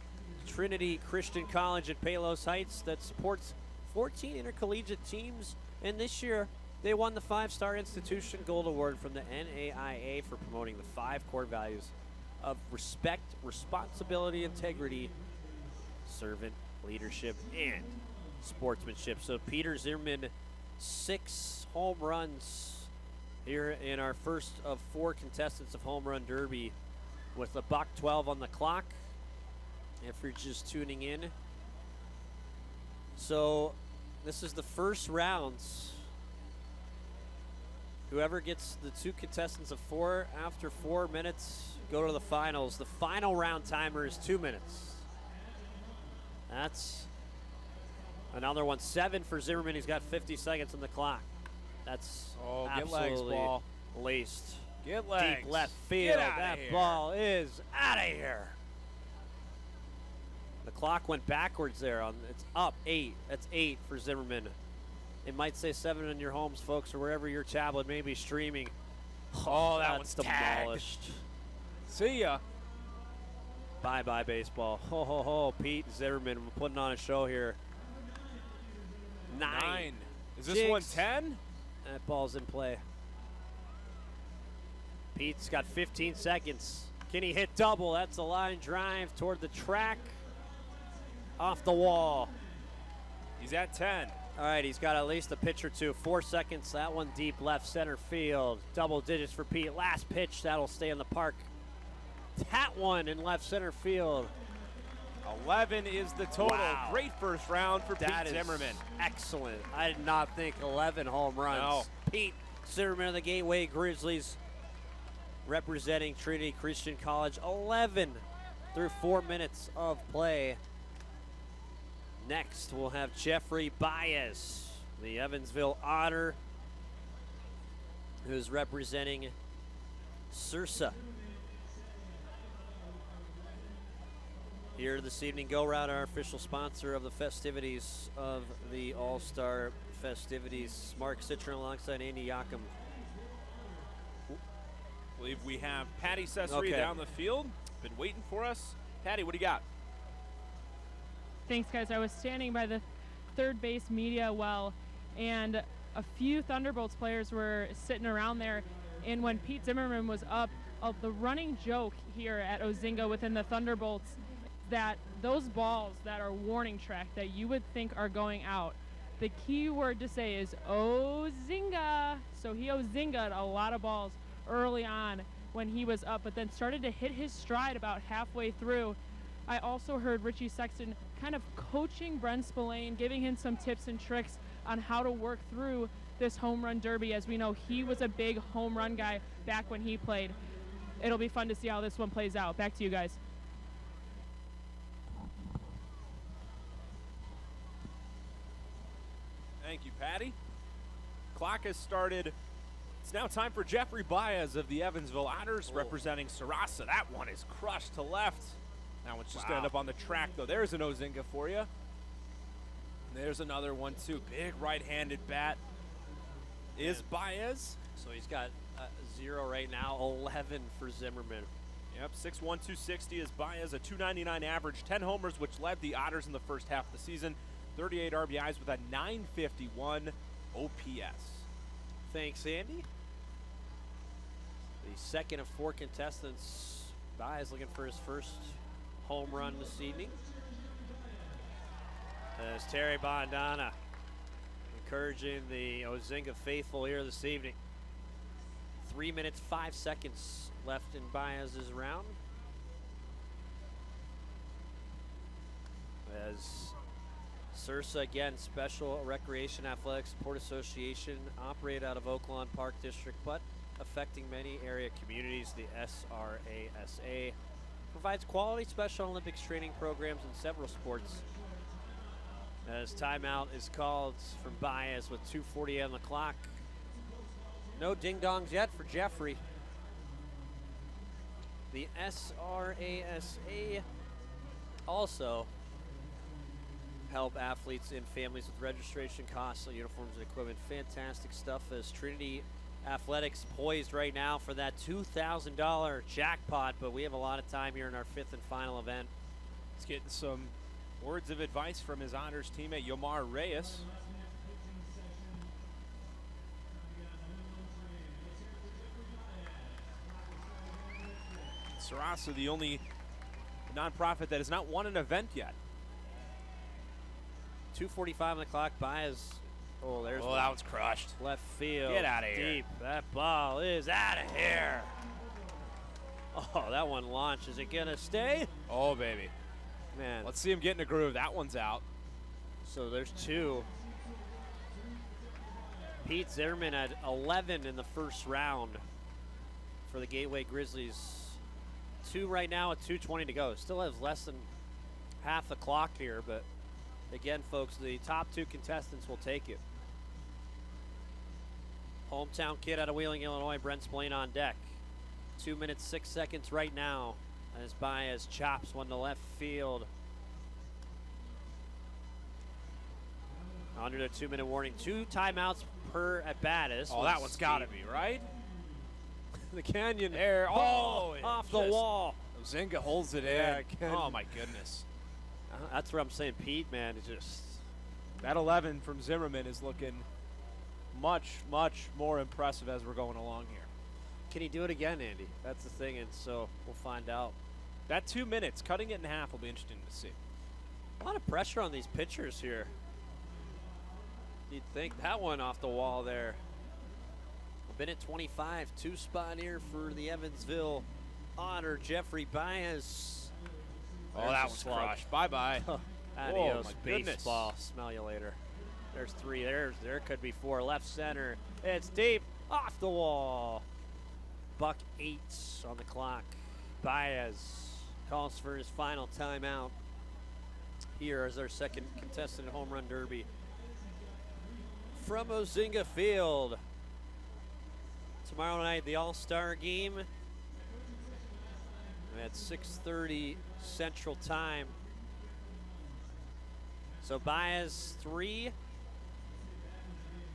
Trinity Christian College at Palos Heights that supports 14 intercollegiate teams, and this year they won the 5-Star Institution Gold Award from the NAIA for promoting the 5 core values of respect, responsibility, integrity, servant leadership, and sportsmanship. So Peter Zimmerman, 6 home runs here in our first of 4 contestants of Home Run Derby with a $112 on the clock. If you're just tuning in. So this is the first rounds. Whoever gets the 2 contestants of 4 after 4 minutes go to the finals. The final round timer is 2 minutes. That's another one. 7 for Zimmerman. He's got 50 seconds on the clock. That's get legs, absolutely ball. laced. Get legs. Deep left field. Get outta That here. ball is out of here. The clock went backwards there. It's up 8. That's 8 for Zimmerman. It might say 7 in your homes, folks, or wherever your tablet may be streaming. Oh, that that's one's tagged. demolished. See ya. Bye-bye, baseball. Ho, ho, ho. Pete Zimmerman, we're putting on a show here. 9. Is this one 10? That ball's in play. Pete's got 15 seconds. Can he hit double? That's a line drive toward the track. Off the wall. He's at 10. All right, he's got at least a pitch or 2. 4 seconds. That one deep left center field. Double digits for Pete. Last pitch. That'll stay in the park. That one in left center field. 11 is the total. Wow. Great first round for That Pete is Zimmerman. excellent. I did not think 11 home runs. No. Pete Zimmerman of the Gateway Grizzlies, representing Trinity Christian College. 11 through 4 minutes of play. Next, we'll have Jeffrey Baez, the Evansville Otter, who's representing Sursa here this evening. Go Route, our official sponsor of the festivities of the All-Star festivities. Mark Citron alongside Andy Yakum. I believe we have Patty Cesare down the field. Been waiting for us. Patty, what do you got? Thanks, guys. I was standing by the third base media well, and a few Thunderbolts players were sitting around there. And when Pete Zimmerman was up, the running joke here at Ozinga within the Thunderbolts, that those balls that are warning track that you would think are going out, the key word to say is Ozinga. So he Ozinga'd a lot of balls early on when he was up, but then started to hit his stride about halfway through. I also heard Richie Sexton kind of coaching Brent Spillane, giving him some tips and tricks on how to work through this home run derby. As we know, he was a big home run guy back when he played. It'll be fun to see how this one plays out. Back to you guys. Thank you, Patty. Clock has started. It's now time for Jeffrey Baez of the Evansville Otters representing Sarasa. That one is crushed to left. That one's just going to end up on the track, though. There's an Ozinga for you. There's another one, too. Big right-handed bat is Baez. So he's got 0 right now, 11 for Zimmerman. Yep, 6'1", 260 is Baez, a .299 average, 10 homers, which led the Otters in the first half of the season, 38 RBIs with a .951 OPS. Thanks, Andy. The second of 4 contestants. Baez looking for his first home run this evening. As Terry Bondana encouraging the Ozinga faithful here this evening. 3 minutes, 5 seconds left in Baez's round. As Sursa, again, Special Recreation Athletic Support Association, operate out of Oaklawn Park District, but affecting many area communities. The SRASA provides quality Special Olympics training programs in several sports. As timeout is called from Baez with 2:48 on the clock. No ding-dongs yet for Jeffrey. The SRASA also help athletes and families with registration costs on uniforms and equipment. Fantastic stuff as Trinity Athletics poised right now for that $2,000 jackpot, but we have a lot of time here in our 5th and final event. Let's get some words of advice from his Honors teammate, Yomar Reyes. Sarasa, the only nonprofit that has not won an event yet. 2:45 on the clock. Baez. Oh, there's one. That one's crushed. Left field. Get out of here. Deep. That ball is out of here. Oh, that one launched. Is it going to stay? Oh, baby. Man. Let's see him get in a groove. That one's out. So there's 2. Pete Zimmerman had 11 in the first round for the Gateway Grizzlies. 2 right now with 2:20 to go. Still has less than half the clock here, but again, folks, the top 2 contestants will take it. Hometown kid out of Wheeling, Illinois, Brent Spillane on deck. 2 minutes, 6 seconds right now as Baez chops one to left field. Under the 2-minute warning. 2 timeouts per at bat. Oh, that one's got to be, right? The Canyon air. Oh, off the wall. Zinga holds it in. Oh, my goodness. That's what I'm saying. Pete, man, is just. That 11 from Zimmerman is looking much, much more impressive as we're going along here. Can he do it again, Andy? That's the thing, and so we'll find out. That 2 minutes, cutting it in half will be interesting to see. A lot of pressure on these pitchers here. You'd think that one off the wall there. A minute 25, 2 spot here for the Evansville Otter, Jeffrey Baez. Oh, that was crushed. Bye-bye. Adios, my baseball. goodness. Smell you later. There's 3. There could be 4. Left center. It's deep. Off the wall. Buck 8 on the clock. Baez calls for his final timeout. Here is our second contestant home run derby. From Ozinga Field. Tomorrow night, the All-Star game at 6:30 Central Time. So Baez 3.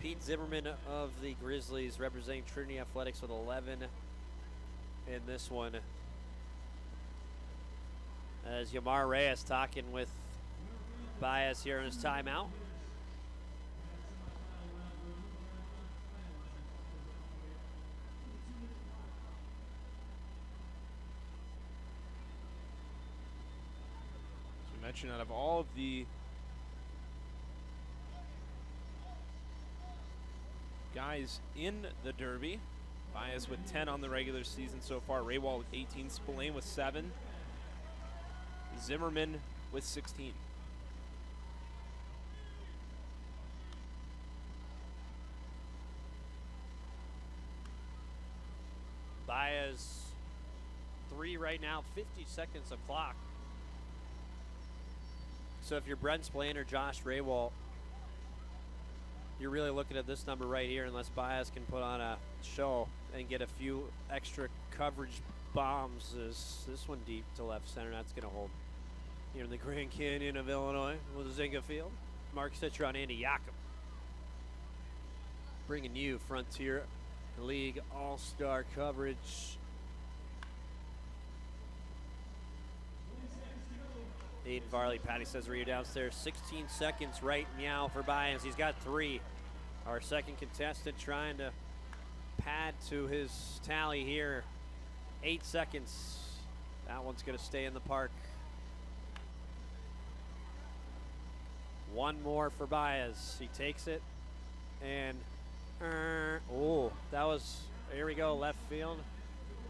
Pete Zimmerman of the Grizzlies representing Trinity Athletics with 11 in this one. As Yamar Reyes talking with Baez here in his timeout. As we mentioned, out of all of the guys in the Derby, Baez with 10 on the regular season so far. Raywall with 18. Spillane with 7. Zimmerman with 16. Baez 3 right now, 50 seconds of clock. So if you're Brent Spillane or Josh Raywall, you're really looking at this number right here, unless Baez can put on a show and get a few extra coverage bombs. Is this one deep to left center? That's going to hold. Here in the Grand Canyon of Illinois with Zynga Field. Mark Citron, Andy Yakum. Bringing you Frontier League All-Star coverage. Aiden Varley, Patty says, are you downstairs? 16 seconds right meow for Baez. He's got 3. Our second contestant trying to pad to his tally here. 8 seconds. That one's going to stay in the park. One more for Baez. He takes it. And, oh, that was, here we go, left field.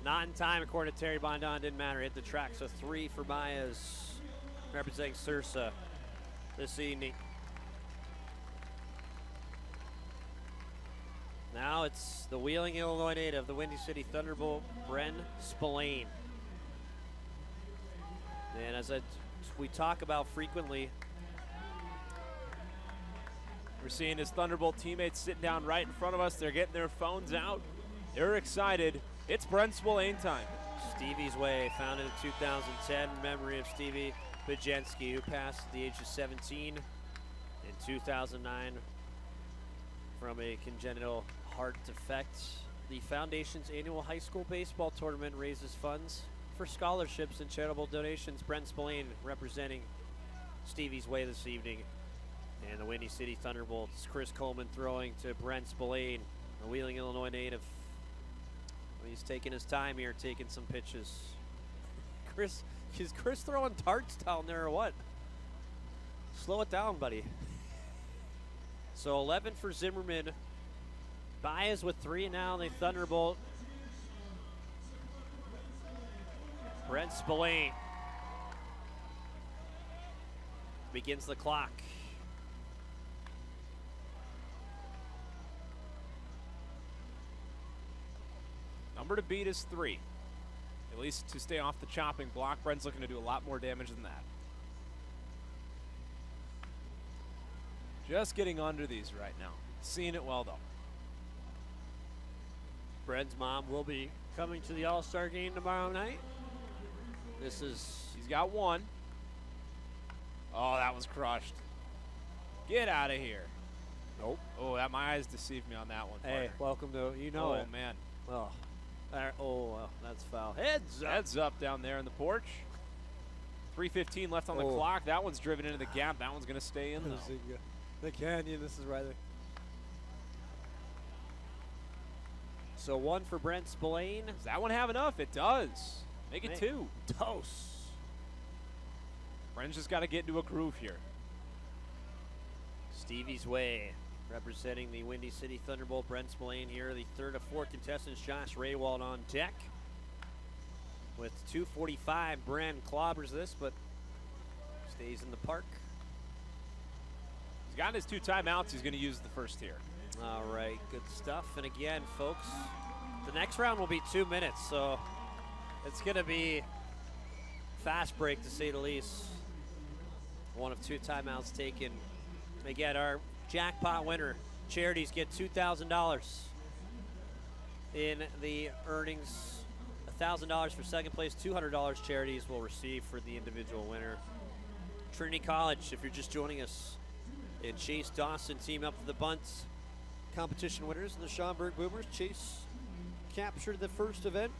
Not in time, according to Terry Bondon. Didn't matter. Hit the track. So 3 for Baez, representing Sursa this evening. Now it's the Wheeling, Illinois native, the Windy City Thunderbolt, Brent Spillane. And as we talk about frequently, we're seeing his Thunderbolt teammates sitting down right in front of us. They're getting their phones out. They're excited. It's Brent Spillane time. Stevie's Way, founded in 2010 in memory of Stevie Bajensky, who passed at the age of 17 in 2009 from a congenital heart defect. The foundation's annual high school baseball tournament raises funds for scholarships and charitable donations. Brent Spillane representing Stevie's Way this evening. And the Windy City Thunderbolts, Chris Coleman throwing to Brent Spillane, a Wheeling, Illinois native. He's taking his time here, taking some pitches. Is Chris throwing tarts down there or what? Slow it down, buddy. So 11 for Zimmerman. Baez with 3 now, and the Thunderbolt. Brent Spillane begins the clock. Number to beat is 3. At least to stay off the chopping block. Brent's looking to do a lot more damage than that. Just getting under these right now. Seeing it well, though. Brent's mom will be coming to the All-Star game tomorrow night. He's got 1. Oh, that was crushed. Get out of here. Nope. Oh, my eyes deceived me on that one. Hey, welcome to, you know it. Oh, man. Oh, well, that's foul. Heads up down there in the porch. 3:15 left on the clock. That one's driven into the gap. That one's going to stay in, though. The canyon, this is right there. So 1 for Brent Spillane. Does that one have enough? It does. Make it 2. Dose. Brent's just got to get into a groove here. Stevie's Way, representing the Windy City Thunderbolt, Brent Spillane here. The third of 4 contestants, Josh Raywald on deck. With 2:45, Brand clobbers this, but stays in the park. He's gotten his 2 timeouts. He's going to use the first here. All right, good stuff. And again, folks, the next round will be 2 minutes, so it's going to be fast break to say the least. 1 of 2 timeouts taken. Again, our jackpot winner, charities get $2,000. in the earnings. $1,000 for second place, $200 charities will receive for the individual winner. Trinity College, if you're just joining us, and Chase Dawson team up for the bunt competition winners and the Schaumburg Boomers. Chase captured the first event.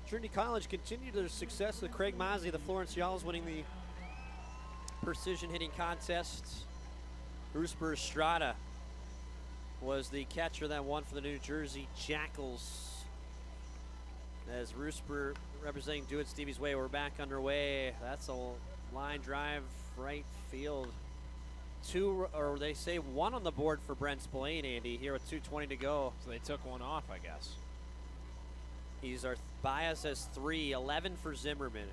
Trinity College continued their success with Craig Mosley, the Florence Yalls, winning the precision hitting contest. Rusper Estrada was the catcher that won for the New Jersey Jackals. As Rusper representing Do It Stevie's Way, we're back underway. That's a line drive right field. They say one on the board for Brent Spillane, Andy, here with 2:20 to go. So they took one off, I guess. Baez has 3, 11 for Zimmerman.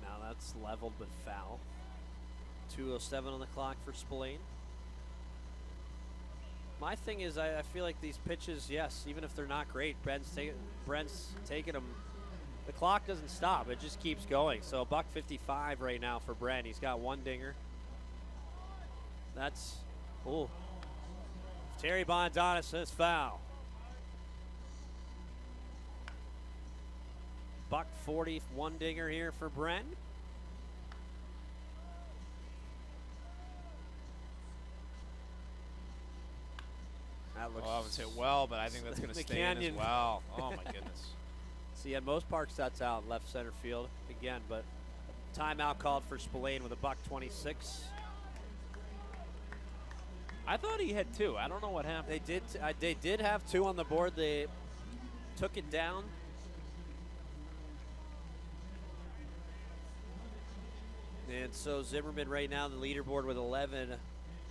Now that's leveled but foul. 2:07 on the clock for Spillane. My thing is, I feel like these pitches, yes, even if they're not great, Brent's taking them. The clock doesn't stop. It just keeps going. So $155 right now for Brent. He's got one dinger. That's, Terry Bondana says foul. $140, one dinger here for Brent. That looks. Oh, it's hit well, but I think that's going to stay in as well. Oh my goodness. See, at most parks that's out left center field again, but timeout called for Spillane with a $126. I thought he had 2. I don't know what happened. They did have 2 on the board. They took it down. And so Zimmerman right now the leaderboard with 11.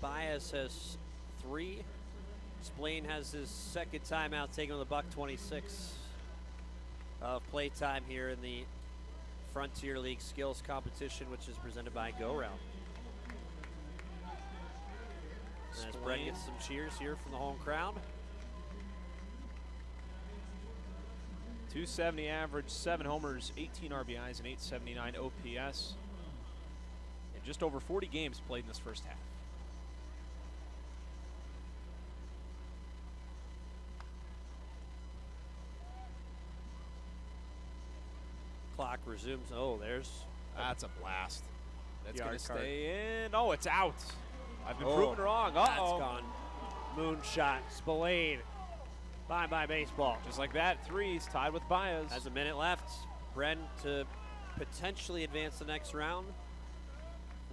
Baez has 3. Spillane has his second timeout, taken with a $126 of play time here in the Frontier League Skills Competition, which is presented by Go Round. As Brett gets some cheers here from the home crowd. 270 average, 7 homers, 18 RBIs, and 879 OPS. And just over 40 games played in this first half. Clock resumes. That's a blast. That's going to stay in. Oh, it's out. I've been proven wrong. That's gone. Moonshot. Spillane. Bye-bye baseball. Just like that, 3's tied with Baez. Has a minute left. Bren to potentially advance the next round.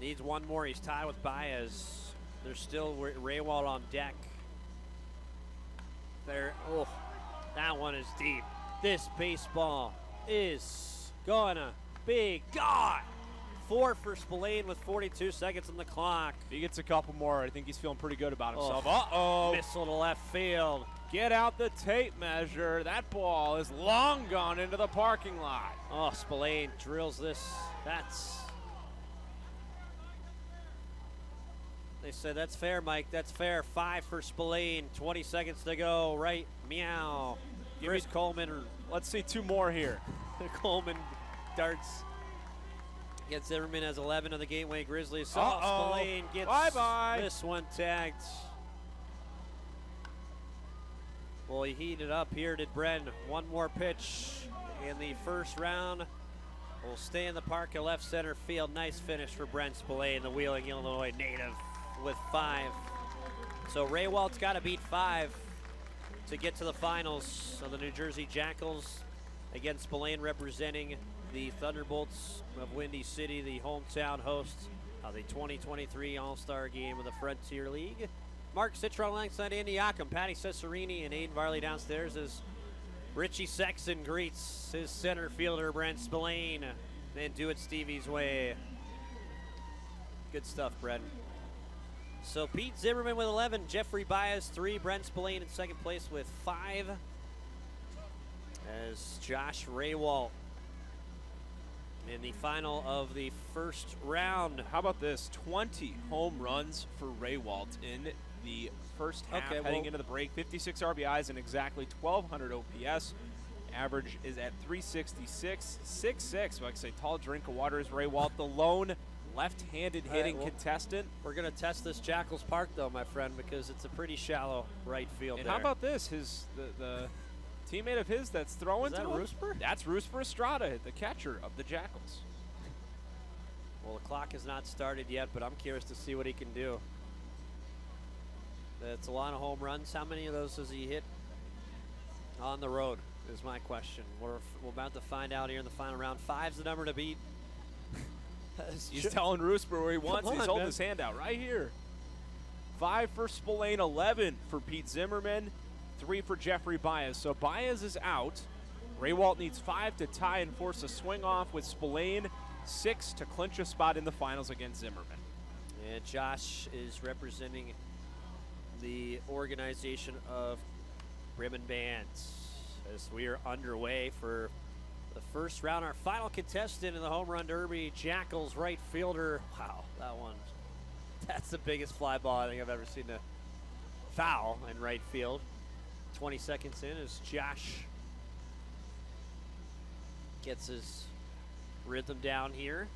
Needs one more. He's tied with Baez. There's still Raywald on deck. That one is deep. This baseball is gonna be gone. 4 for Spillane with 42 seconds on the clock. If he gets a couple more, I think he's feeling pretty good about himself. Missile to left field. Get out the tape measure. That ball is long gone into the parking lot. Oh, Spillane drills this. They said that's fair, Mike. That's fair. 5 for Spillane. 20 seconds to go. Right. Meow. Chris Coleman. Let's see 2 more here. Coleman darts. Gets Zimmerman as 11 of the Gateway Grizzlies. Spillane gets this one tagged. Well, he heated up here, did Bren. One more pitch in the first round. Will stay in the park at left center field. Nice finish for Brent Spillane, the Wheeling, Illinois native, with 5. So Raywald's got to beat 5 to get to the finals of the New Jersey Jackals. Again, Spillane representing the Thunderbolts of Windy City, the hometown hosts of the 2023 All-Star Game of the Frontier League. Mark Citron alongside Andy Yackham, Patty Cesarini, and Aiden Varley downstairs as Richie Sexton greets his center fielder, Brent Spillane. Then Do It Stevie's Way. Good stuff, Brent. So Pete Zimmerman with 11, Jeffrey Baez 3, Brent Spillane in second place with 5. As Josh Raywald in the final of the first round. How about this? 20 home runs for Raywald in the first half, heading into the break. 56 RBIs and exactly 1,200 OPS. Average is at 366, 6'6". Like I say, tall drink of water is Raywald. The lone left-handed hitting contestant. We're going to test this Jackals Park, though, my friend, because it's a pretty shallow right field And there. how about this? The teammate of his that's throwing Is that to him? Roosper? That's Roosper Estrada, the catcher of the Jackals. Well, the clock has not started yet, but I'm curious to see what he can do. That's a lot of home runs. How many of those does he hit on the road is my question. We're about to find out here in the final round. 5's the number to beat. He's telling Roosper where he wants. He's holding man. his hand out right here. 5 for Spillane, 11 for Pete Zimmerman, 3 for Jeffrey Baez. So Baez is out. Ray Walt needs 5 to tie and force a swing off with Spillane, 6 to clinch a spot in the finals against Zimmerman. And Josh is representing the organization of Ribbon Bands as we are underway for the first round. Our final contestant in the home run derby, Jackals right fielder. Wow, that's the biggest fly ball I think I've ever seen a foul in right field. 20 seconds in as Josh gets his rhythm down here.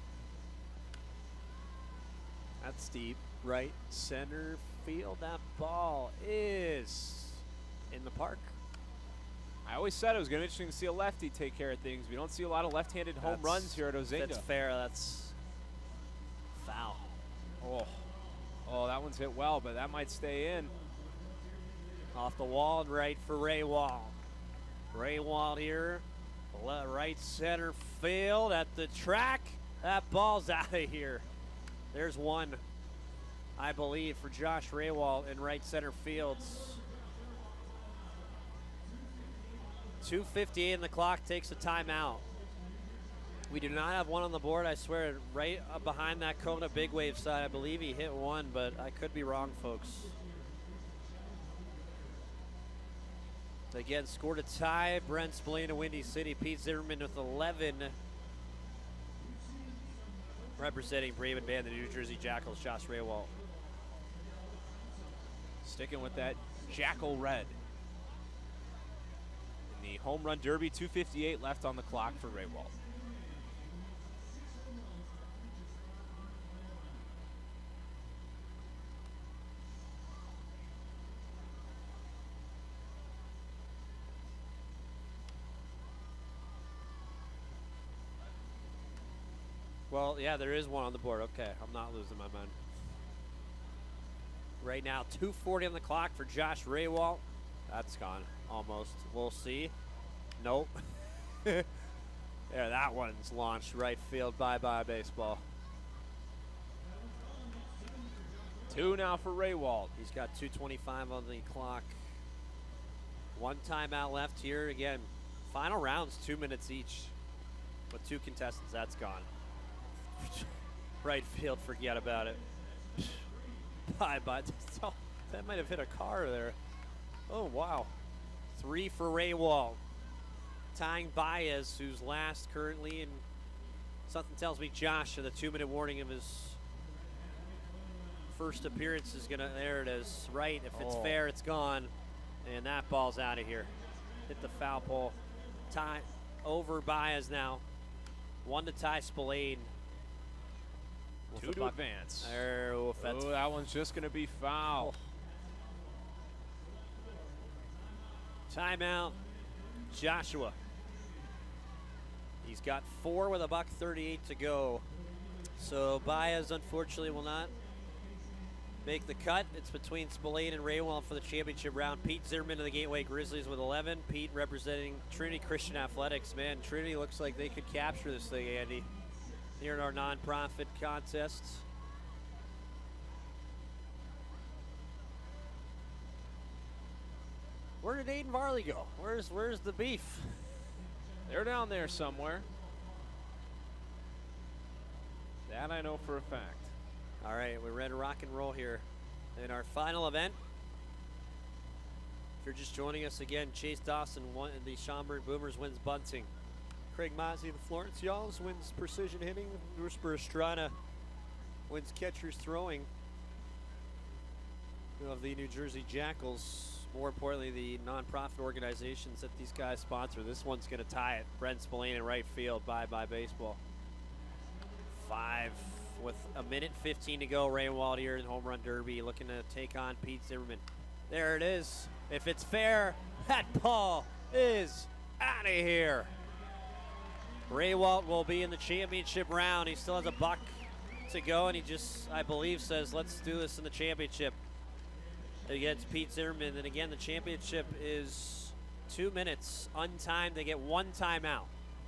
That's deep. Right center field. That ball is in the park. I always said it was going to be interesting to see a lefty take care of things. We don't see a lot of left-handed home runs here at Ozinga. That's fair. That's foul. Oh, that one's hit well, but that might stay in. Off the wall and right for Ray Wald. Ray Wald here, right center field at the track. That ball's out of here. There's one, I believe, for Josh Raywald in right center field. 2:58 in the clock, takes a timeout. We do not have one on the board, I swear. Right up behind that Kona Big Wave side, I believe he hit one, but I could be wrong, folks. Again, scored a tie. Brent Spillane of Windy City. Pete Zimmerman with 11. Representing Braven Band, the New Jersey Jackals, Josh Raywald. Sticking with that Jackal red. In the home run derby, 2:58 left on the clock for Raywald. Well, yeah, there is one on the board. Okay, I'm not losing my mind. Right now, 2:40 on the clock for Josh Raywald. That's gone, almost. We'll see. Nope. There, that one's launched right field. Bye-bye, baseball. 2 now for Raywald. He's got 2:25 on the clock. One timeout left here. Again, final rounds, 2 minutes each. With 2 contestants, that's gone. Right field, forget about it. Bye-bye. That might have hit a car there. Oh, wow. 3 for Raywald. Tying Baez, who's last currently, and something tells me Josh, in the 2-minute warning of his first appearance, is gonna, there it is, right. If it's fair, it's gone. And that ball's out of here. Hit the foul pole. Tie over Baez now. 1 to tie Spillane. 2 to advance. Oh, that one's just going to be foul. Timeout, Joshua. He's got 4 with $1:38 to go. So Baez, unfortunately, will not make the cut. It's between Spillane and Raywald for the championship round. Pete Zimmerman of the Gateway Grizzlies with 11. Pete representing Trinity Christian Athletics. Man, Trinity looks like they could capture this thing, Andy, here in our non-profit contests. Where did Aiden Varley go? Where's the beef? They're down there somewhere. That I know for a fact. All right, we're ready to rock and roll here in our final event. If you're just joining us again, Chase Dawson won, the Schaumburg Boomers wins bunting. Craig Mozzie of the Florence Yalls wins precision hitting. Roosper Estrada wins catcher's throwing of the New Jersey Jackals. More importantly, the nonprofit organizations that these guys sponsor. This one's going to tie it. Brent Spillane in right field. Bye-bye baseball. 5 with a minute 15 to go, Raywald here in Home Run Derby looking to take on Pete Zimmerman. There it is. If it's fair, that ball is out of here. Raywald will be in the championship round. He still has a buck to go, and he just, I believe, says, let's do this in the championship against Pete Zimmerman. And again, the championship is 2 minutes untimed. They get one timeout.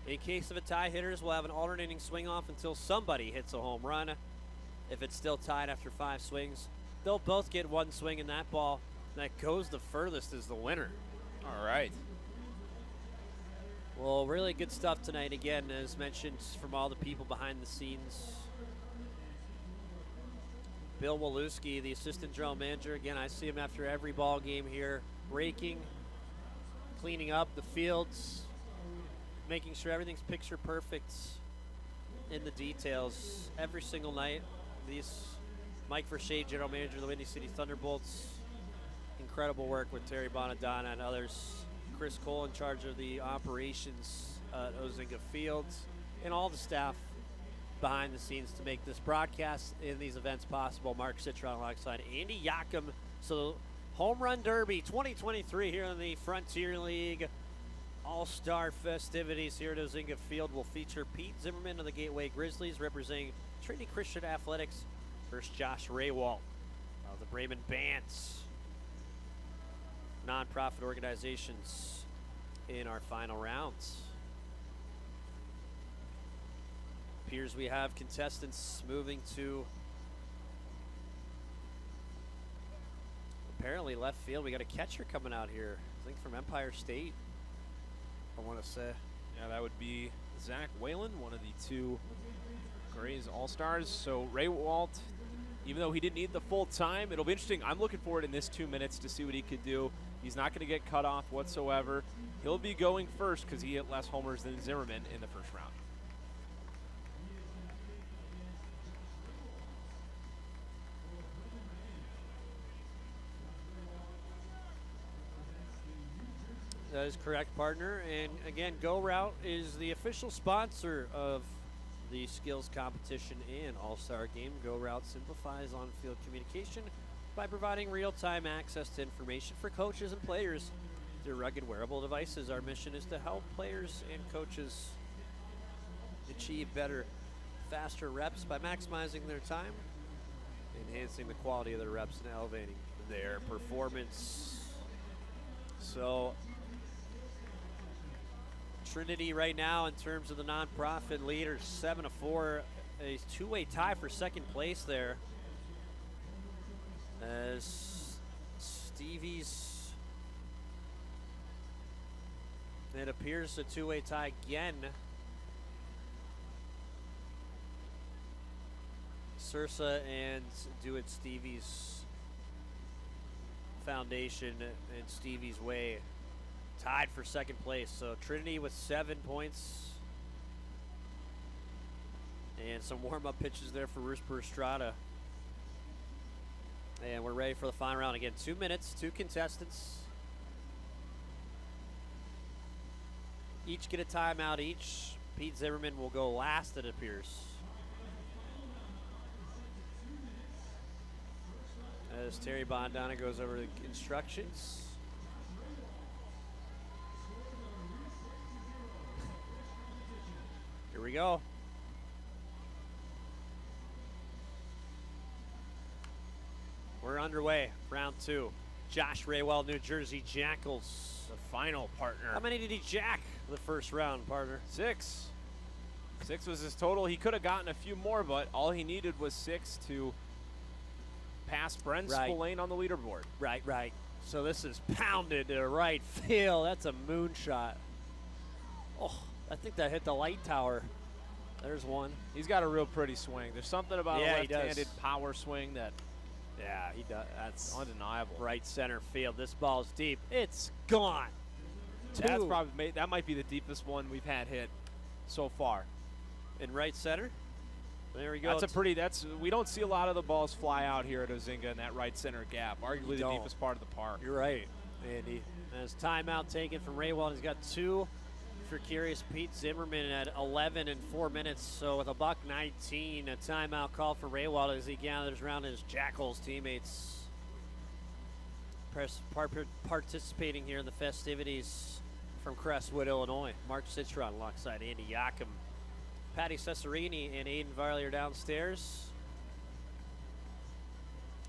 In case of a tie, hitters will have an alternating swing off until somebody hits a home run. If it's still tied after 5 swings, they'll both get one swing, and that ball that goes the furthest is the winner. All right. Well, really good stuff tonight. Again, as mentioned, from all the people behind the scenes. Bill Waluski, the assistant general manager. Again, I see him after every ball game here, raking, cleaning up the fields, making sure everything's picture perfect in the details every single night. Mike Vershade, general manager of the Windy City Thunderbolts. Incredible work with Terry Bonadonna and others. Chris Cole in charge of the operations at Ozinga Fields, and all the staff behind the scenes to make this broadcast and these events possible. Mark Citron alongside Andy Yakum. So Home Run Derby 2023 here in the Frontier League All-Star festivities here at Ozinga Field will feature Pete Zimmerman of the Gateway Grizzlies representing Trinity Christian Athletics versus Josh Raywald of the Bremen Bants. Nonprofit organizations in our final rounds. Appears we have contestants moving to apparently left field. We got a catcher coming out here, I think from Empire State, I want to say. Yeah, that would be Zach Whalen, one of the 2 Grays All-Stars. So Raywald, even though he didn't need the full time, it'll be interesting. I'm looking forward in this 2 minutes to see what he could do. He's not going to get cut off whatsoever. He'll be going first because he hit less homers than Zimmerman in the first round. That is correct, partner. And again, Go Route is the official sponsor of the skills competition and All-Star game. Go Route simplifies on-field communication by providing real-time access to information for coaches and players through rugged wearable devices. Our mission is to help players and coaches achieve better, faster reps by maximizing their time, enhancing the quality of their reps, and elevating their performance. So Trinity right now in terms of the nonprofit leaders, 7-4, a 2-way tie for second place there. As Stevie's, it appears a 2-way tie again. Sursa and Do It Stevie's Foundation and Stevie's Way tied for second place. So Trinity with 7 points. And some warm-up pitches there for Rusper Estrada. And we're ready for the final round. Again, 2 minutes, 2 contestants. Each get a timeout each. Pete Zimmerman will go last, it appears. As Terry Bondana goes over the instructions. Here we go. We're underway, round 2. Josh Raywald, New Jersey Jackals, the final partner. How many did he jack the first round, partner? 6. 6 was his total. He could have gotten a few more, but all he needed was 6 to pass Brent Spillane on the leaderboard. Right. So this is pounded to right field. That's a moonshot. Oh, I think that hit the light tower. There's one. He's got a real pretty swing. There's something about a left-handed power swing that, yeah, he does. That's undeniable. Right center field. This ball's deep. It's gone. That's probably that might be the deepest one we've had hit so far. In right center. There we go. We don't see a lot of the balls fly out here at Ozinga in that right center gap. Arguably the deepest part of the park. You're right, Andy. As timeout taken from Raywald, he's got 2 If you're curious, Pete Zimmerman at 11 and 4 minutes, so with a $1.19, a timeout call for Raywald as he gathers around his Jackals teammates. Participating here in the festivities from Crestwood, Illinois. Mark Citron alongside Andy Yakum. Patty Cesarini and Aiden Varley are downstairs.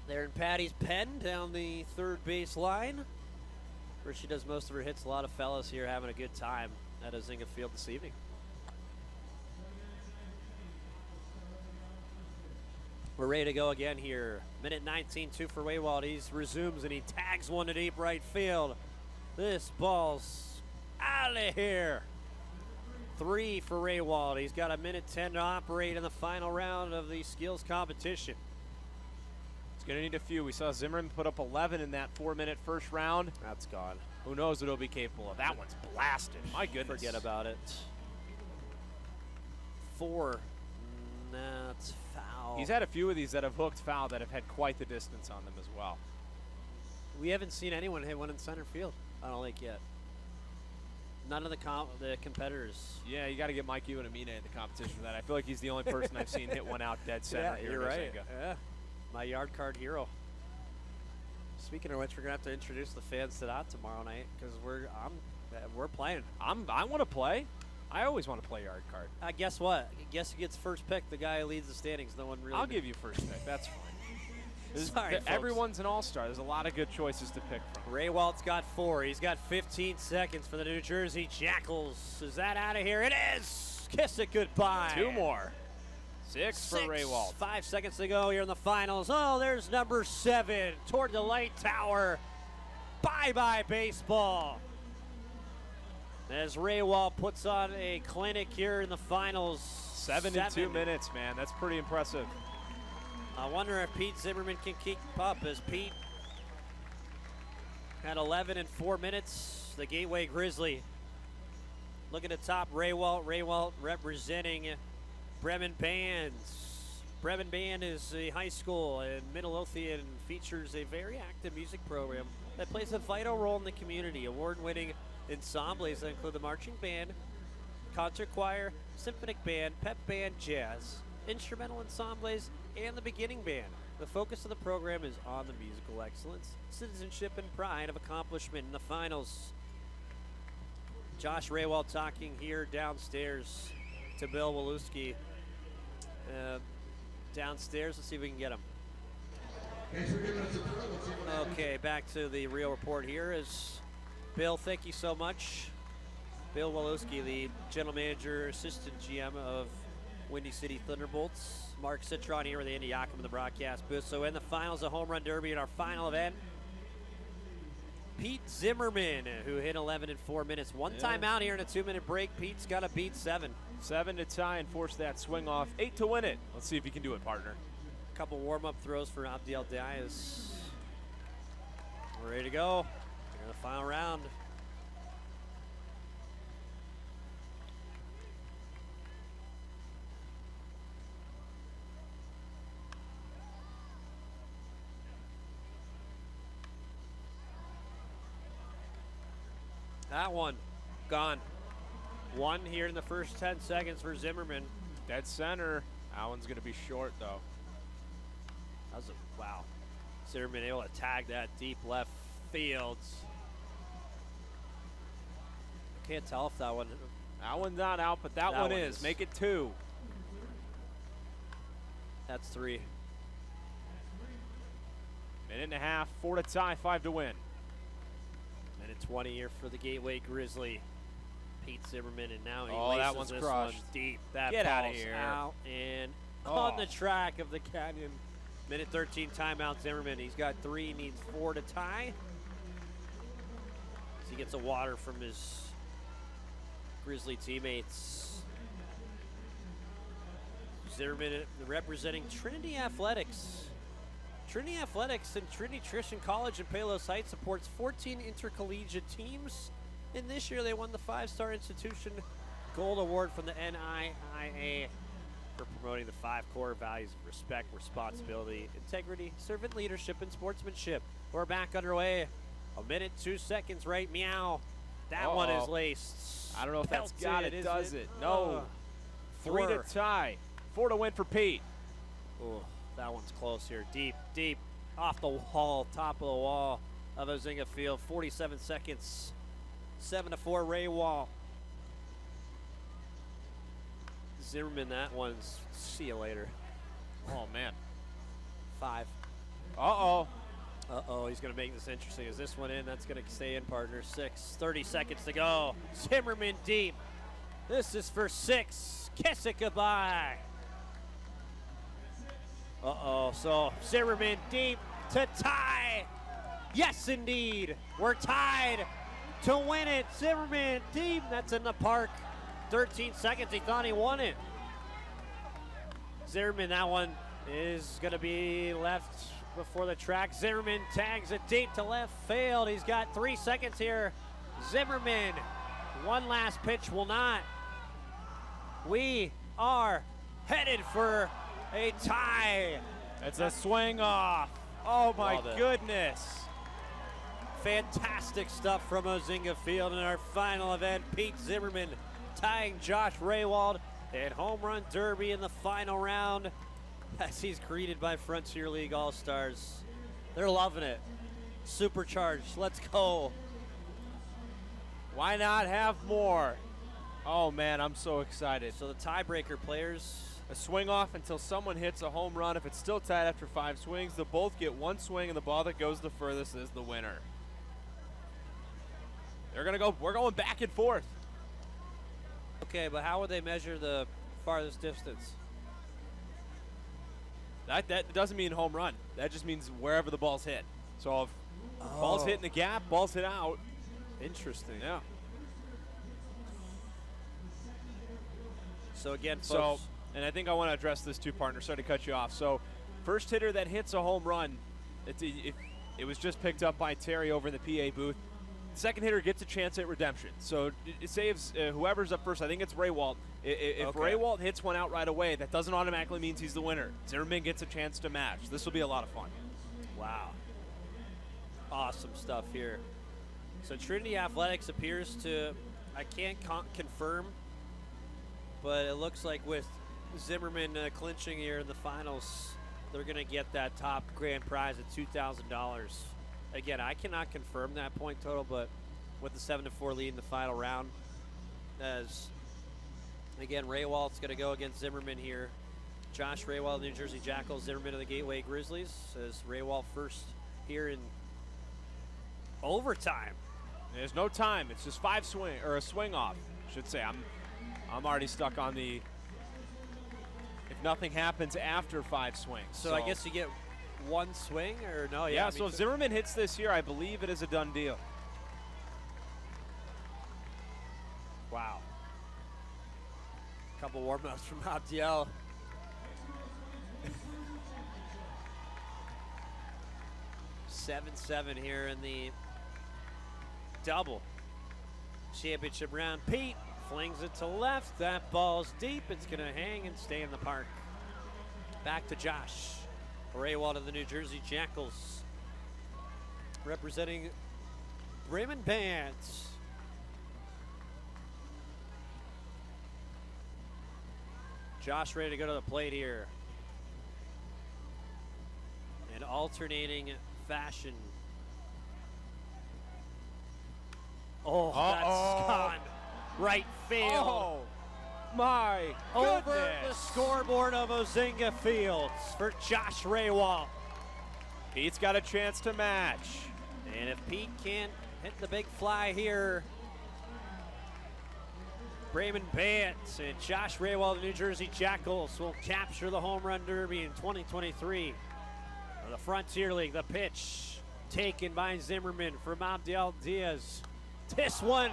They're in Patty's pen down the third base line, where she does most of her hits. A lot of fellas here having a good time at Azinga Field this evening. We're ready to go again here. Minute 19, 2 for Waywald. He resumes and he tags one to deep right field. This ball's out of here. 3 for Raywald. He's got a minute 10 to operate in the final round of the skills competition. He's going to need a few. We saw Zimmerman put up 11 in that 4-minute first round. That's gone. Who knows what he'll be capable of. That one's blasted. My goodness. Forget about it. 4. That's foul. He's had a few of these that have hooked foul that have had quite the distance on them as well. We haven't seen anyone hit one in center field, I don't think, yet. None of the competitors. Yeah, you got to get Mike Iwanamine in the competition for that. I feel like he's the only person I've seen hit one out dead center here. You're in right. Azinga. Yeah, my yard card hero. Speaking of which, we're gonna have to introduce the fans to that tomorrow night because we're playing. I want to play. I always want to play yard card. Guess what? Guess who gets first pick? The guy who leads the standings. No one really. I'll give you first pick. That's fine. Sorry, everyone's an all-star. There's a lot of good choices to pick from. Raywald's got 4. He's got 15 seconds for the New Jersey Jackals. Is that out of here? It is. Kiss it goodbye. 2 more. 6 for Raywald. 5 seconds to go here in the finals. Oh, there's number 7 toward the light tower. Bye-bye baseball. As Raywald puts on a clinic here in the finals. 7 in 2 minutes, man. That's pretty impressive. I wonder if Pete Zimmerman can keep up, as Pete had 11 in 4 minutes. The Gateway Grizzly. Look at the top, Raywald representing Bremen Bands. Bremen Band is a high school in Midlothian, features a very active music program that plays a vital role in the community. Award-winning ensembles that include the marching band, concert choir, symphonic band, pep band, jazz, instrumental ensembles, and the beginning band. The focus of the program is on the musical excellence, citizenship, and pride of accomplishment in the finals. Josh Raywald talking here downstairs to Bill Walewski. Downstairs, let's see if we can get him. Okay, back to the real report here is Bill, thank you so much. Bill Walewski, the general manager, assistant GM of Windy City Thunderbolts. Mark Citron here with Andy Yakum in the broadcast booth. So in the finals of Home Run Derby in our final event, Pete Zimmerman, who hit 11 in 4 minutes. One time out here in a 2-minute break. Pete's got to beat 7. 7 to tie and force that swing off. 8 to win it. Let's see if he can do it, partner. A couple warm-up throws for Abdiel Diaz. We're ready to go. Here in the final round. That one, gone. 1 here in the first 10 seconds for Zimmerman. Dead center. That one's going to be short, though. That was wow. Zimmerman able to tag that deep left field. Can't tell if that one. That one's not out, but that one is. Make it 2. That's 3. Minute and a half, 4 to tie, 5 to win. Minute 20 here for the Gateway Grizzly. Pete Zimmerman, and now he that laces one's this crushed. One deep. That Get ball's out of here. Out and on the track of the Canyon. Minute 13 timeout Zimmerman. He's got 3, needs 4 to tie. As he gets a water from his Grizzly teammates. Zimmerman representing Trinity Athletics. Trinity Athletics and Trinity Christian College in Palos Heights supports 14 intercollegiate teams. And this year they won the 5-Star Institution Gold Award from the NIIA for promoting the 5 core values of respect, responsibility, integrity, servant leadership, and sportsmanship. We're back underway. 1 minute, 2 seconds, right? Meow. That one is laced. I don't know if that's got it, does it? No. Oh. 3 to tie. 4 to win for Pete. Oh, that one's close here. Deep, deep, off the wall, top of the wall of Ozinga Field. 47 seconds. 7-4 Ray Wall. Zimmerman, that one's see you later. Oh, man. 5. Uh-oh. Uh-oh, he's going to make this interesting. Is this one in? That's going to stay in, partner. 6, 30 seconds to go. Zimmerman deep. This is for 6. Kiss it goodbye. Uh-oh, so Zimmerman deep to tie. Yes, indeed. We're tied to win it. Zimmerman deep. That's in the park. 13 seconds. He thought he won it. Zimmerman, that one is going to be left before the track. Zimmerman tags it deep to left field. He's got 3 seconds here. Zimmerman, one last pitch will not. We are headed for a tie. It's a swing off. Oh, my goodness. Fantastic stuff from Ozinga Field in our final event. Pete Zimmerman tying Josh Raywald in Home Run Derby in the final round as he's greeted by Frontier League All-Stars. They're loving it. Supercharged. Let's go. Why not have more? Oh, man, I'm so excited. So the tiebreaker players. A swing off until someone hits a home run. If it's still tied after 5 swings, they'll both get 1 swing, and the ball that goes the furthest is the winner. They're going to go. We're going back and forth. Okay, but how would they measure the farthest distance? That doesn't mean home run. That just means wherever the ball's hit. So if ball's hit in the gap, ball's hit out. Interesting. Yeah. So again, folks. And I think I want to address this too, partner. Sorry to cut you off. So first hitter that hits a home run, it was just picked up by Terry over in the PA booth. Second hitter gets a chance at redemption. So it saves whoever's up first. I think it's Raywald. If Raywald hits one out right away, that doesn't automatically mean he's the winner. Zimmerman gets a chance to match. This will be a lot of fun. Wow. Awesome stuff here. So Trinity Athletics appears to, I can't confirm, but it looks like with Zimmerman clinching here in the finals, they're going to get that top grand prize at $2,000. Again, I cannot confirm that point total, but with the 7-4 lead in the final round, as again, Raywald's going to go against Zimmerman here. Josh Raywald, New Jersey Jackals, Zimmerman of the Gateway Grizzlies, as Raywald first here in overtime. There's no time. It's just a swing off, I should say. I'm already stuck on the if nothing happens after 5 swings. So I guess you get 1 swing, or no? Yeah, so if Zimmerman hits this here, I believe it is a done deal. Wow. Couple warm-ups from Abdiel. $7-7 here in the double championship round. Pete flings it to left. That ball's deep. It's going to hang and stay in the park. Back to Josh Raywald of the New Jersey Jackals, representing Bremen Bands. Josh ready to go to the plate here. In alternating fashion. Oh, that's gone. Right field. Oh, my goodness. Over the scoreboard of Ozinga Fields for Josh Raywald. Pete's got a chance to match. And if Pete can't hit the big fly here, Bremen Bands and Josh Raywald of the New Jersey Jackals will capture the Home Run Derby in 2023. The Frontier League, the pitch taken by Zimmerman from Abdiel Diaz. This one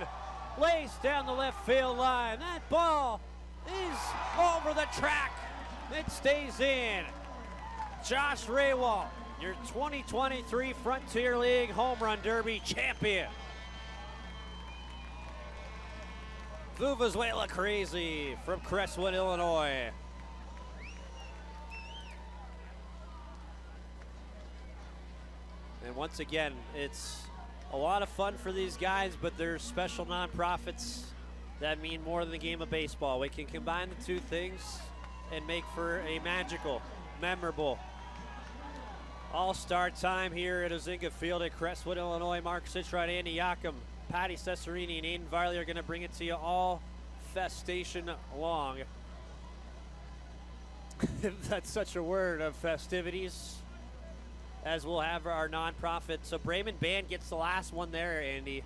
lays down the left field line. That ball is over the track. It stays in. Josh Raywald, your 2023 Frontier League Home Run Derby champion. Vuvuzuela Crazy from Crestwood, Illinois. And once again, it's A lot of fun for these guys, but they're special nonprofits that mean more than the game of baseball. We can combine the two things and make for a magical, memorable all-star time here at Ozinga Field at Crestwood, Illinois. Mark Citron, Andy Yakum, Patty Cesarini, and Aiden Varley are going to bring it to you all festation long. That's such a word, of festivities, as we'll have our nonprofit. So Bremen Band gets the last one there, Andy.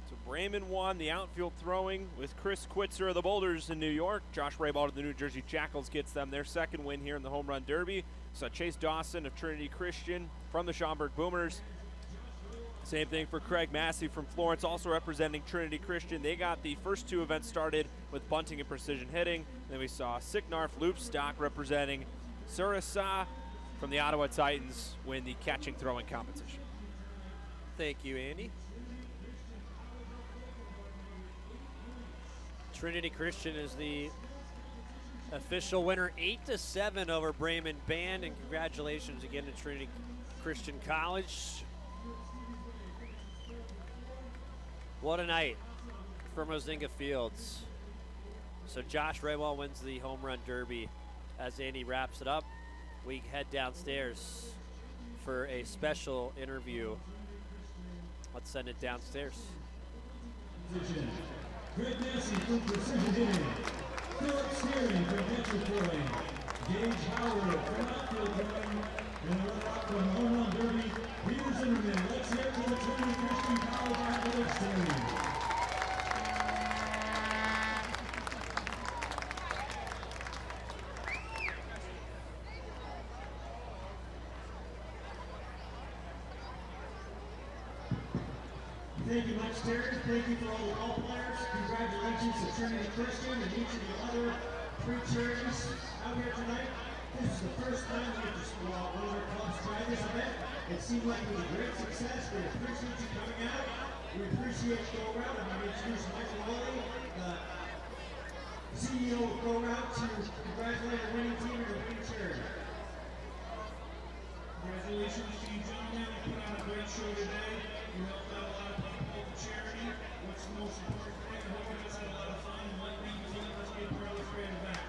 So Bremen won the outfield throwing with Chris Quitzer of the Boulders in New York. Josh Raybald of the New Jersey Jackals gets them their second win here in the Home Run Derby. So Chase Dawson of Trinity Christian from the Schaumburg Boomers. Same thing for Craig Massey from Florence, also representing Trinity Christian. They got the first two events started with bunting and precision hitting. Then we saw Sicknarf Loopstock representing Surasa from the Ottawa Titans win the catching throwing competition. Thank you, Andy. Trinity Christian is the official winner, 8-7 over Bremen Band, and congratulations again to Trinity Christian College. What a night from Ozinga Fields. So Josh Raywell wins the Home Run Derby. As Andy wraps it up, we head downstairs for a special interview. Let's send it downstairs. Greg Massey from Precision Hitting, Philip Steering from Venture Throwing, Gage Howard from Outfield Throwing, and a runner-up from Home Run Derby, Peter Zimmerman. Let's hear it for the Trinity Christian College Athletics team. Thank you much, Terry. Thank you for all the ball players. Congratulations to Trinity Christian and each of the other three charities out here tonight. This is the first time we get to one of our clubs try this event. It seemed like it was a great success. We appreciate you coming out. We appreciate Go Route. I'm going to introduce Michael Rowley, the CEO of Go Route, to congratulate the winning team and the winning charity. Congratulations to you, gentlemen. You put on a great show today. You helped out a lot of people with the charity. What's the most important thing? I hope you guys had a lot of fun and let me team us be a part of this great event.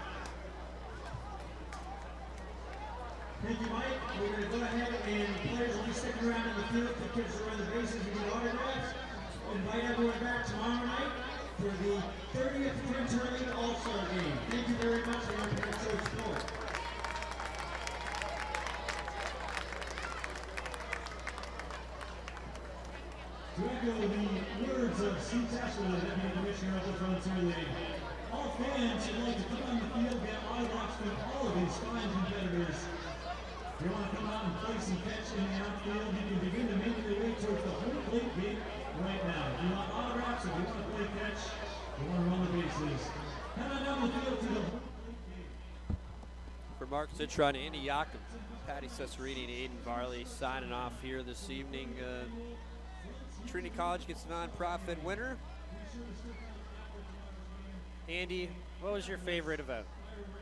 Thank you, Mike. We're going to go ahead and the players will be sticking around in the field for kids to run the bases and get autographs. Invite everyone back tomorrow night for the 30th Winter League All-Star Game. Thank you very much for your parents' support. To echo the words of Steve Tashler, the Deputy Commissioner of the Frontier League, all fans would like to come on the field, get autographs from all of these fine competitors. If you want to come out and play some catch in the outfield, you can begin to make your way towards the home plate gate right now. If you want autographs, if you want to play catch, if you want to run the bases, head on down the field to the home plate gate. For Mark Citron, Andy Yakum, Patty Cesarini, and Aiden Varley signing off here this evening. Trinity College gets the nonprofit winner. Andy, what was your favorite event?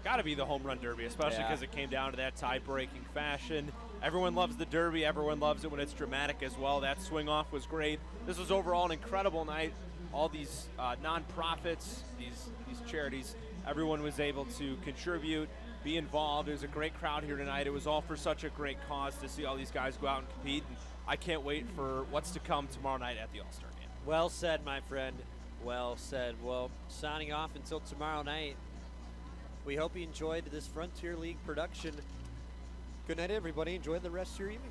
Got to be the Home Run Derby, especially because it came down to that tie-breaking fashion. Everyone loves the Derby. Everyone loves it when it's dramatic as well. That swing-off was great. This was overall an incredible night. All these nonprofits, these charities, everyone was able to contribute, be involved. It was a great crowd here tonight. It was all for such a great cause to see all these guys go out and compete. And I can't wait for what's to come tomorrow night at the All-Star Game. Well said, my friend. Well said. Well, signing off until tomorrow night. We hope you enjoyed this Frontier League production. Good night, everybody. Enjoy the rest of your evening.